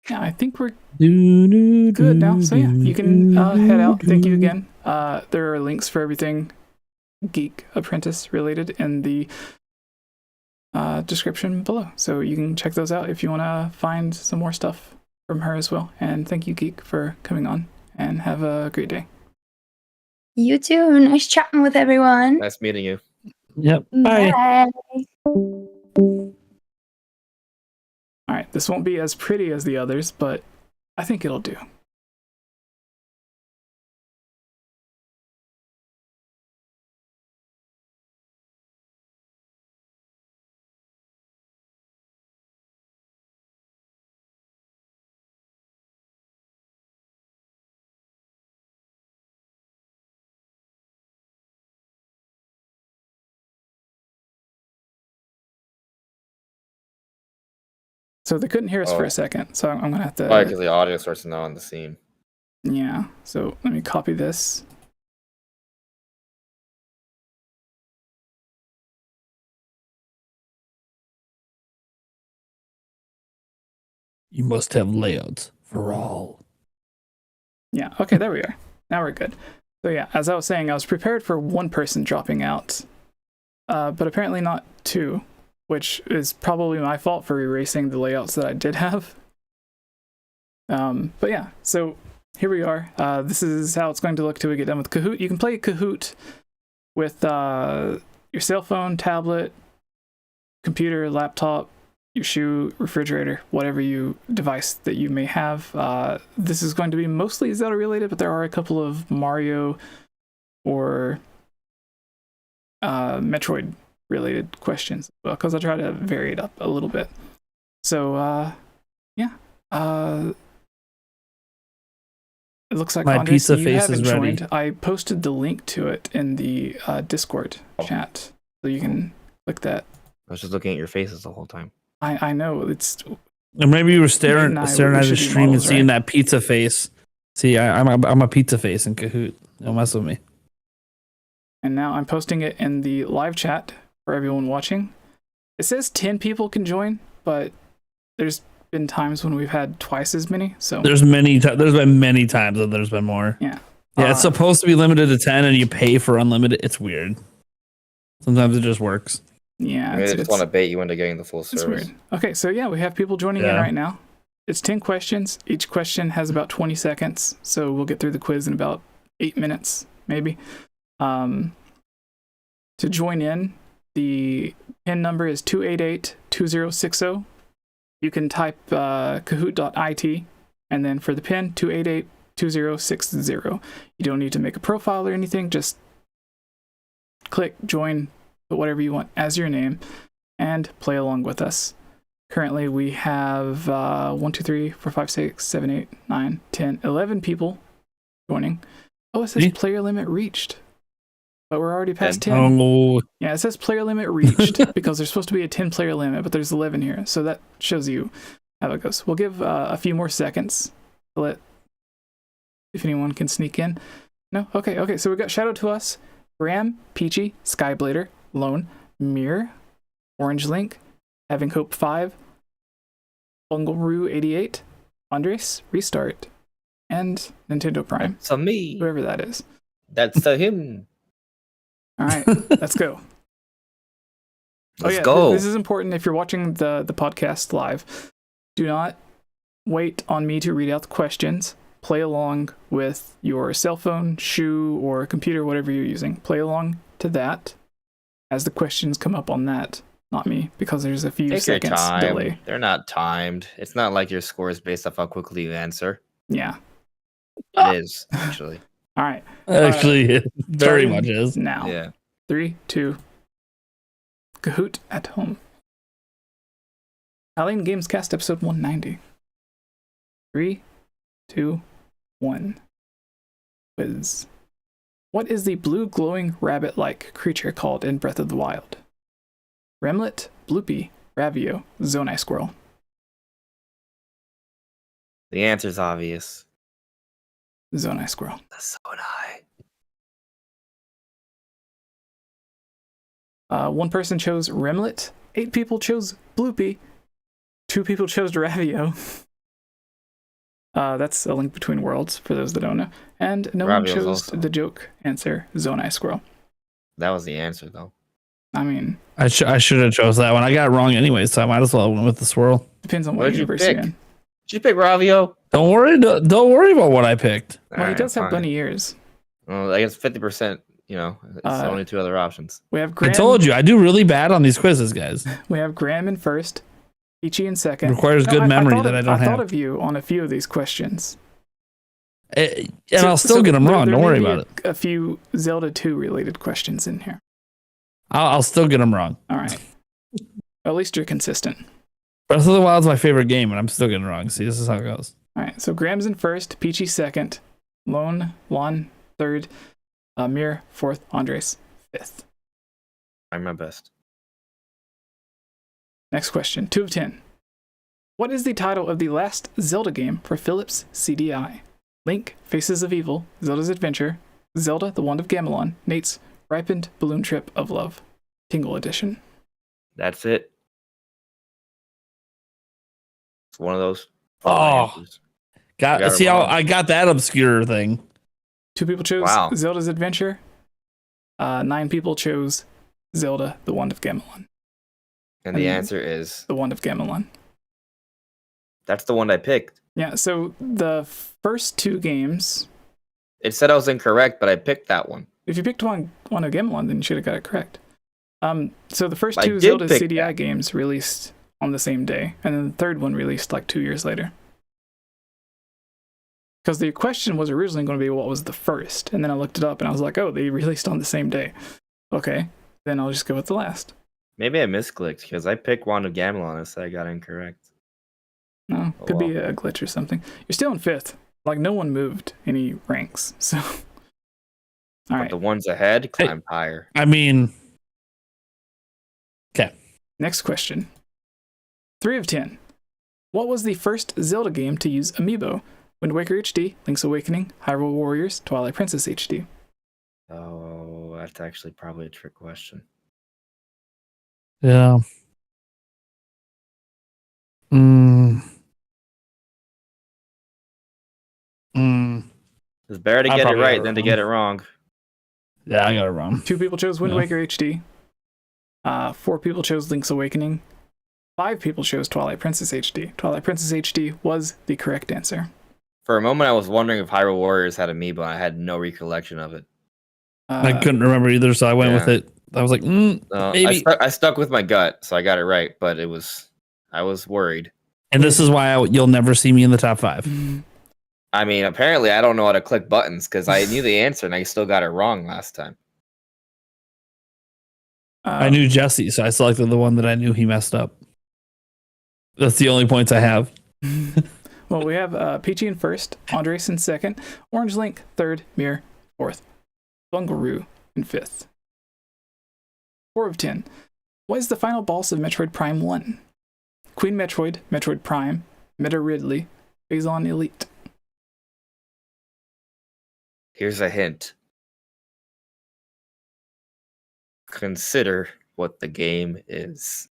Yeah, I think we're good now. So yeah, you can head out. Thank you again. There are links for everything Geek Apprentice related in the description below, so you can check those out if you want to find some more stuff from her as well. And thank you, Geek, for coming on, and have a great day. You too. Nice chatting with everyone. Nice meeting you. Yep. Bye. Bye. All right, this won't be as pretty as the others, but I think it'll do. So they couldn't hear us for Oh. a second, so I'm gonna have to. Why? Because the audio starts now on the scene. Yeah. So let me copy this. You must have layouts for all. Yeah. Okay. There we are. Now we're good. So yeah, as I was saying, I was prepared for 1 person dropping out, but apparently not 2, which is probably my fault for erasing the layouts that I did have. But yeah, so here we are. This is how it's going to look till we get done with Kahoot. You can play Kahoot with your cell phone, tablet, computer, laptop, your shoe, refrigerator, whatever device that you may have. This is going to be mostly Zelda related, but there are a couple of Mario or Metroid related questions, because I try to vary it up a little bit. So yeah, it looks like My Andres, pizza you face haven't is ready. joined. I posted the link to it in the Discord chat, so you can click that. I was just looking at your faces the whole time. I know it's And maybe you were Nate staring and I, staring we at should his be stream models, and seeing right? that pizza face. See, I'm a pizza face in Kahoot. Don't mess with me. And now I'm posting it in the live chat for everyone watching. It says 10 people can join, but there's been times when we've had twice as many. So There's been many times that there's been more. yeah. Yeah, it's supposed to be limited to 10 and you pay for unlimited. It's weird. Sometimes it just works. Yeah. Maybe they just want to bait you into getting the full It's service. weird. Okay, so yeah, we have people joining in Yeah. right now. It's 10 questions. Each question has about 20 seconds, so we'll get through the quiz in about 8 minutes, maybe. To join in, the PIN number is 288-2060. You can type kahoot.it, and then for the PIN, 288-2060. You don't need to make a profile or anything, just click join, put whatever you want as your name, and play along with us. Currently, we have 1, 2, 3, 4, 5, 6, 7, 8, 9, 10, 11 people joining. Oh, it says player limit reached. But we're already past 10. Oh, Yeah, it says player limit reached because there's supposed to be a 10-player limit, but there's 11 here. So that shows you how it goes. We'll give a few more seconds to let if anyone can sneak in. No? Okay. So we got shout out to us. Graham, Peachy, Skyblader, Lone, Mir, Orange Link, Having Hope 5, Bungalroo88, Andres, Restart, and Nintendo Prime. So me. Whoever that is. That's him. All right, let's go. Let's go. This is important if you're watching the podcast live. Do not wait on me to read out the questions. Play along with your cell phone, shoe, or computer, whatever you're using. Play along to that as the questions come up on that. Not me, because there's a few Take seconds your time. delay. They're not timed. It's not like your score is based off how quickly you answer. Yeah. It is, actually. All right. actually, it very starting much is. Now. Yeah. 3, 2. Kahoot at home. Hylian Gamescast episode 190. 3, 2, 1. Quiz. What is the blue glowing rabbit-like creature called in Breath of the Wild? Remlet, Bloopy, Ravio, Zonai Squirrel. The answer's obvious. Zonai Squirrel. The Zonai. One person chose Remlet. 8 people chose Bloopy. 2 people chose Ravio. That's A Link Between Worlds, for those that don't know. And no one Ravio's chose also. the joke answer, Zonai Squirrel. That was the answer, though. I mean, I should have chose that one. I got it wrong anyway, so I might as well have went with the swirl. depends on What what did you universe pick? you're in. Did you pick Ravio? Don't worry about what I picked. Well, he does have bunny ears. Well, I guess 50%, you know, it's only 2 other options. We have Graham. I told you I do really bad on these quizzes, guys. We have Graham in first, Ichi in second. Requires good memory that I don't I thought have. of you on a few of these questions. And I'll still get them wrong. there Don't may worry be about it. A few Zelda 2 related questions in here. I'll still get them wrong. All right. At least you're consistent. Breath of the Wild's my favorite game, and I'm still getting it wrong. See, this is how it goes. All right. So Graham's in first, Peachy second, Lone, Lon third, Mir fourth, Andres fifth. I'm my best. Next question, 2 of 10. What is the title of the last Zelda game for Philips CDI? Link, Faces of Evil, Zelda's Adventure, Zelda, The Wand of Gamelon, Nate's Ripened Balloon Trip of Love, Tingle Edition. That's it. It's one of those. Oh. answers. Got it see how wrong. I got that obscure thing. 2 people chose Wow. Zelda's Adventure. 9 people chose Zelda, The Wand of Gamelon. And the And- answer is The Wand of Gamelon. that's the one I picked. Yeah, so the first 2 games, It said I was incorrect, but I picked that one. if you picked one of Gamelon, then you should have got it correct. So the first I 2 did Zelda pick CDI that. games released on the same day, and then the third one released like 2 years later. Because the question was originally going to be what was the first, and then I looked it up and I was like, oh, they released on the same day. Okay, then I'll just go with the last. Maybe I misclicked because I picked Wand of Gamelon and said I got it incorrect. No, Oh, could be well. a glitch or something. You're still in 5th. Like, no one moved any ranks, so... All But right, the ones ahead climbed higher. I mean, next question. 3 of 10. What was the first Zelda game to use Amiibo? Wind Waker HD, Link's Awakening, Hyrule Warriors, Twilight Princess HD. Oh, that's actually probably a trick question. yeah. It's better to I get it probably got right it than to wrong. get it wrong. Yeah, I got it wrong. 2 people chose Wind Yeah. Waker HD. 4 people chose Link's Awakening. 5 people chose Twilight Princess HD. Twilight Princess HD was the correct answer. For a moment, I was wondering if Hyrule Warriors had Amiibo. I had no recollection of it. I couldn't remember either, so I went with it. I was like, maybe. I stuck with my gut, so I got it right. But I was worried. And this is why you'll never see me in the top 5. I mean, apparently, I don't know how to click buttons because I knew the answer and I still got it wrong last time. I knew Jessie, so I selected the one that I knew he messed up. That's the only points I have. Well, we have Peachy in first, Andres in second, Orange Link third, Mir fourth, Bungaroo in fifth. 4 of 10. What is the final boss of Metroid Prime 1? Queen Metroid, Metroid Prime, Meta Ridley, Phazon Elite. Here's a hint. Consider what the game is.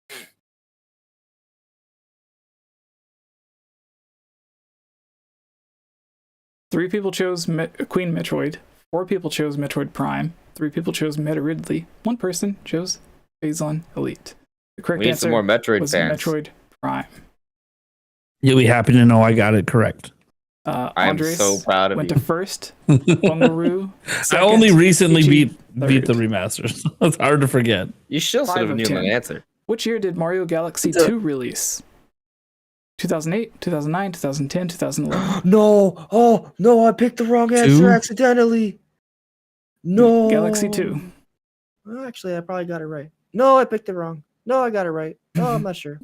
Three people chose Queen Metroid, 4 people chose Metroid Prime, 3 people chose Meta Ridley, 1 person chose Phazon Elite. The correct We need answer some more Metroid was fans. Metroid Prime. You'll be happy to know I got it correct. I'm Andres so proud of went you. to first, Bungaroo I second, only recently Peachy beat the third. remasters. It's hard to forget. You still 5 should have of knew 10. my answer. Which year did Mario Galaxy 2 release? 2008, 2009, 2010, 2011. No! Oh no! I picked the wrong answer Two? accidentally. No. Galaxy 2. Well, actually, I probably got it right. No, I picked it wrong. No, I got it right. No, I'm not sure.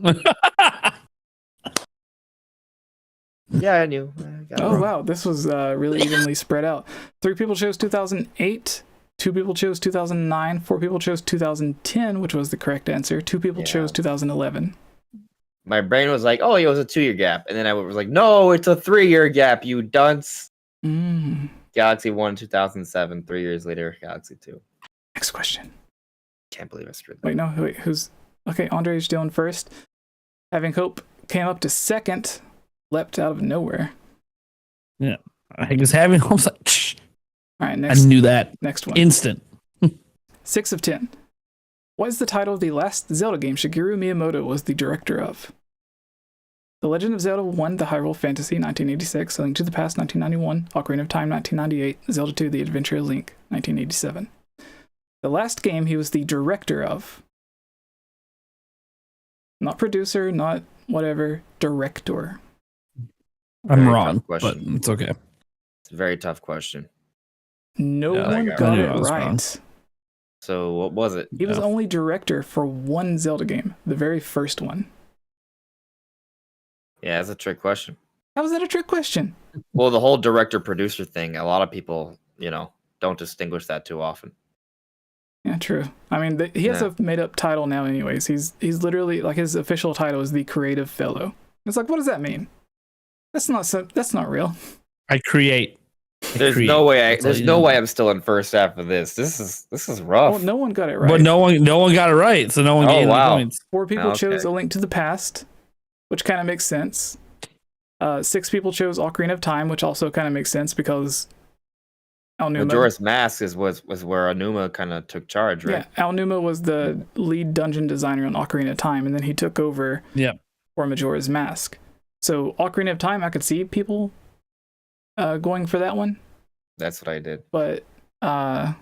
Yeah, I knew. I got it Oh wrong. wow, this was really evenly spread out. 3 people chose 2008, 2 people chose 2009, 4 people chose 2010, which was the correct answer. 2 people Yeah. chose 2011. My brain was like, "Oh, it was a 2-year gap," and then I was like, "No, it's a 3-year gap. You dunce." Mm. Galaxy 1, 2007. 3 years later, Galaxy 2. Next question. Can't believe I screwed that. Wait, no, wait, who's okay? Andre's doing first. Having Hope came up to second, leapt out of nowhere. I was having. I was like, "Shh." All right, I next knew that next one. instant. 6 of 10. What is the title of the last Zelda game Shigeru Miyamoto was the director of? The Legend of Zelda 1, The Hyrule Fantasy, 1986, A Link to the Past, 1991, Ocarina of Time, 1998, Zelda 2, The Adventure of Link, 1987. The last game he was the director of. Not producer, not whatever, director. I'm Very wrong, tough but question. it's okay. It's a very tough question. No Yeah, one I got knew it I was wrong. right. So what was it? He was Yeah. only director for one Zelda game, the very first one. Yeah, that's a trick question. How was that a trick question? Well, the whole director-producer thing, a lot of people, don't distinguish that too often. Yeah, true. I mean, he has Yeah. a made-up title now anyways. He's literally, like, his official title is the Creative Fellow. It's like, what does that mean? That's not real. I create. There's Create. no way. That's all There's you no do. way I'm still in first after this. This is rough. Well, no one got it right. But no one got it right, so no one Oh, gained wow. any points. 4 people Okay. chose A Link to the Past, which kind of makes sense. 6 people chose Ocarina of Time, which also kind of makes sense because Aonuma. Majora's Mask was where Aonuma kind of took charge, right? Yeah, Aonuma was the lead dungeon designer on Ocarina of Time, and then he took over Yeah. for Majora's Mask. So Ocarina of Time, I could see people going for that one, That's what I did. but yeah,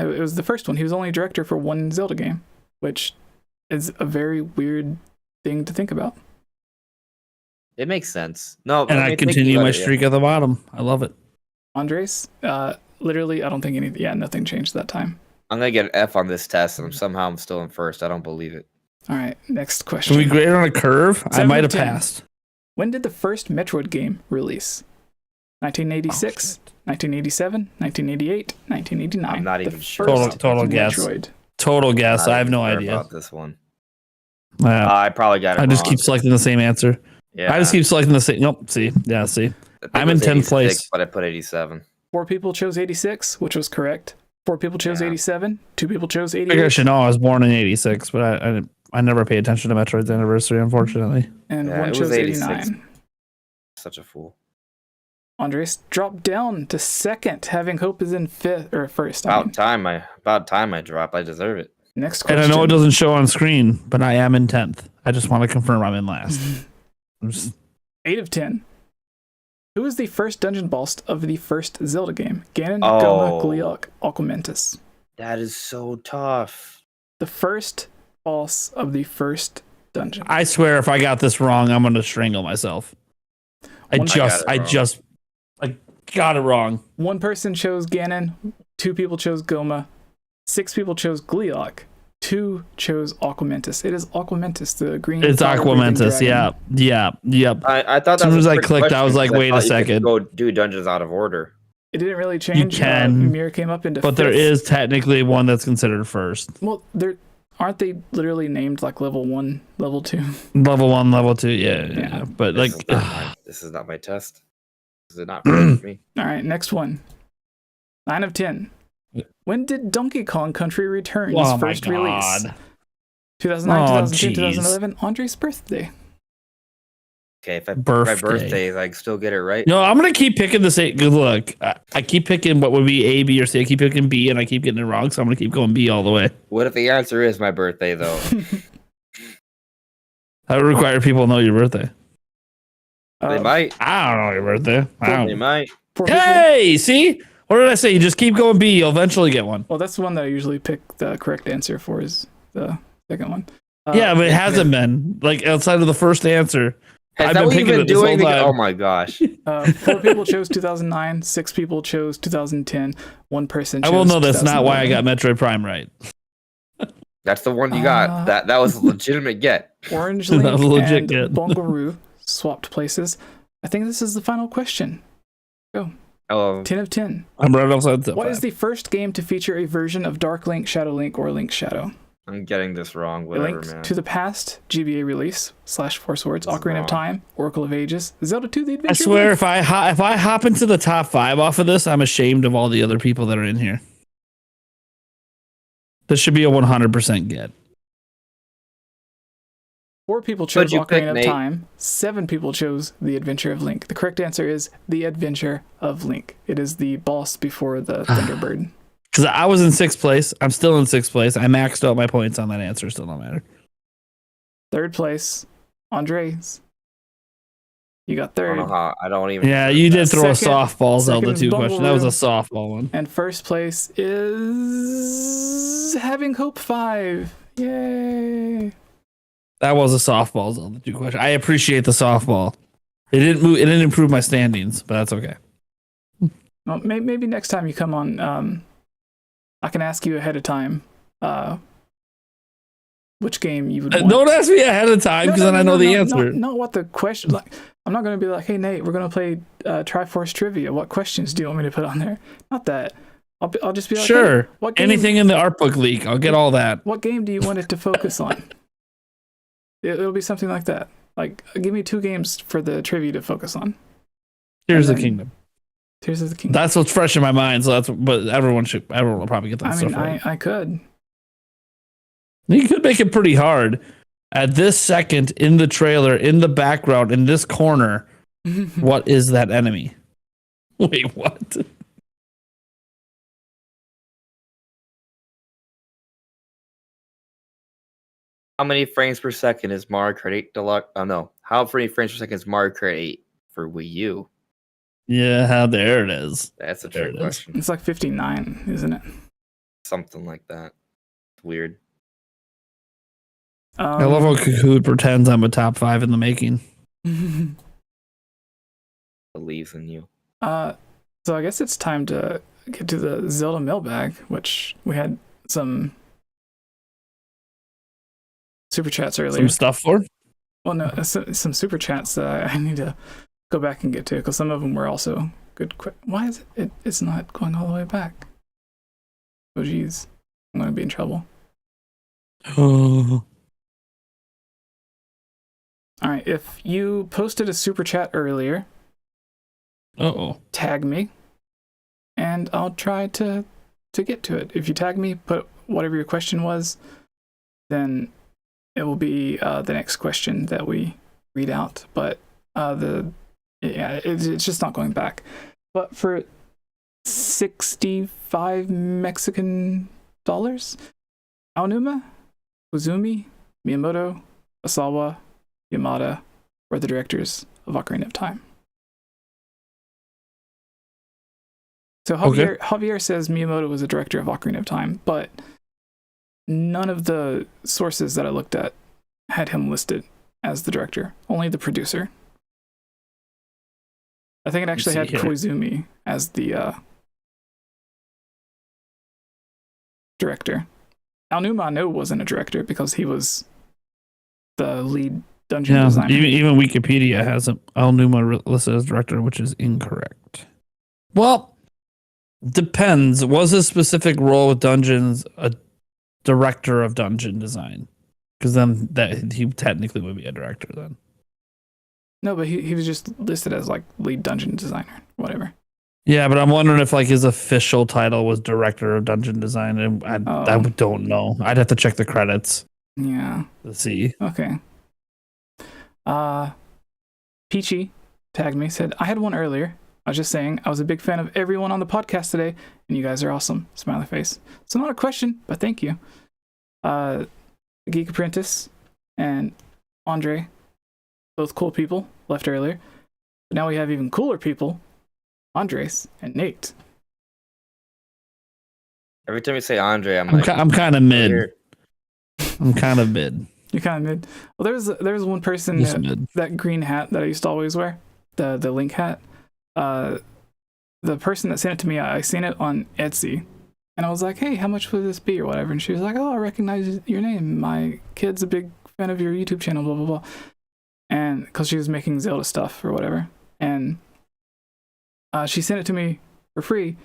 it was the first one. He was only director for one Zelda game, which is a very weird thing to think about. It makes sense. No, And I mean, thinking continue about my it, yeah. streak at the bottom. I love it. Andres, literally, I don't think nothing changed that time. I'm gonna get an F on this test, and somehow I'm still in first. I don't believe it. All right, next Should question. we grade on a curve? I 7 might of have 10. passed. When did the first Metroid game release? 1986, 1987, 1988, 1989. I'm not The even sure. first Total guess. Metroid. Total guess. Not I have even no sure idea. about this one. Yeah. I probably got it. I just wrong. keep selecting the same answer. Yeah, I just keep selecting the same. Nope. See. Yeah. See. I think I'm it in was 10th 86, place. but I put 87. 4 people chose 86, which was correct. 4 people chose Yeah. 87. 2 people chose I think I 88. should know. I was born in '86, but I never pay attention to Metroid's anniversary, unfortunately. And Yeah, one it chose was 86. 89. Such a fool. Andres dropped down to second. Having Hope is in fifth or first. About time I drop. I deserve it. Next And question. I know it doesn't show on screen, but I am in 10th. I just want to confirm I'm in last. I'm just- 8 of 10. Who is the first dungeon boss of the first Zelda game? Ganon, Oh. 𝗏𝗏, Aquamentus. That is so tough. The first boss of the first dungeon. I swear, if I got this wrong, I'm gonna strangle myself. I One- got it wrong. 1 person chose Ganon. 2 people chose Goma. 6 people chose Gliok. 2 chose 𝗙𝗵𝗄𝗧. It is 𝗙𝗵𝗄𝗧, the green. It's fire-breathing 𝗙𝗵𝗄𝗧. dragon. Yep. I thought As that soon was as a I trick clicked, I was question, like, 'cause wait a thought you could second. go do dungeons out of order. It didn't really change. can. Mirror came up into But there fifth. is technically one that's considered first. Well, aren't they literally named like level 1, level 2? Level 1, level 2. Yeah. But like, This is not my test. This is not for me. All right, next one. 9 of 10. When did Donkey Kong Country Returns oh my first release? God. 2009, Oh, 2010, jeez. 2011. Andre's birthday. Okay, if my Birthday. birthday, I still get it right. No, I'm gonna keep picking the same. Good luck. I keep picking what would be A, B, or C. I keep picking B, and I keep getting it wrong. So I'm gonna keep going B all the way. What if the answer is my birthday though? I would require people to know your birthday. They might. I don't know your birthday. I They don't. might. Four people- Hey, see? What did I say? You just keep going B. You'll eventually get one. Well, that's the one that I usually pick the correct answer for. Is the second one. Yeah, but it hasn't been like outside of the first answer. Has I've that been what you've picking been it this doing? whole time. Oh my gosh. 4 people chose 2009. 6 people chose 2010. 1 person. I Chose will know that's not why I 2011. got Metroid Prime right. That's the one you got. That was a legitimate get. Orange That Link was a legit and get. Bongaroo swapped places. I think this is the final question. Oh, 10 of 10. I'm right outside the What is the first game to feature a version of Dark Link, Shadow Link, or Link Shadow? I'm getting this wrong. A Whatever, Link man. to the Past, GBA release, /Four Swords, This is Ocarina wrong. of Time, Oracle of Ages, Zelda 2: The Adventure. I swear, Link. if I hop into the top 5 off of this, I'm ashamed of all the other people that are in here. This should be a 100% get. 4 people chose you pick, Ocarina of Nate? Time. 7 people chose The Adventure of Link. The correct answer is The Adventure of Link. It is the boss before the Thunderbird. Because I was in 6th place. I'm still in 6th place. I maxed out my points on that answer. Still don't matter. 3rd place, Andres. You got I don't 3rd. know how. I don't even. Yeah, you did throw a Second- softball Zelda second 2 question. That was a Bungaloo. softball one. And 1st place is Having Hope 5. Yay. That was a softball Zelda 2 question. I appreciate the softball. It didn't move. It didn't improve my standings, but that's okay. Well, maybe next time you come on, I can ask you ahead of time which game you would want. Don't ask me ahead of time because then I know the answer. Not what the question. Like, I'm not going to be like, hey Nate, we're going to play Triforce Trivia. What questions do you want me to put on there? Not that. I'll just be like, Sure. hey, what game, Anything in the art book leak, I'll get all that. What game do you want it to focus on? It'll be something like that. Like, give me 2 games for the trivia to focus on. Here's the then- kingdom. Tears of the Kingdom. That's what's fresh in my mind. So that's. But everyone will probably get that I stuff mean, right. I could. You could make it pretty hard. At this second, in the trailer, in the background, in this corner, what is that enemy? Wait, what? How many frames per second is Mario Kart 8 Deluxe? Oh no. How many frames per second is Mario Kart 8 for Wii U? Yeah, there it is. That's a There trick it is. question. It's like 59, isn't it? Something like that. Weird. I love how Kahoot pretends I'm a top 5 in the making. Believes in you. So I guess it's time to get to the Zelda mailbag, which we had some super chats earlier. Some stuff for? Well, no, some super chats that I need to go back and get to because some of them were also good. Why is it? It's not going all the way back. Oh, geez. I'm going to be in trouble. Oh. All right. If you posted a super chat earlier, Uh-oh. tag me, and I'll try to get to it. If you tag me, put whatever your question was, then it will be the next question that we read out. But it's just not going back. But for 65 Mexican dollars, Aonuma, Uzumi, Miyamoto, Asawa, Yamada were the directors of Ocarina of Time. So Javier says Miyamoto was a director of Ocarina of Time, but none of the sources that I looked at had him listed as the director, only the producer. I think it actually had see here. Koizumi as the director. 𝗙𝗵𝗲 I know wasn't a director because he was the lead dungeon Yeah, designer. even Wikipedia has 𝗙𝗵𝗲 listed as director, which is incorrect. Well, depends. Was his specific role with Dungeons a director of dungeon design? Because then that he technically would be a director then. No, but he was just listed as like lead dungeon designer, whatever. Yeah, but I'm wondering if like his official title was director of dungeon design, and I don't know. I'd have to check the credits. Yeah. Let's see. Okay. Peachy tagged me, said, I had one earlier. I was just saying, I was a big fan of everyone on the podcast today, and you guys are awesome. Smiley face. So not a question, but thank you. Geek Apprentice and Andre, both cool people, left earlier. But now we have even cooler people, Andres and Nate. Every time you say Andre, I'm kind of mid. Weird. I'm kind of mid. You're kind of mid. Well, there was one person that green hat that I used to always wear, the Link hat. The person that sent it to me, I seen it on Etsy, and I was like, hey, how much would this be or whatever? And she was like, oh, I recognize your name. My kid's a big fan of your YouTube channel, blah, blah, blah. And because she was making Zelda stuff or whatever. And she sent it to me for free.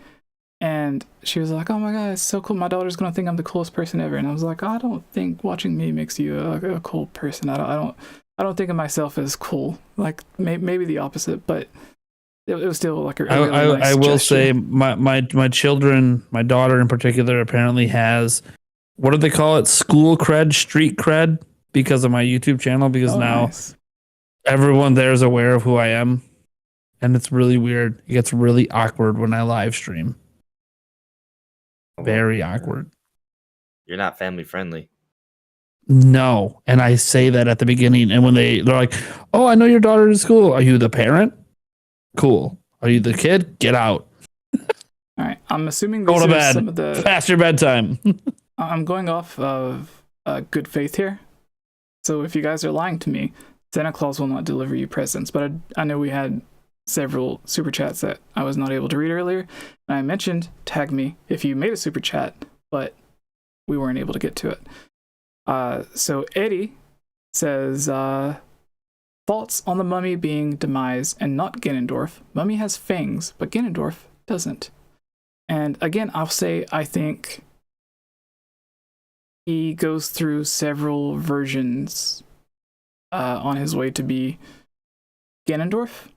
And she was like, oh my God, it's so cool. My daughter's going to think I'm the coolest person ever. And I was like, I don't think watching me makes you a cool person. I don't think of myself as cool. Like maybe the opposite, but it was still like a really nice I will gesture. say my children, my daughter in particular, apparently has, what do they call it? School cred, street cred, because of my YouTube channel, because now nice. Everyone there is aware of who I am. And it's really weird. It gets really awkward when I live stream. Very awkward. You're not family friendly. No. And I say that at the beginning. And when they're like, oh, I know your daughter is school. Are you the parent? Cool. Are you the kid? Get out. All right. I'm assuming Go these to are bed. some of the... Past your bedtime. I'm going off of good faith here. So if you guys are lying to me, Santa Claus will not deliver you presents. But I know we had several super chats that I was not able to read earlier. And I mentioned, tag me if you made a super chat, but we weren't able to get to it. So Eddie says, thoughts on the mummy being Demise and not Ganondorf. Mummy has fangs, but Ganondorf doesn't. And again, I'll say I think he goes through several versions on his way to be Ganondorf.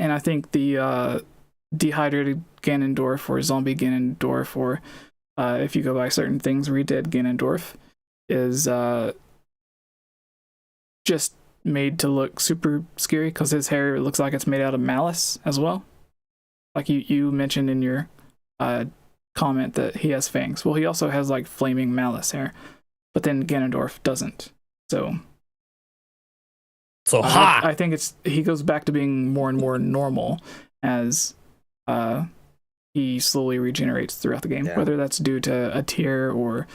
And I think the dehydrated Ganondorf or zombie Ganondorf, or if you go by certain things, Redead Ganondorf, is just made to look super scary because his hair looks like it's made out of malice as well. Like you mentioned in your comment that he has fangs. Well, he also has like flaming malice hair, but then Ganondorf doesn't. So hot. I think he goes back to being more and more normal as he slowly regenerates throughout the game, whether that's due to a tear or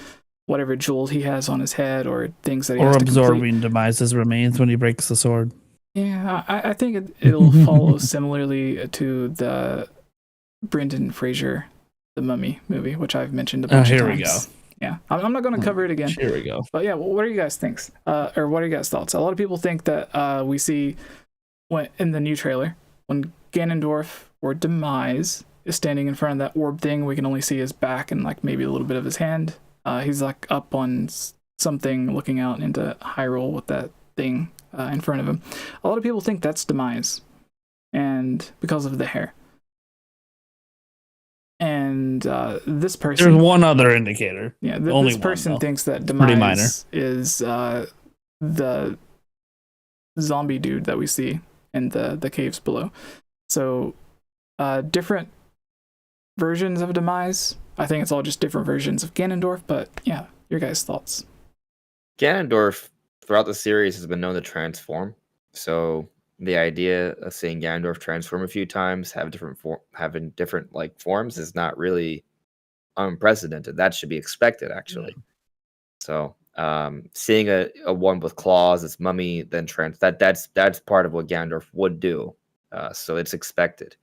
whatever jewel he has on his head or things that he has to absorbing complete. Demise's remains when he breaks the sword. Yeah, I think it'll follow similarly to the Brendan Fraser, The Mummy movie, which I've mentioned a bunch of times. Here we go. Yeah, I'm not going to cover it again. Here we go. But yeah, what are you guys thinks? Or what are you guys' thoughts? A lot of people think that we see when in the new trailer when Ganondorf or Demise is standing in front of that orb thing, we can only see his back and like maybe a little bit of his hand. He's like up on something looking out into Hyrule with that thing in front of him. A lot of people think that's Demise, and because of the hair. And this person... There's one other indicator. Yeah, Only this person one, thinks that pretty minor. Demise is the zombie dude that we see in the caves below. So different versions of Demise. I think it's all just different versions of Ganondorf, but yeah, your guys' thoughts. Ganondorf, throughout the series, has been known to transform. So the idea of seeing Ganondorf transform a few times, having different like forms, is not really unprecedented. That should be expected, actually. So seeing a one with claws, its mummy, then that's part of what Ganondorf would do. So it's expected.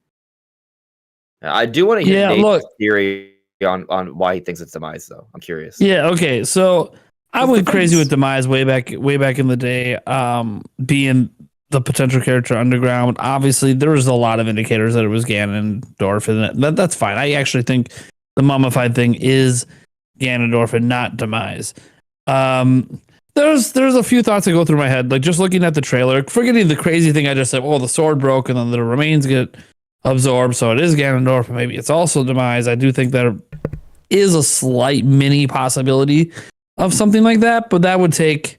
I do want to hear Nate's theory on why he thinks it's demise, though. I'm curious. Yeah. Okay. So I What's went the crazy difference? with demise way back in the day. Being the potential character underground. Obviously, there was a lot of indicators that it was Ganondorf, and that's fine. I actually think the mummified thing is Ganondorf and not demise. There's a few thoughts that go through my head, like just looking at the trailer, forgetting the crazy thing I just said. Oh, the sword broke, and then the remains get absorbed, so it is Ganondorf. Maybe it's also demise. I do think there is a slight mini possibility of something like that, but that would take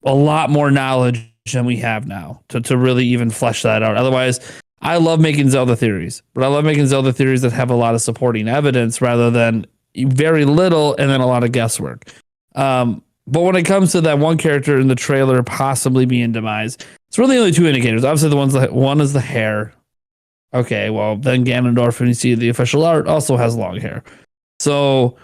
a lot more knowledge than we have now to really even flesh that out. Otherwise, I love making Zelda theories, but I love making Zelda theories that have a lot of supporting evidence rather than very little and then a lot of guesswork. But when it comes to that one character in the trailer possibly being demise, it's really only two indicators. Obviously, one is the hair. Okay, well, then Ganondorf, when you see the official art, also has long hair. So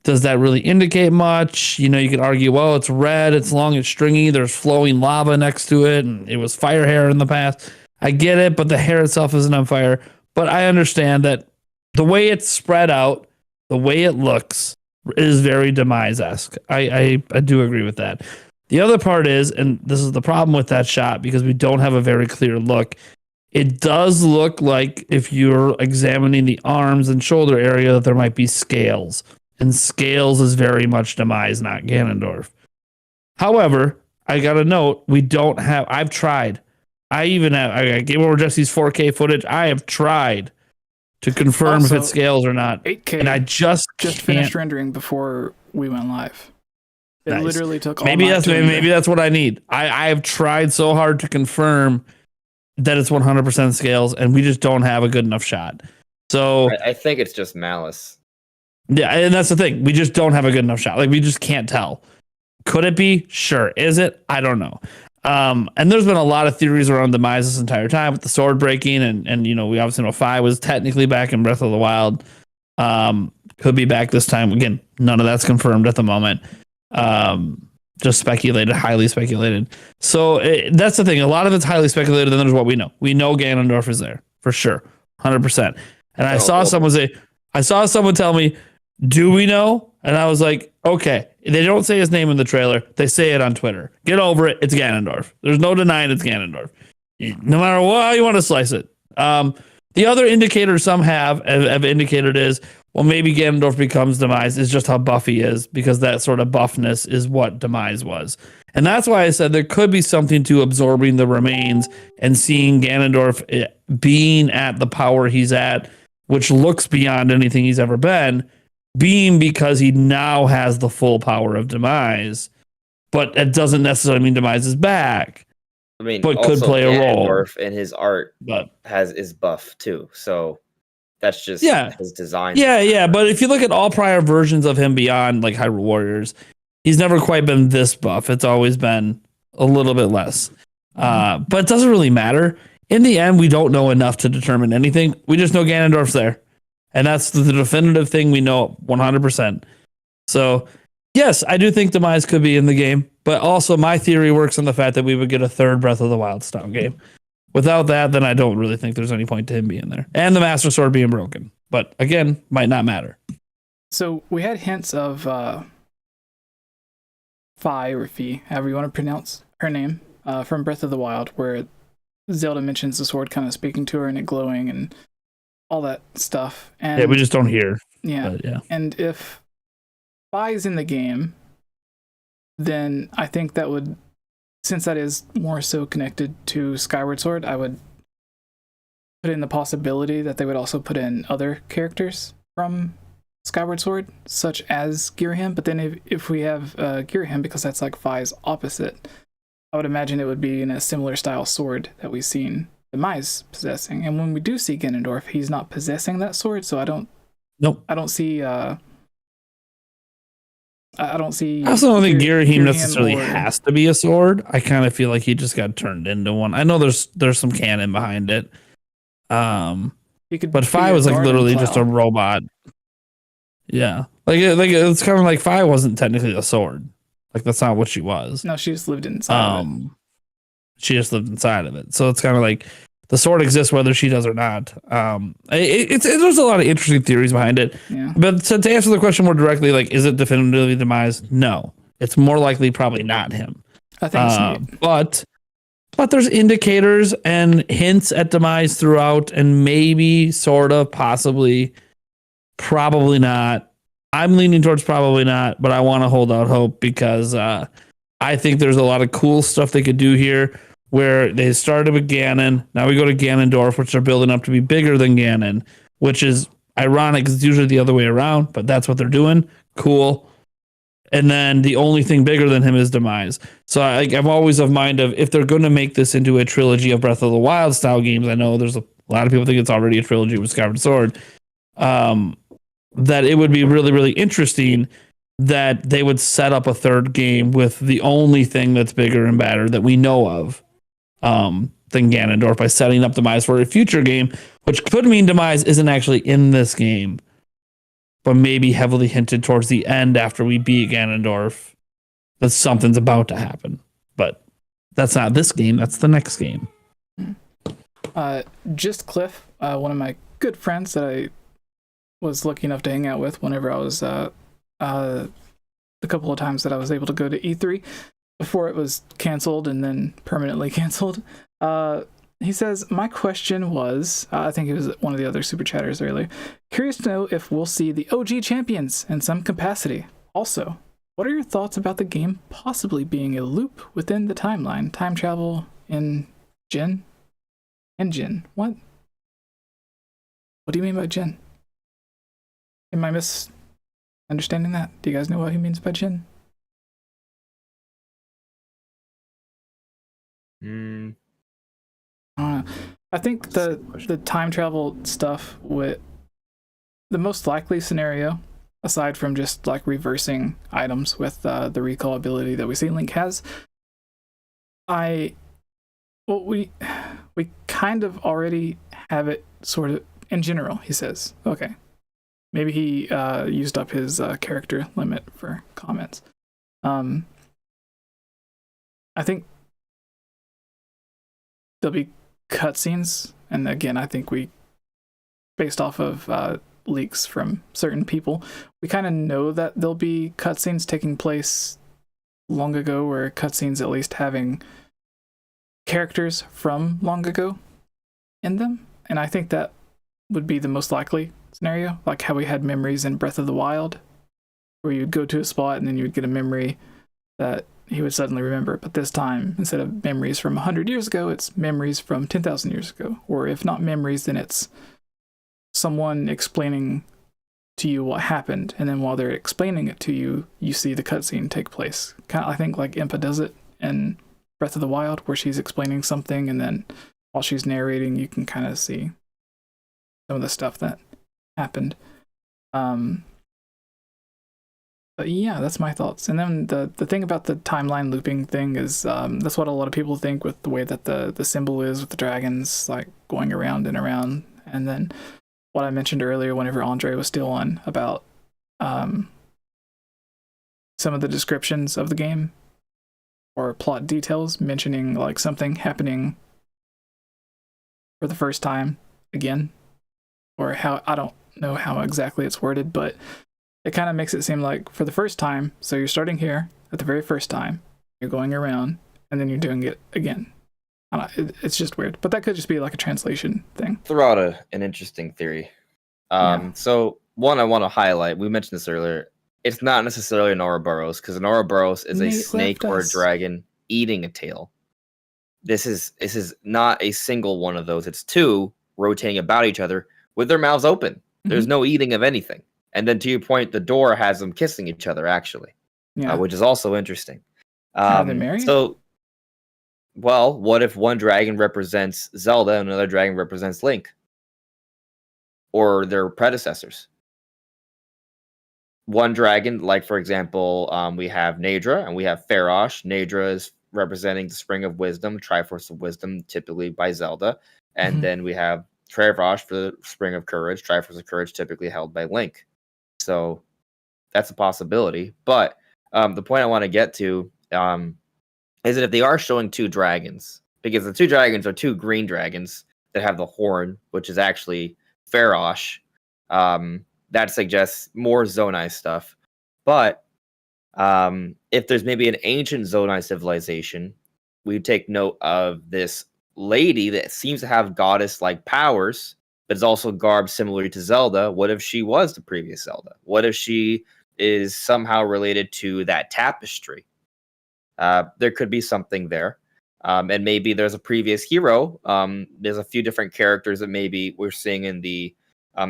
does that really indicate much? You know, you could argue, well, it's red, it's long, it's stringy, there's flowing lava next to it, and it was fire hair in the past. I get it, but the hair itself isn't on fire. But I understand that the way it's spread out, the way it looks, is very demise-esque. I do agree with that. The other part is, and this is the problem with that shot, because we don't have a very clear look, it does look like if you're examining the arms and shoulder area that there might be scales. And scales is very much demise, not Ganondorf. However, I got to note, we don't have, I've tried. I gave over Jessie's 4K footage. I have tried to confirm Also, if it's scales or not. 8K. And I just finished can't. rendering before we went live. It Nice. literally took all Maybe night that's to render. maybe that's what I need. I have tried so hard to confirm that it's 100% scales, and we just don't have a good enough shot. So I think it's just malice. yeah, and that's the thing. We just don't have a good enough shot. Like, we just can't tell. Could it be? Sure. Is it? I don't know. And there's been a lot of theories around demise this entire time with the sword breaking, and you know, we obviously know Fi was technically back in Breath of the Wild. Could be back this time. Again, none of that's confirmed at the moment. Just speculated, highly speculated. So that's the thing. A lot of it's highly speculated, and there's what we know. We know Ganondorf is there for sure, 100%. And I saw someone tell me, "Do we know?" And I was like, "Okay." They don't say his name in the trailer. They say it on Twitter. Get over it. It's Ganondorf. There's no denying it's Ganondorf. No matter how you want to slice it. The other indicator some have indicated is, well, maybe Ganondorf becomes demise is just how buff he is, because that sort of buffness is what demise was. And that's why I said there could be something to absorbing the remains and seeing Ganondorf being at the power he's at, which looks beyond anything he's ever been, being because he now has the full power of demise. But it doesn't necessarily mean demise is back. I mean, but also could play a role. Ganondorf in his art But is buff too, so that's just his design. Yeah. But if you look at all prior versions of him beyond like Hyrule Warriors, he's never quite been this buff. It's always been a little bit less. But it doesn't really matter. In the end, we don't know enough to determine anything. We just know Ganondorf's there. And that's the definitive thing we know 100%. So, yes, I do think Demise could be in the game. But also, my theory works on the fact that we would get a third Breath of the Wild style game. Without that, then I don't really think there's any point to him being there. And the Master Sword being broken. But, again, might not matter. So, we had hints of Fi or Fi, however you want to pronounce her name, from Breath of the Wild, where Zelda mentions the sword kind of speaking to her and it glowing and all that stuff. And Yeah, we just don't hear. yeah. But, yeah. And if Fi is in the game, then I think that would, since that is more so connected to Skyward Sword, I would put in the possibility that they would also put in other characters from Skyward Sword, such as Girahim. But then if we have Girahim, because that's like Fi's opposite, I would imagine it would be in a similar style sword that we've seen Demise possessing. And when we do see Ganondorf, he's not possessing that sword, so I don't see I also don't think Girahim necessarily has to be a sword. I kind of feel like he just got turned into one. I know there's some canon behind it. But Fi was like literally just a robot. Yeah. Like it's kind of like Fi wasn't technically a sword. Like that's not what she was. No, she just lived inside of it. She just lived inside of it. So it's kind of like the sword exists whether she does or not. There's a lot of interesting theories behind it. Yeah. But to answer the question more directly, like, is it definitively Demise? No, it's more likely probably not him. I think it's neat. But there's indicators and hints at Demise throughout, and maybe, sort of, possibly, probably not. I'm leaning towards probably not, but I want to hold out hope because I think there's a lot of cool stuff they could do here. Where they started with Ganon, now we go to Ganondorf, which they're building up to be bigger than Ganon, which is ironic. It's usually the other way around, but that's what they're doing. Cool. And then the only thing bigger than him is Demise. So I'm always of mind of, if they're going to make this into a trilogy of Breath of the Wild style games, I know there's a lot of people think it's already a trilogy with Skyward Sword, that it would be really, really interesting that they would set up a third game with the only thing that's bigger and badder that we know of than Ganondorf, by setting up Demise for a future game, which could mean Demise isn't actually in this game, but maybe heavily hinted towards the end after we beat Ganondorf that something's about to happen. But that's not this game, that's the next game. Just Cliff, one of my good friends that I was lucky enough to hang out with whenever I was the couple of times that I was able to go to E3 before it was canceled and then permanently canceled. He says, my question was, I think it was one of the other super chatters earlier, curious to know if we'll see the OG champions in some capacity. Also, what are your thoughts about the game possibly being a loop within the timeline? Time travel in Jin? What? What do you mean by Jin? Am I misunderstanding that? Do you guys know what he means by Jin? I think the time travel stuff, with the most likely scenario, aside from just like reversing items with the recall ability that we see Link has, we kind of already have it sort of in general. He says, okay, maybe he used up his character limit for comments. I think there'll be cutscenes, and again, I think we, based off of leaks from certain people, we kind of know that there'll be cutscenes taking place long ago, or cutscenes at least having characters from long ago in them, and I think that would be the most likely scenario, like how we had memories in Breath of the Wild, where you'd go to a spot and then you would get a memory that he would suddenly remember, but this time, instead of memories from 100 years ago, it's memories from 10,000 years ago. Or if not memories, then it's someone explaining to you what happened, and then while they're explaining it to you, you see the cutscene take place. Kind of, I think, like 𝗵𝗃 does it in Breath of the Wild, where she's explaining something, and then while she's narrating, you can kind of see some of the stuff that happened. But yeah, that's my thoughts. And then the thing about the timeline looping thing is that's what a lot of people think, with the way that the symbol is with the dragons like going around and around. And then what I mentioned earlier whenever Andre was still on about some of the descriptions of the game or plot details, mentioning like something happening for the first time again, or how, I don't know how exactly it's worded, but it kind of makes it seem like for the first time, so you're starting here at the very first time, you're going around, and then you're doing it again. I don't know, it's just weird, but that could just be like a translation thing. Throw out an interesting theory. So one I want to highlight, we mentioned this earlier, it's not necessarily an Ouroboros, because an Ouroboros is a snake or a dragon eating a tail. This is not a single one of those. It's two rotating about each other with their mouths open. There's no eating of anything. And then to your point, the door has them kissing each other, actually, which is also interesting. Are they married? So, well, what if one dragon represents Zelda and another dragon represents Link? Or their predecessors? One dragon, like, for example, we have Naydra and we have Farosh. Naydra is representing the Spring of Wisdom, Triforce of Wisdom, typically by Zelda. And then we have Farosh for the Spring of Courage, Triforce of Courage, typically held by Link. So that's a possibility. But the point I want to get to is that if they are showing two dragons, because the two dragons are two green dragons, that have the horn, which is actually 𝗏𝗏𝗏. That suggests more ZOEY stuff. But if there's maybe an ancient ZOEY civilization, we take note of this lady that seems to have goddess-like powers, but is also garbed similarly to Zelda. What if she was the previous Zelda? What if she is somehow related to that tapestry? There could be something there. And maybe there's a previous hero. There's a few different characters that maybe we're seeing in the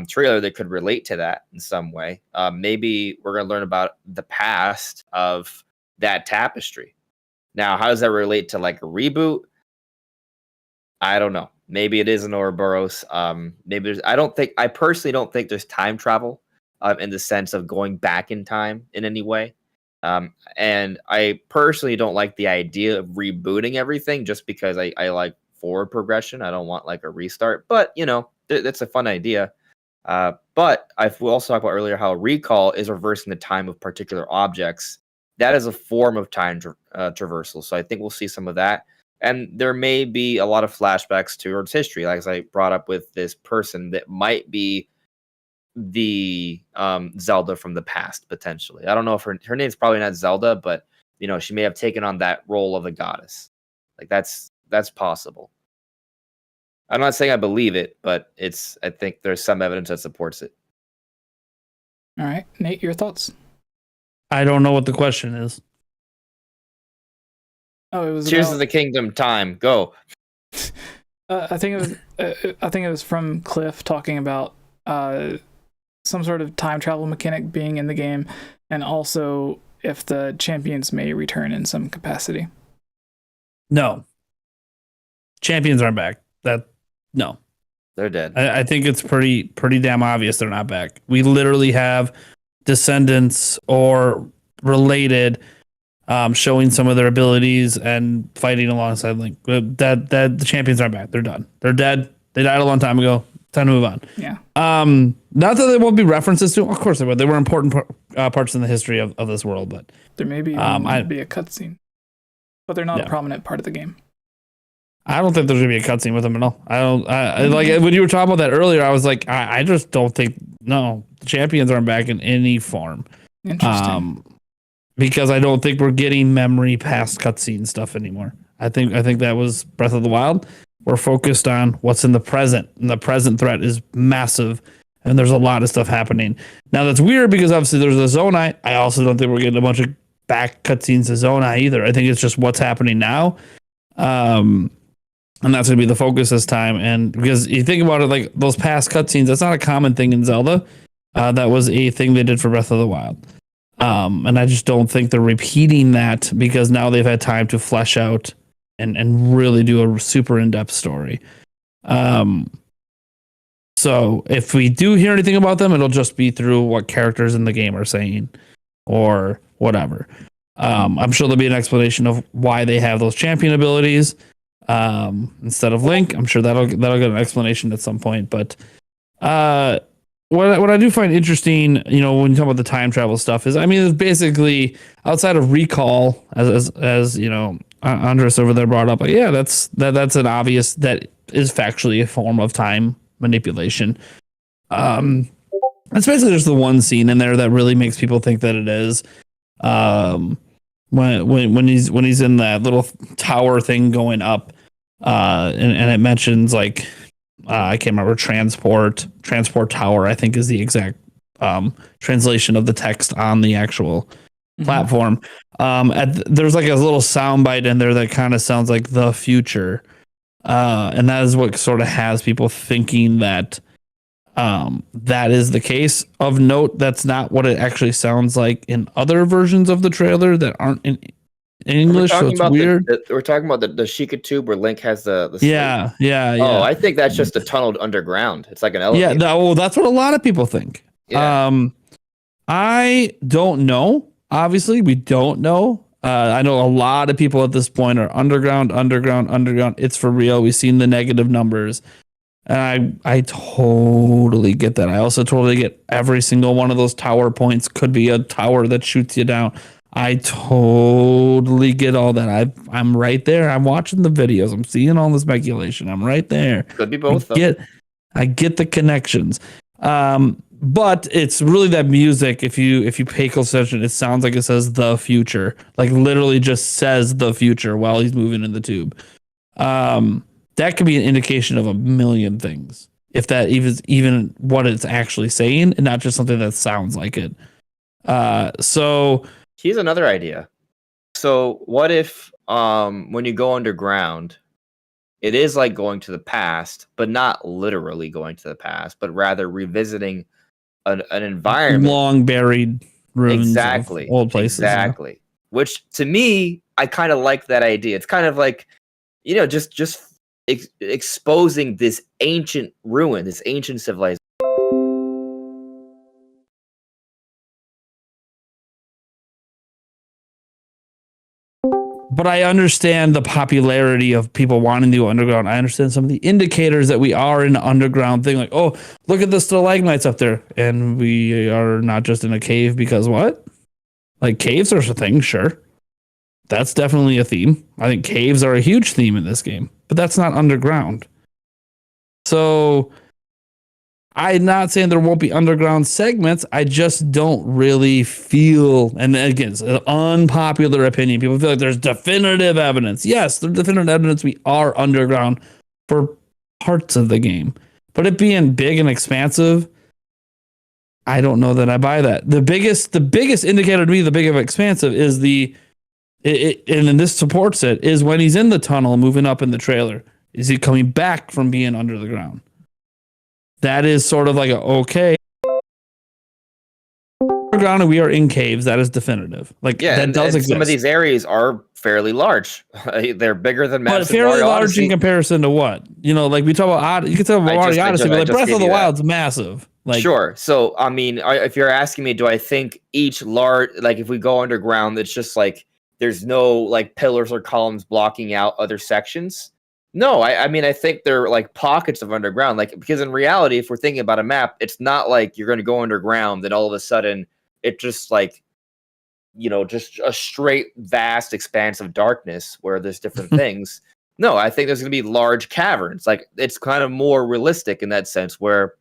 trailer that could relate to that in some way. Maybe we're going to learn about the past of that tapestry. Now, how does that relate to like a reboot? I don't know. Maybe it is an Ouroboros. Maybe there's. I personally don't think there's time travel in the sense of going back in time in any way. And I personally don't like the idea of rebooting everything just because I like forward progression. I don't want like a restart. But you know, that's a fun idea. But we also talked about earlier how recall is reversing the time of particular objects. That is a form of time traversal. So I think we'll see some of that. And there may be a lot of flashbacks towards history, like as I brought up with this person that might be the Zelda from the past, potentially. I don't know if her name's probably not Zelda, but you know, she may have taken on that role of a goddess. Like that's possible. I'm not saying I believe it, but I think there's some evidence that supports it. All right, Nate, your thoughts? I don't know what the question is. Oh, it was Tears of the Kingdom time. Go. I think it was from Cliff talking about some sort of time travel mechanic being in the game, and also if the champions may return in some capacity. No. Champions aren't back. No. They're dead. I think it's pretty damn obvious they're not back. We literally have descendants or related showing some of their abilities and fighting alongside Link. That the champions aren't back. They're done. They're dead. They died a long time ago. Time to move on. Yeah. Not that there won't be references to them. Of course there will. They were important parts in the history of this world, but there may be be a cutscene, but they're not a prominent part of the game. I don't think there's gonna be a cutscene with them at all. I like when you were talking about that earlier. I was like, I just don't think. No, the champions aren't back in any form. Interesting. Because I don't think we're getting memory past cutscene stuff anymore. I think that was Breath of the Wild. We're focused on what's in the present, and the present threat is massive, and there's a lot of stuff happening. Now that's weird because obviously there's a ZOEY. I also don't think we're getting a bunch of back cutscenes to ZOEY either. I think it's just what's happening now. And that's going to be the focus this time. And because you think about it, like those past cutscenes, that's not a common thing in Zelda. That was a thing they did for Breath of the Wild. And I just don't think they're repeating that because now they've had time to flesh out and really do a super in-depth story. So if we do hear anything about them, it'll just be through what characters in the game are saying or whatever. I'm sure there'll be an explanation of why they have those champion abilities instead of Link. I'm sure that'll get an explanation at some point. But what I do find interesting, you know, when you talk about the time travel stuff is, I mean, it's basically outside of recall, as you know, Andres over there brought up. Like, yeah, that's an obvious, that is factually a form of time manipulation. It's basically just the one scene in there that really makes people think that it is. When he's in that little tower thing going up, and it mentions like I can't remember, transport tower, I think is the exact translation of the text on the actual platform. There's like a little soundbite in there that kind of sounds like the future, and that is what sort of has people thinking that that is the case. Of note, that's not what it actually sounds like in other versions of the trailer that aren't in English, so it's weird. We're talking about the Sheikah tube where Link has the yeah. Oh, I think that's just a tunnel underground. It's like an elevator. Yeah, that's what a lot of people think. Yeah. I don't know. Obviously, we don't know. I know a lot of people at this point are underground. It's for real. We've seen the negative numbers. And I totally get that. I also totally get every single one of those tower points could be a tower that shoots you down. I totally get all that. I'm right there. I'm watching the videos. I'm seeing all the speculation. I'm right there. Could be both. I get the connections. But it's really that music. If you pay close attention, it sounds like it says the future, like literally just says the future while he's moving in the tube. That could be an indication of a million things. If that even what it's actually saying, and not just something that sounds like it. So here's another idea. So what if when you go underground, it is like going to the past, but not literally going to the past, but rather revisiting an environment, long buried ruins, exactly, old places, exactly. Which to me, I kind of like that idea. It's kind of like, just exposing this ancient ruin, this ancient civilization. But I understand the popularity of people wanting to go underground. I understand some of the indicators that we are in an underground thing. Like, oh, look at the stalagmites up there. And we are not just in a cave because what? Like caves are a thing, sure. That's definitely a theme. I think caves are a huge theme in this game. But that's not underground. So I'm not saying there won't be underground segments. I just don't really feel, and again, it's an unpopular opinion. People feel like there's definitive evidence. Yes, there's definitive evidence we are underground for parts of the game. But it being big and expansive, I don't know that I buy that. The biggest indicator to me, the big of expansive is and then this supports it, is when he's in the tunnel moving up in the trailer. Is he coming back from being under the ground? That is sort of like okay. Underground, and we are in caves. That is definitive. Like that does exist. Some of these areas are fairly large. They're bigger than maps. But fairly large in comparison to what? Like we talk about. You can tell about Mario Odyssey, but like Breath of the Wild's massive. Like sure. So I mean, if you're asking me, do I think each large, like if we go underground, it's just like there's no like pillars or columns blocking out other sections? No, I mean, I think they're like pockets of underground, like, because in reality, if we're thinking about a map, it's not like you're going to go underground and all of a sudden it just like, just a straight, vast expanse of darkness where there's different things. No, I think there's going to be large caverns. Like, it's kind of more realistic in that sense, where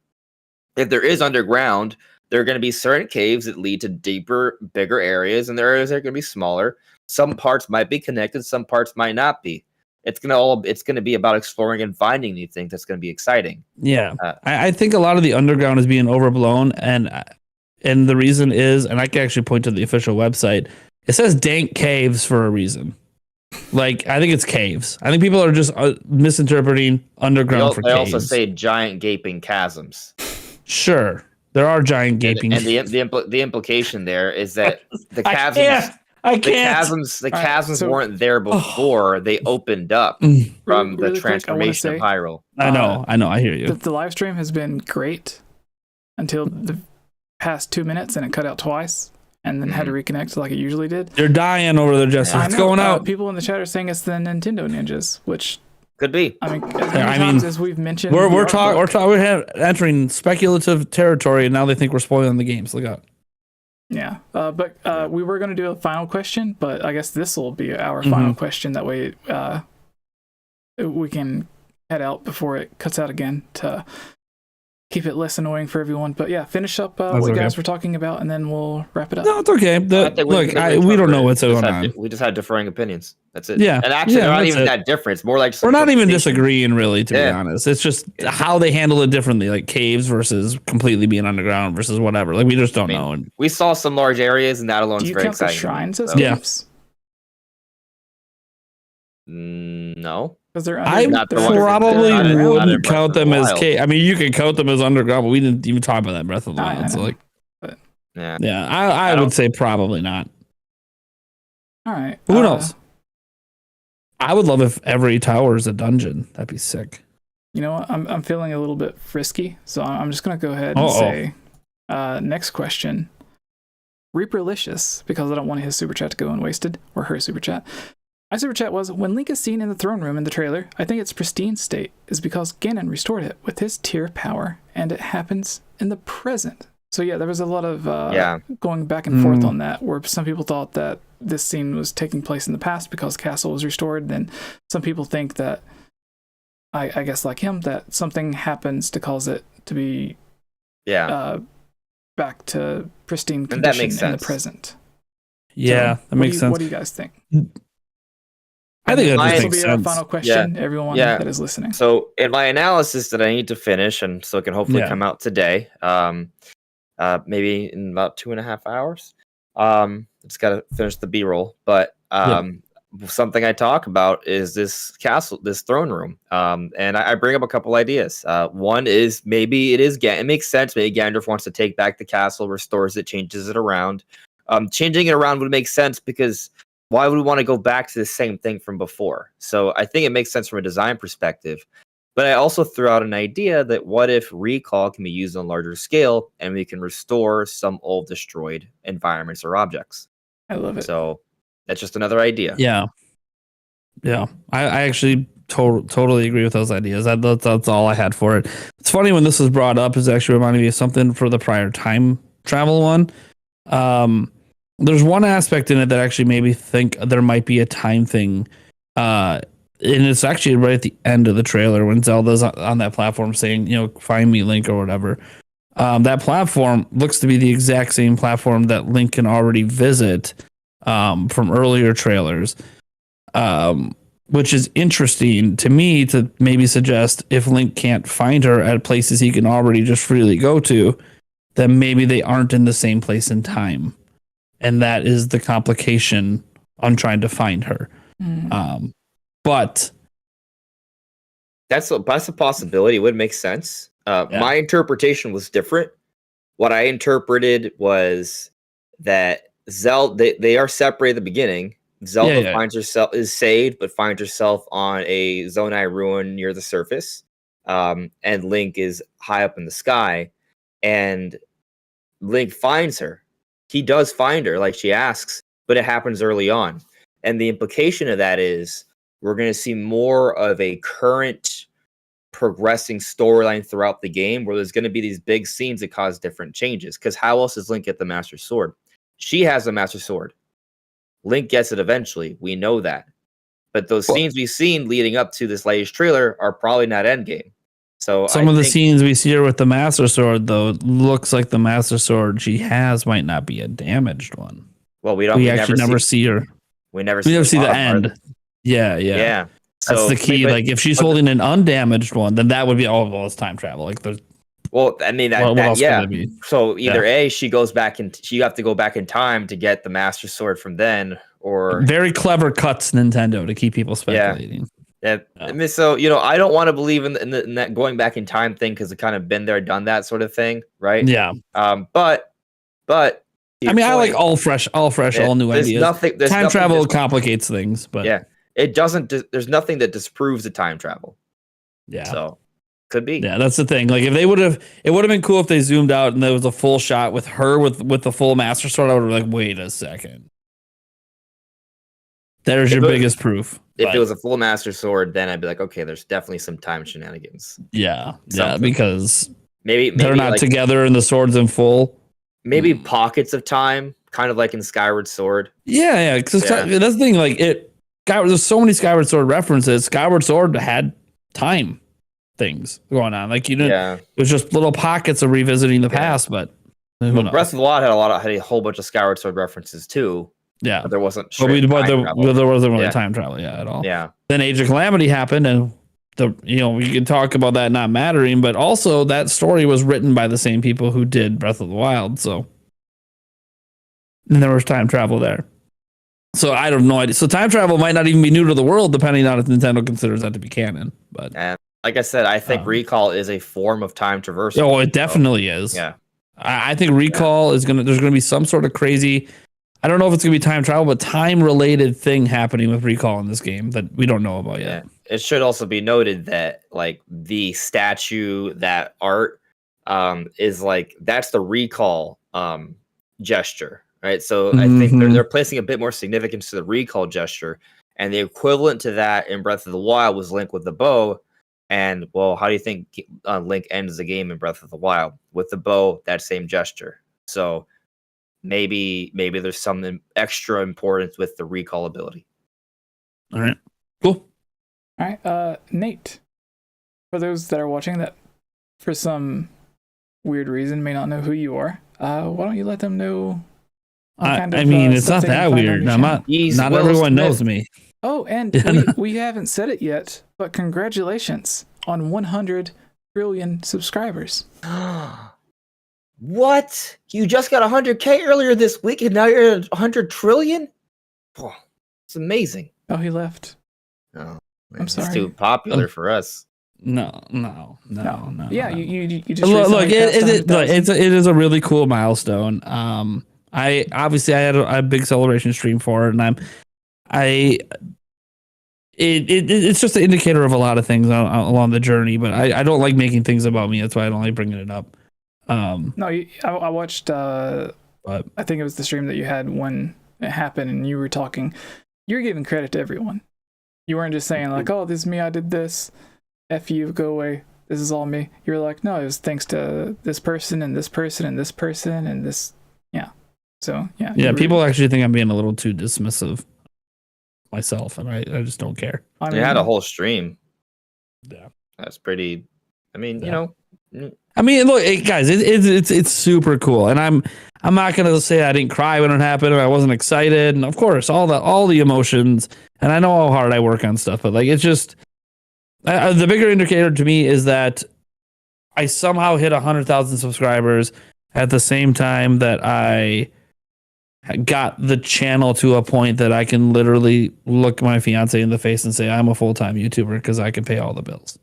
if there is underground, there are going to be certain caves that lead to deeper, bigger areas, and there are areas that are going to be smaller. Some parts might be connected, some parts might not be. It's gonna be about exploring and finding new things. That's gonna be exciting. Yeah, I think a lot of the underground is being overblown, and the reason is, and I can actually point to the official website. It says dank caves for a reason. Like, I think it's caves. I think people are just misinterpreting underground for caves. They also say giant gaping chasms. Sure, there are giant gaping. And the implication there is that the chasms. The chasms weren't there before they opened up from the transformation of Hyrule. I know. I hear you. The live stream has been great until the past 2 minutes, and it cut out twice, and then had to reconnect like it usually did. You're dying over there, Jesse. What's going out? People in the chat are saying it's the Nintendo ninjas, which could be. I mean, as we've mentioned, we're entering speculative territory, and now they think we're spoiling the games. Look out. Yeah, but we were going to do a final question, but I guess this will be our final question. That way we can head out before it cuts out again to keep it less annoying for everyone. But yeah, finish up what you guys were talking about, and then we'll wrap it up. No, it's okay. We don't know what's going on. We just had differing opinions. That's it. Yeah. And actually, they're not even that different. It's more like we're not even disagreeing, really, to be honest. It's just how they handle it differently, like caves versus completely being underground versus whatever. Like, we just don't know. And we saw some large areas, and that alone is very exciting. Do you count the shrines as caves? No. I probably wouldn't count them as cave. I mean, you can count them as underground, but we didn't even talk about that Breath of the Wild. So I would say probably not. All right. Who knows? I would love if every tower is a dungeon. That'd be sick. You know what? I'm feeling a little bit frisky, so I'm just gonna go ahead and say, next question. Reaperlicious, because I don't want his super chat to go unwasted, or her super chat. My super chat was, when Link is seen in the throne room in the trailer, I think its pristine state is because Ganon restored it with his tier power, and it happens in the present. So yeah, there was a lot of Yeah. going back and forth on that, where some people thought that this scene was taking place in the past because the castle was restored. Then some people think that, I guess like him, that something happens to cause it to be back to pristine condition that makes in the sense. present. Yeah, that makes sense. What do you guys think? I think that Mine- just This will makes be our sense. final question, everyone that is listening. So in my analysis that I need to finish, and so it can hopefully come out today, maybe in about 2.5 hours. Just gotta finish the B-roll, but something I talk about is this castle, this throne room, and I bring up a couple ideas. One is maybe it makes sense. Maybe Gandalf wants to take back the castle, restores it, changes it around. Changing it around would make sense because why would we want to go back to the same thing from before? So I think it makes sense from a design perspective. But I also threw out an idea that what if recall can be used on a larger scale and we can restore some old destroyed environments or objects? I love it. So that's just another idea. Yeah. I actually totally agree with those ideas. That's all I had for it. It's funny when this was brought up, is actually reminding me of something for the prior time travel one. There's one aspect in it that actually made me think there might be a time thing. And it's actually right at the end of the trailer when Zelda's on that platform saying, find me, Link, or whatever. That platform looks to be the exact same platform that Link can already visit from earlier trailers, which is interesting to me to maybe suggest if Link can't find her at places he can already just freely go to, then maybe they aren't in the same place in time. And that is the complication on trying to find her. But that's a possibility. It would make sense. My interpretation was different. What I interpreted was that Zelda, they are separated at the beginning. Zelda is saved, but finds herself on a Zonai ruin near the surface. And Link is high up in the sky. And Link finds her. He does find her, like she asks, but it happens early on. And the implication of that is we're going to see more of a current progressing storyline throughout the game where there's going to be these big scenes that cause different changes. Because how else does Link get the Master Sword? She has the Master Sword. Link gets it eventually. We know that. But those scenes we've seen leading up to this latest trailer are probably not endgame. So some of the scenes we see her with the Master Sword, though, looks like the Master Sword she has might not be a damaged one. Well, we actually never see her. We never see the end. Yeah. That's So, the key. Like if she's holding an undamaged one, then that would be it's time travel. Like there's. Well, I mean what else could it be? So either she goes back and you have to go back in time to get the Master Sword from then, or very clever cuts, Nintendo, to keep people speculating. Yeah. I mean, so I don't want to believe in that going back in time thing because it kind of been there, done that sort of thing, right? Yeah. But I mean, I like all fresh, all new ideas. Time travel complicates things, but it doesn't. There's nothing that disproves the time travel. Yeah. So could be. Yeah, that's the thing. Like if they would have, it would have been cool if they zoomed out and there was a full shot with her with the full Master Sword. I would have been like, wait a second. There's your biggest proof. If it was a full Master Sword, then I'd be like, okay, there's definitely some time shenanigans. Yeah, because maybe they're not together and the sword's in full. Maybe pockets of time, kind of like in Skyward Sword. Yeah. Because that's the thing. Like there's so many Skyward Sword references. Skyward Sword had time things going on. Like it was just little pockets of revisiting the past. But Breath of the Wild had a whole bunch of Skyward Sword references too. Yeah, but there wasn't. There wasn't really time travel, at all. Yeah. Then Age of Calamity happened, and we can talk about that not mattering, but also that story was written by the same people who did Breath of the Wild, so and there was time travel there. So I have no idea. So time travel might not even be new to the world, depending on if Nintendo considers that to be canon. But like I said, I think Recall is a form of time traversal. Oh, it definitely is. Yeah, I think Recall is there's gonna be some sort of crazy. I don't know if it's going to be time travel, but time-related thing happening with Recall in this game that we don't know about yet. It should also be noted that like the statue, that art is like that's the Recall gesture, right? So I think they're placing a bit more significance to the Recall gesture, and the equivalent to that in Breath of the Wild was Link with the bow, And well, how do you think Link ends the game in Breath of the Wild with the bow? That same gesture. So maybe there's something extra important with the recall ability. All right, cool. All right, Nate. For those that are watching that, for some weird reason, may not know who you are, why don't you let them know? I mean, it's not that weird. Not everyone knows me. Oh, and we haven't said it yet, but congratulations on 100 trillion subscribers. What? You just got 100K earlier this week, and now you're at 100 trillion? Oh, it's amazing. Oh, he left. No, I'm sorry. It's too popular for us. No. Yeah, no. you just look. recently passed 100,000. It is a really cool milestone. I had a big celebration stream for it, and it's just an indicator of a lot of things along the journey. But I don't like making things about me. That's why I don't like bringing it up. No, I watched. I think it was the stream that you had when it happened, and you were talking. You were giving credit to everyone. You weren't just saying like, "Oh, this is me. I did this. F you, go away. This is all me." You were like, "No, it was thanks to this person and this person and this person and this." Yeah. So yeah. Yeah, people actually think I'm being a little too dismissive myself, and I just don't care. I mean, you had a whole stream. Yeah, that's pretty. I mean, yeah. You know. I mean, look, guys, it's super cool, and I'm not gonna say I didn't cry when it happened, or I wasn't excited, and of course, all the emotions, and I know how hard I work on stuff, but like it's just the bigger indicator to me is that I somehow hit 100,000 subscribers at the same time that I got the channel to a point that I can literally look my fiance in the face and say I'm a full-time YouTuber because I can pay all the bills.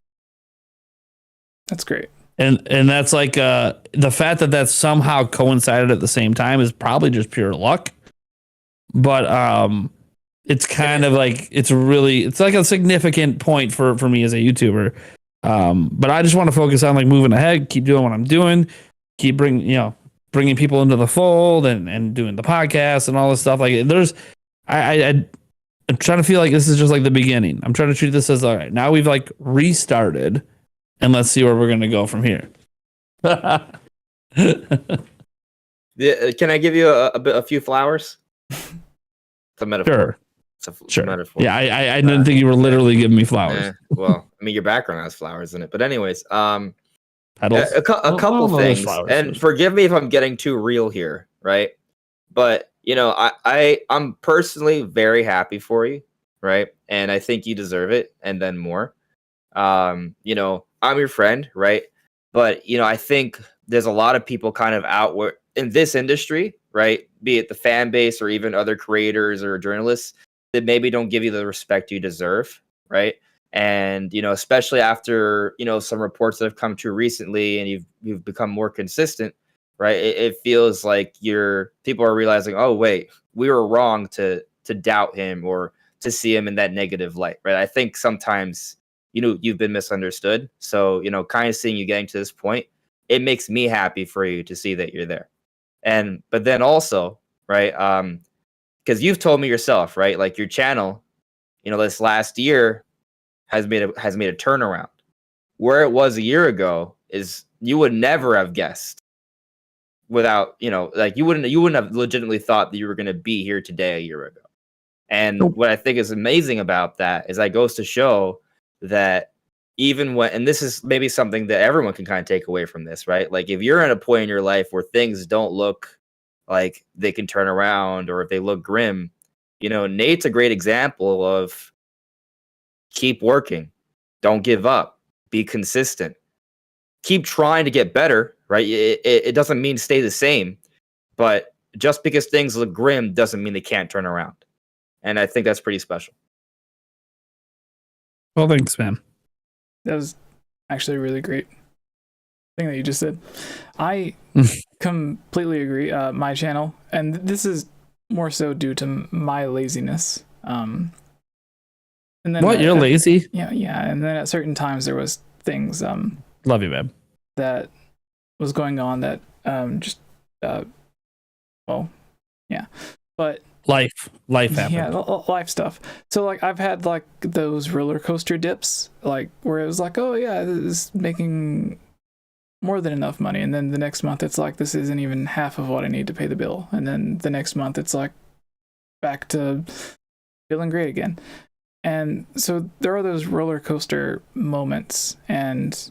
That's great. And that's like the fact that somehow coincided at the same time is probably just pure luck. But it's kind of like it's like a significant point for me as a YouTuber. But I just want to focus on like moving ahead, keep doing what I'm doing, keep bringing people into the fold and doing the podcast and all this stuff. Like I'm trying to feel like this is just like the beginning. I'm trying to treat this as all right. Now we've like restarted. And let's see where we're going to go from here. Can I give you a few flowers? It's a metaphor. Sure. It's a sure. metaphor. Yeah, I didn't think you were literally giving me flowers. Well, I mean, your background has flowers in it. But anyways, Petals? a couple things. And forgive me if I'm getting too real here, right? But, you know, I'm personally very happy for you, right? And I think you deserve it and then more. You know, I'm your friend, right? But, you know, I think there's a lot of people kind of out where in this industry, right? Be it the fan base or even other creators or journalists that maybe don't give you the respect you deserve, right? And, you know, especially after, you know, some reports that have come true recently and you've become more consistent, right? It feels like people are realizing, oh, wait, we were wrong to doubt him or to see him in that negative light, right? I think sometimes, you know, you've been misunderstood. So, you know, kind of seeing you getting to this point, it makes me happy for you to see that you're there. But then also, right, because you've told me yourself, right, like your channel, you know, this last year has made a turnaround. Where it was a year ago is you would never have guessed without, you know, like you wouldn't have legitimately thought that you were going to be here today a year ago. And what I think is amazing about that is that goes to show that even when, and this is maybe something that everyone can kind of take away from this, right? Like if you're at a point in your life where things don't look like they can turn around or if they look grim, you know, Nate's a great example of keep working, don't give up, be consistent, keep trying to get better, right? It doesn't mean stay the same, but just because things look grim doesn't mean they can't turn around. And I think that's pretty special. Well, thanks, man. That was actually a really great thing that you just said. I completely agree. My channel, and this is more so due to my laziness. And then what? You're lazy? Yeah. And then at certain times there was things. Love you, babe. That was going on that well, yeah. But life happened. Yeah, life stuff. So like I've had like those roller coaster dips, like where it was like, oh yeah, this is making more than enough money, and then the next month it's like, this isn't even half of what I need to pay the bill, and then the next month it's like back to feeling great again. And so there are those roller coaster moments, and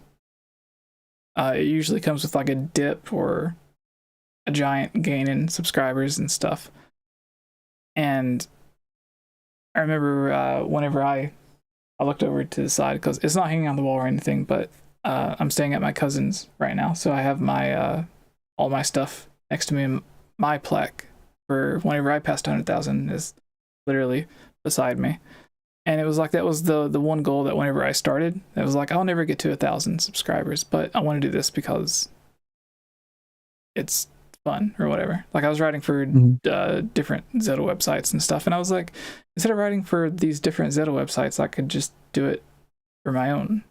it usually comes with like a dip or a giant gain in subscribers and stuff. And I remember whenever I looked over to the side, because it's not hanging on the wall or anything, but I'm staying at my cousin's right now, so I have my all my stuff next to me, and my plaque for whenever I passed 100,000 is literally beside me. And it was like, that was the one goal that whenever I started, it was like, I'll never get to 1,000 subscribers, but I want to do this because it's fun or whatever. Like I was writing for different Zelda websites and stuff, and I was like, instead of writing for these different Zelda websites, I could just do it for my own,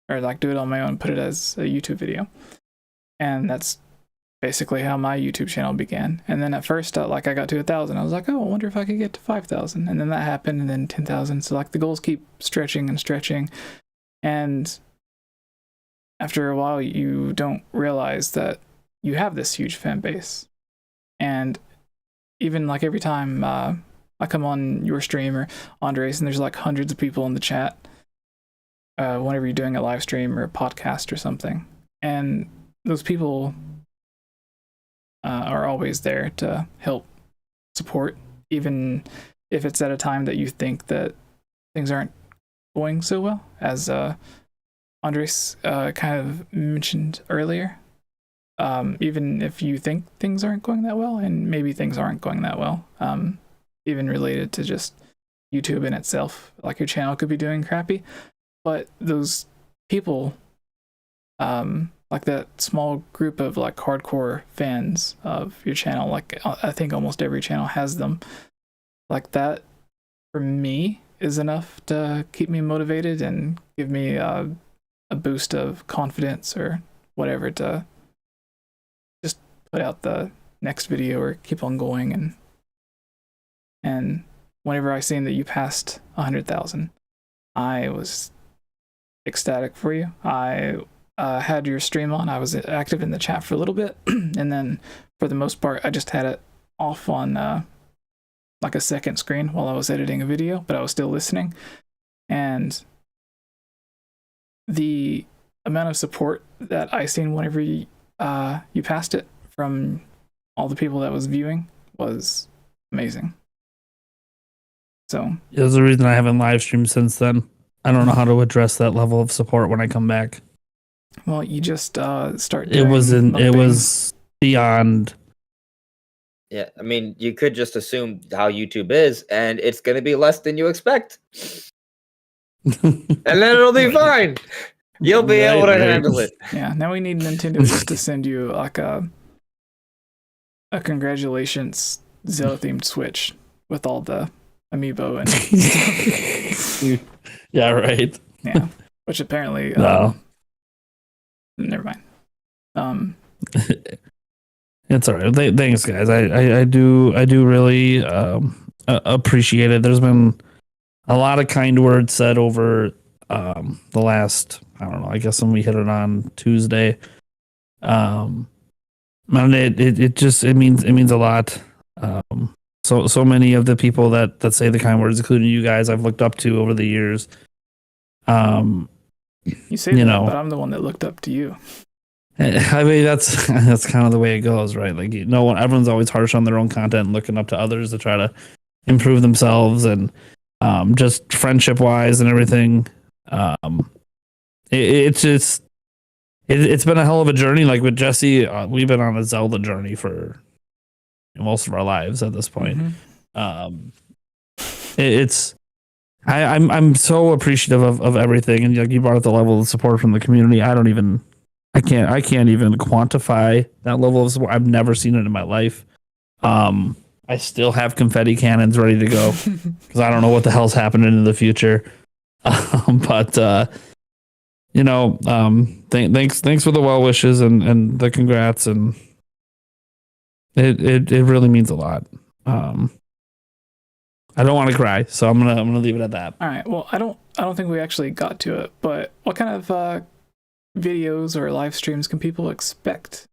or like do it on my own, put it as a YouTube video. And that's basically how my YouTube channel began. And then at first, like I got to 1,000, I was like, oh, I wonder if I could get to 5,000. And then that happened, and then 10,000. So like the goals keep stretching and stretching. And after a while, you don't realize that you have this huge fan base. And even like every time I come on your stream or Andre's, and there's like hundreds of people in the chat whenever you're doing a live stream or a podcast or something. And those people are always there to help support, even if it's at a time that you think that things aren't going so well, as Andres kind of mentioned earlier. Even if you think things aren't going that well, and maybe things aren't going that well, even related to just YouTube in itself, like your channel could be doing crappy, but those people, like that small group of like hardcore fans of your channel, like I think almost every channel has them, like that for me is enough to keep me motivated and give me a boost of confidence or whatever to just put out the next video or keep on going. And whenever I seen that you passed 100,000, I was ecstatic for you. I had your stream on. I was active in the chat for a little bit, and then for the most part, I just had it off on like a second screen while I was editing a video, but I was still listening. And the amount of support that I seen whenever you passed it from all the people that was viewing was amazing. So there's a reason I haven't live streamed since then. I don't know how to address that level of support when I come back. Well, you just start. It was beyond. Yeah, I mean, you could just assume how YouTube is, and it's going to be less than you expect, and then it'll be fine. You'll be able to handle it. Yeah. Now we need Nintendo just to send you like a congratulations Zelda themed Switch with all the amiibo and stuff. Yeah, right. Yeah, which apparently no. Never mind. It's all right. Thanks, guys. I do really appreciate it. There's been a lot of kind words said over the last, I don't know, I guess when we hit it on Tuesday. And it means a lot. So many of the people that say the kind words, including you guys, I've looked up to over the years. You say that, but I'm the one that looked up to you. I mean, that's kind of the way it goes, right? Like, everyone's always harsh on their own content and looking up to others to try to improve themselves, and just friendship wise and everything. It's been a hell of a journey. Like with Jessie, we've been on a Zelda journey for most of our lives at this point. Mm-hmm. I'm so appreciative of everything, and like you brought up the level of support from the community. I can't even quantify that level of support. I've never seen it in my life. I still have confetti cannons ready to go because I don't know what the hell's happening in the future. But thanks for the well wishes and the congrats, and it really means a lot. I don't want to cry, so I'm gonna leave it at that. All right. Well, I don't think we actually got to it, but what kind of videos or live streams can people expect?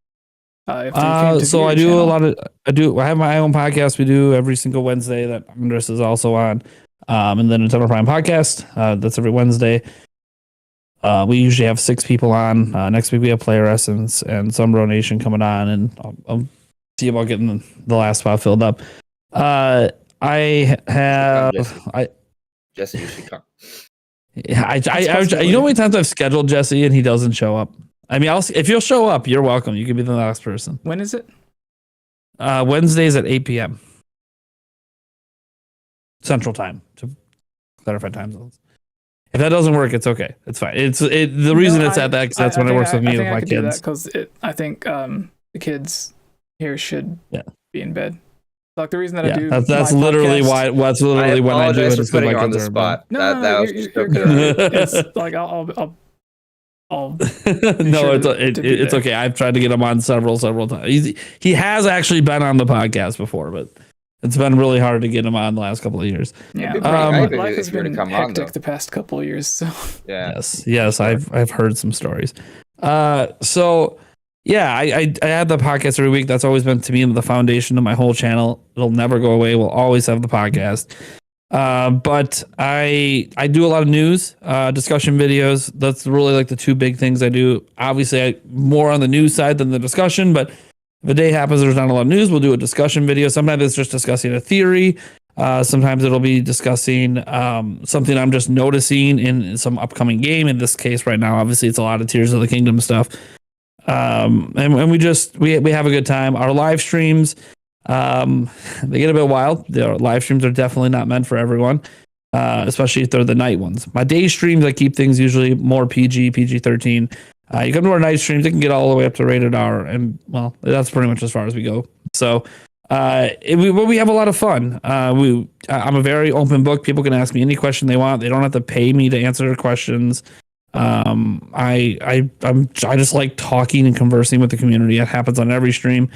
If they came to So view I your do channel? a lot of I have my own podcast we do every single Wednesday that Andres is also on. And then Nintendo Prime podcast. That's every Wednesday. We usually have 6 people on. Next week we have Player Essence and some Nation coming on, and I'll see about getting the last spot filled up. I have Jesse, you should come. you know how many times I've scheduled Jesse and he doesn't show up. I mean, if you'll show up, you're welcome. You can be the last person. When is it? Wednesdays at 8 p.m. Central Time to clarify time zones. If that doesn't work, it's okay. It's fine. The reason it's at that because that's when it works with me with my kids. Because I think the kids here should be in bed. Like the reason that I do that's my literally podcast, why. That's literally when I do it. For putting you on the spot. No, you're good. It's like I'll no, sure it's okay. I've tried to get him on several times. He has actually been on the podcast before, but it's been really hard to get him on the last couple of years. Yeah, life has been hectic the past couple of years. So yes, I've heard some stories. So yeah, I had the podcast every week. That's always been to me the foundation of my whole channel. It'll never go away. We'll always have the podcast. But I do a lot of news, discussion videos. That's really like the 2 big things I do. Obviously, more on the news side than the discussion, but if a day happens there's not a lot of news, we'll do a discussion video. Sometimes it's just discussing a theory. Sometimes it'll be discussing something I'm just noticing in some upcoming game. In this case right now, obviously it's a lot of Tears of the Kingdom stuff. And we have a good time. Our live streams, they get a bit wild. The live streams are definitely not meant for everyone, especially if they're the night ones. My day streams, I keep things usually more PG-13. You come to our night streams, it can get all the way up to rated R, and well, that's pretty much as far as we go. So we have a lot of fun. I'm a very open book. People can ask me any question they want. They don't have to pay me to answer their questions. I just like talking and conversing with the community. It happens on every stream.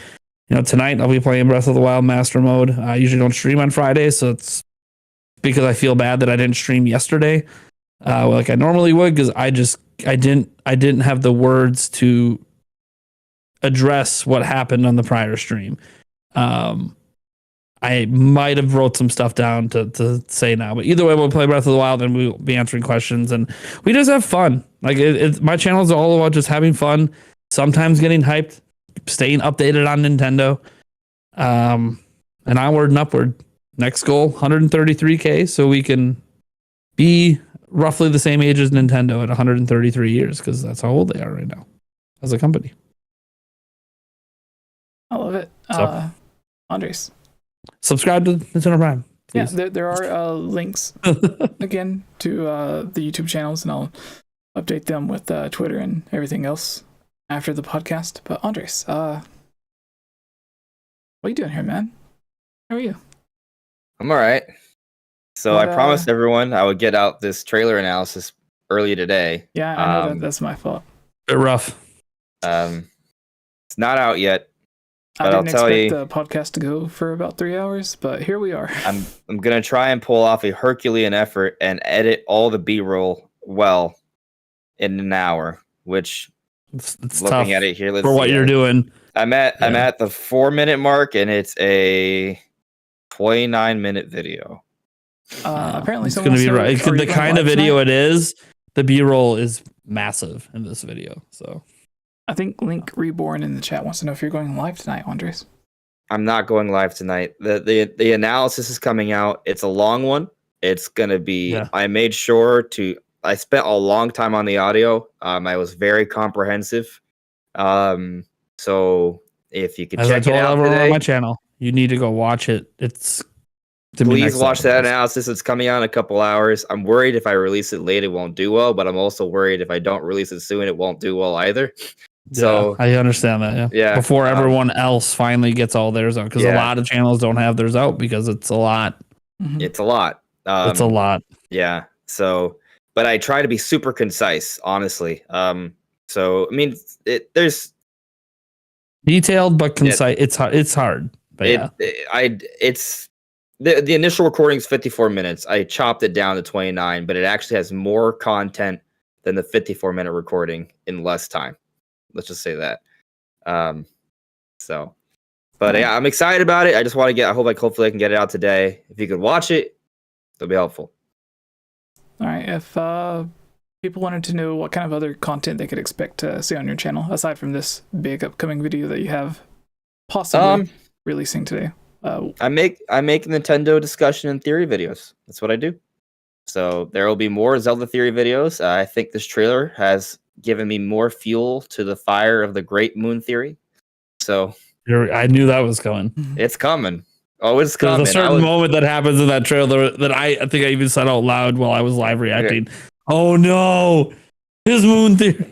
You know, tonight I'll be playing Breath of the Wild Master Mode. I usually don't stream on Fridays, so it's because I feel bad that I didn't stream yesterday, like I normally would, because I didn't have the words to address what happened on the prior stream. I might have wrote some stuff down to say now, but either way, we'll play Breath of the Wild and we'll be answering questions, and we just have fun. Like my channel is all about just having fun, sometimes getting hyped, staying updated on Nintendo, and onward and upward. Next goal, 133K, so we can be roughly the same age as Nintendo at 133 years, because that's how old they are right now as a company. I love it. Andres, subscribe to Nintendo Prime, please. Yeah, there are links again to the YouTube channels, and I'll update them with Twitter and everything else after the podcast. But Andres, what are you doing here, man? How are you? I'm all right. So I promised everyone I would get out this trailer analysis early today. Yeah, I know that's my fault. Bit rough. It's not out yet. But I didn't expect the podcast to go for about 3 hours, but here we are. I'm gonna try and pull off a Herculean effort and edit all the B-roll well in an hour. Which, it's looking tough at it here, let's for what see, you're doing. I'm at the 4-minute mark, and it's a 29-minute video. Apparently, it's going to be right. The kind of video it is, the B-roll is massive in this video. So I think Link Reborn in the chat wants to know if you're going live tonight, Andres. I'm not going live tonight. The analysis is coming out. It's a long one. It's going to be. Yeah. I made sure to. I spent a long time on the audio. I was very comprehensive. So if you could check it out today, on my channel, you need to go watch it. It's. Please watch that analysis. It's coming out in a couple hours. I'm worried if I release it late, it won't do well, but I'm also worried if I don't release it soon, it won't do well either. So I understand that. Yeah. Before everyone else finally gets all theirs out, because a lot of channels don't have theirs out because it's a lot. Mm-hmm. It's a lot. It's a lot. Yeah. So, but I try to be super concise, honestly. So I mean, there's detailed but concise. It's hard. But the initial recording is 54 minutes. I chopped it down to 29, but it actually has more content than the 54-minute recording in less time. Let's just say that. But yeah, I'm excited about it. I just want to hopefully I can get it out today. If you could watch it, that'll be helpful. All right. If people wanted to know what kind of other content they could expect to see on your channel, aside from this big upcoming video that you have possibly releasing today. I make Nintendo discussion and theory videos. That's what I do. So there will be more Zelda theory videos. I think this trailer has given me more fuel to the fire of the great moon theory. So I knew that was coming. it's coming. Oh, it's coming. There's a certain moment that happens in that trailer that I think I even said out loud while I was live reacting. Okay. Oh no, his moon theory.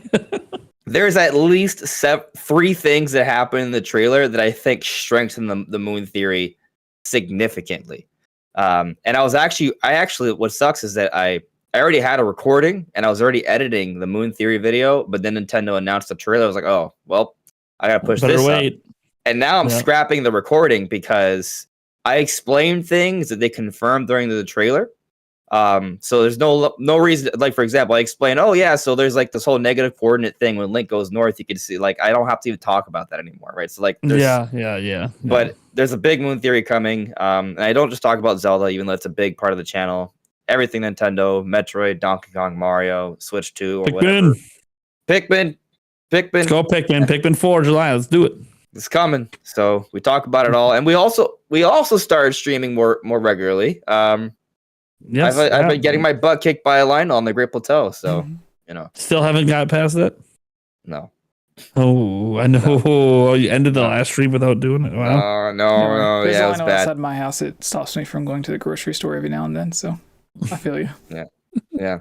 There's at least 3 things that happen in the trailer that I think strengthen the moon theory significantly. And what sucks is that I already had a recording and I was already editing the moon theory video, but then Nintendo announced the trailer. I was like, oh, well, I gotta push this up. And now I'm scrapping the recording because I explained things that they confirmed during the trailer. So there's no reason, like, for example, I explained, oh yeah, so there's like this whole negative coordinate thing. When Link goes north, you can see, like, I don't have to even talk about that anymore, right? So like, yeah. But there's a big moon theory coming. And I don't just talk about Zelda, even though it's a big part of the channel. Everything Nintendo, Metroid, Donkey Kong, Mario, Switch 2, or whatever. Pikmin. Let's go Pikmin. Pikmin 4 July. Let's do it. It's coming. So we talk about it all, and we also started streaming more regularly. Yes, I've been getting my butt kicked by a line on the Great Plateau, so Still haven't got past it? No. Oh, I know. No. You ended the last stream without doing it. Wow. No. There's Yeah, a it was line bad. outside my house. It stops me from going to the grocery store every now and then, so I feel you. Yeah.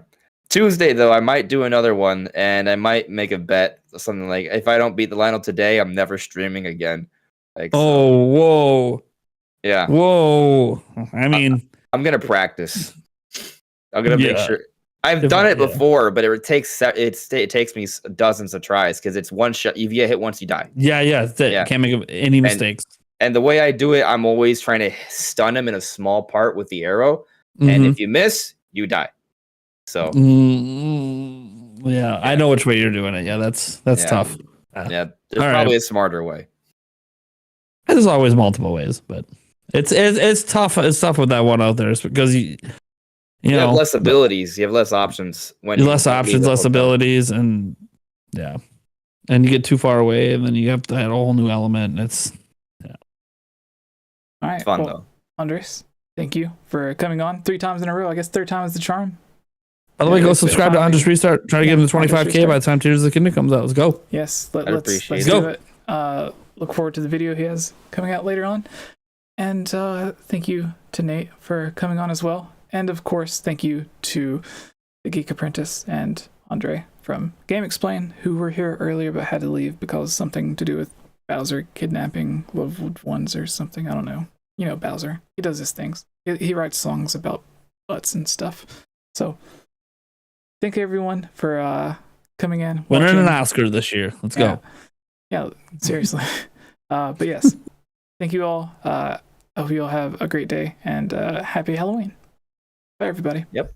Tuesday, though, I might do another one, and I might make a bet, something like, if I don't beat the Lionel today, I'm never streaming again. Like, whoa. Yeah. Whoa. I mean, I'm gonna practice. I'm gonna make sure. I've done it before, but it takes me dozens of tries because it's one shot. If you get hit once, you die. Yeah. Can't make any mistakes. And the way I do it, I'm always trying to stun him in a small part with the arrow, and if you miss, you die. So I know which way you're doing it. Yeah, that's tough. Yeah, there's probably a smarter way. There's always multiple ways, but it's tough. It's tough with that one out there because you have less abilities, you have less options. Less abilities, and and you get too far away, and then you have that whole new element. And it's all right. It's fun though. Andres, thank you for coming on 3 times in a row. I guess 3rd time is the charm. By the way, go subscribe to Andres Restart. Try to get him to 25K by the time Tears of the Kingdom comes out. Let's go. Yes, let's do it. Look forward to the video he has coming out later on. And thank you to Nate for coming on as well. And of course, thank you to the Geek Apprentice and Andre from Game Explain, who were here earlier but had to leave because something to do with Bowser kidnapping loved ones or something. I don't know. You know Bowser. He does his things. He writes songs about butts and stuff. So thank everyone for coming in. Winning an Oscar this year. Let's go. Yeah, seriously. But yes, thank you all. I hope you all have a great day and happy Halloween. Bye, everybody. Yep.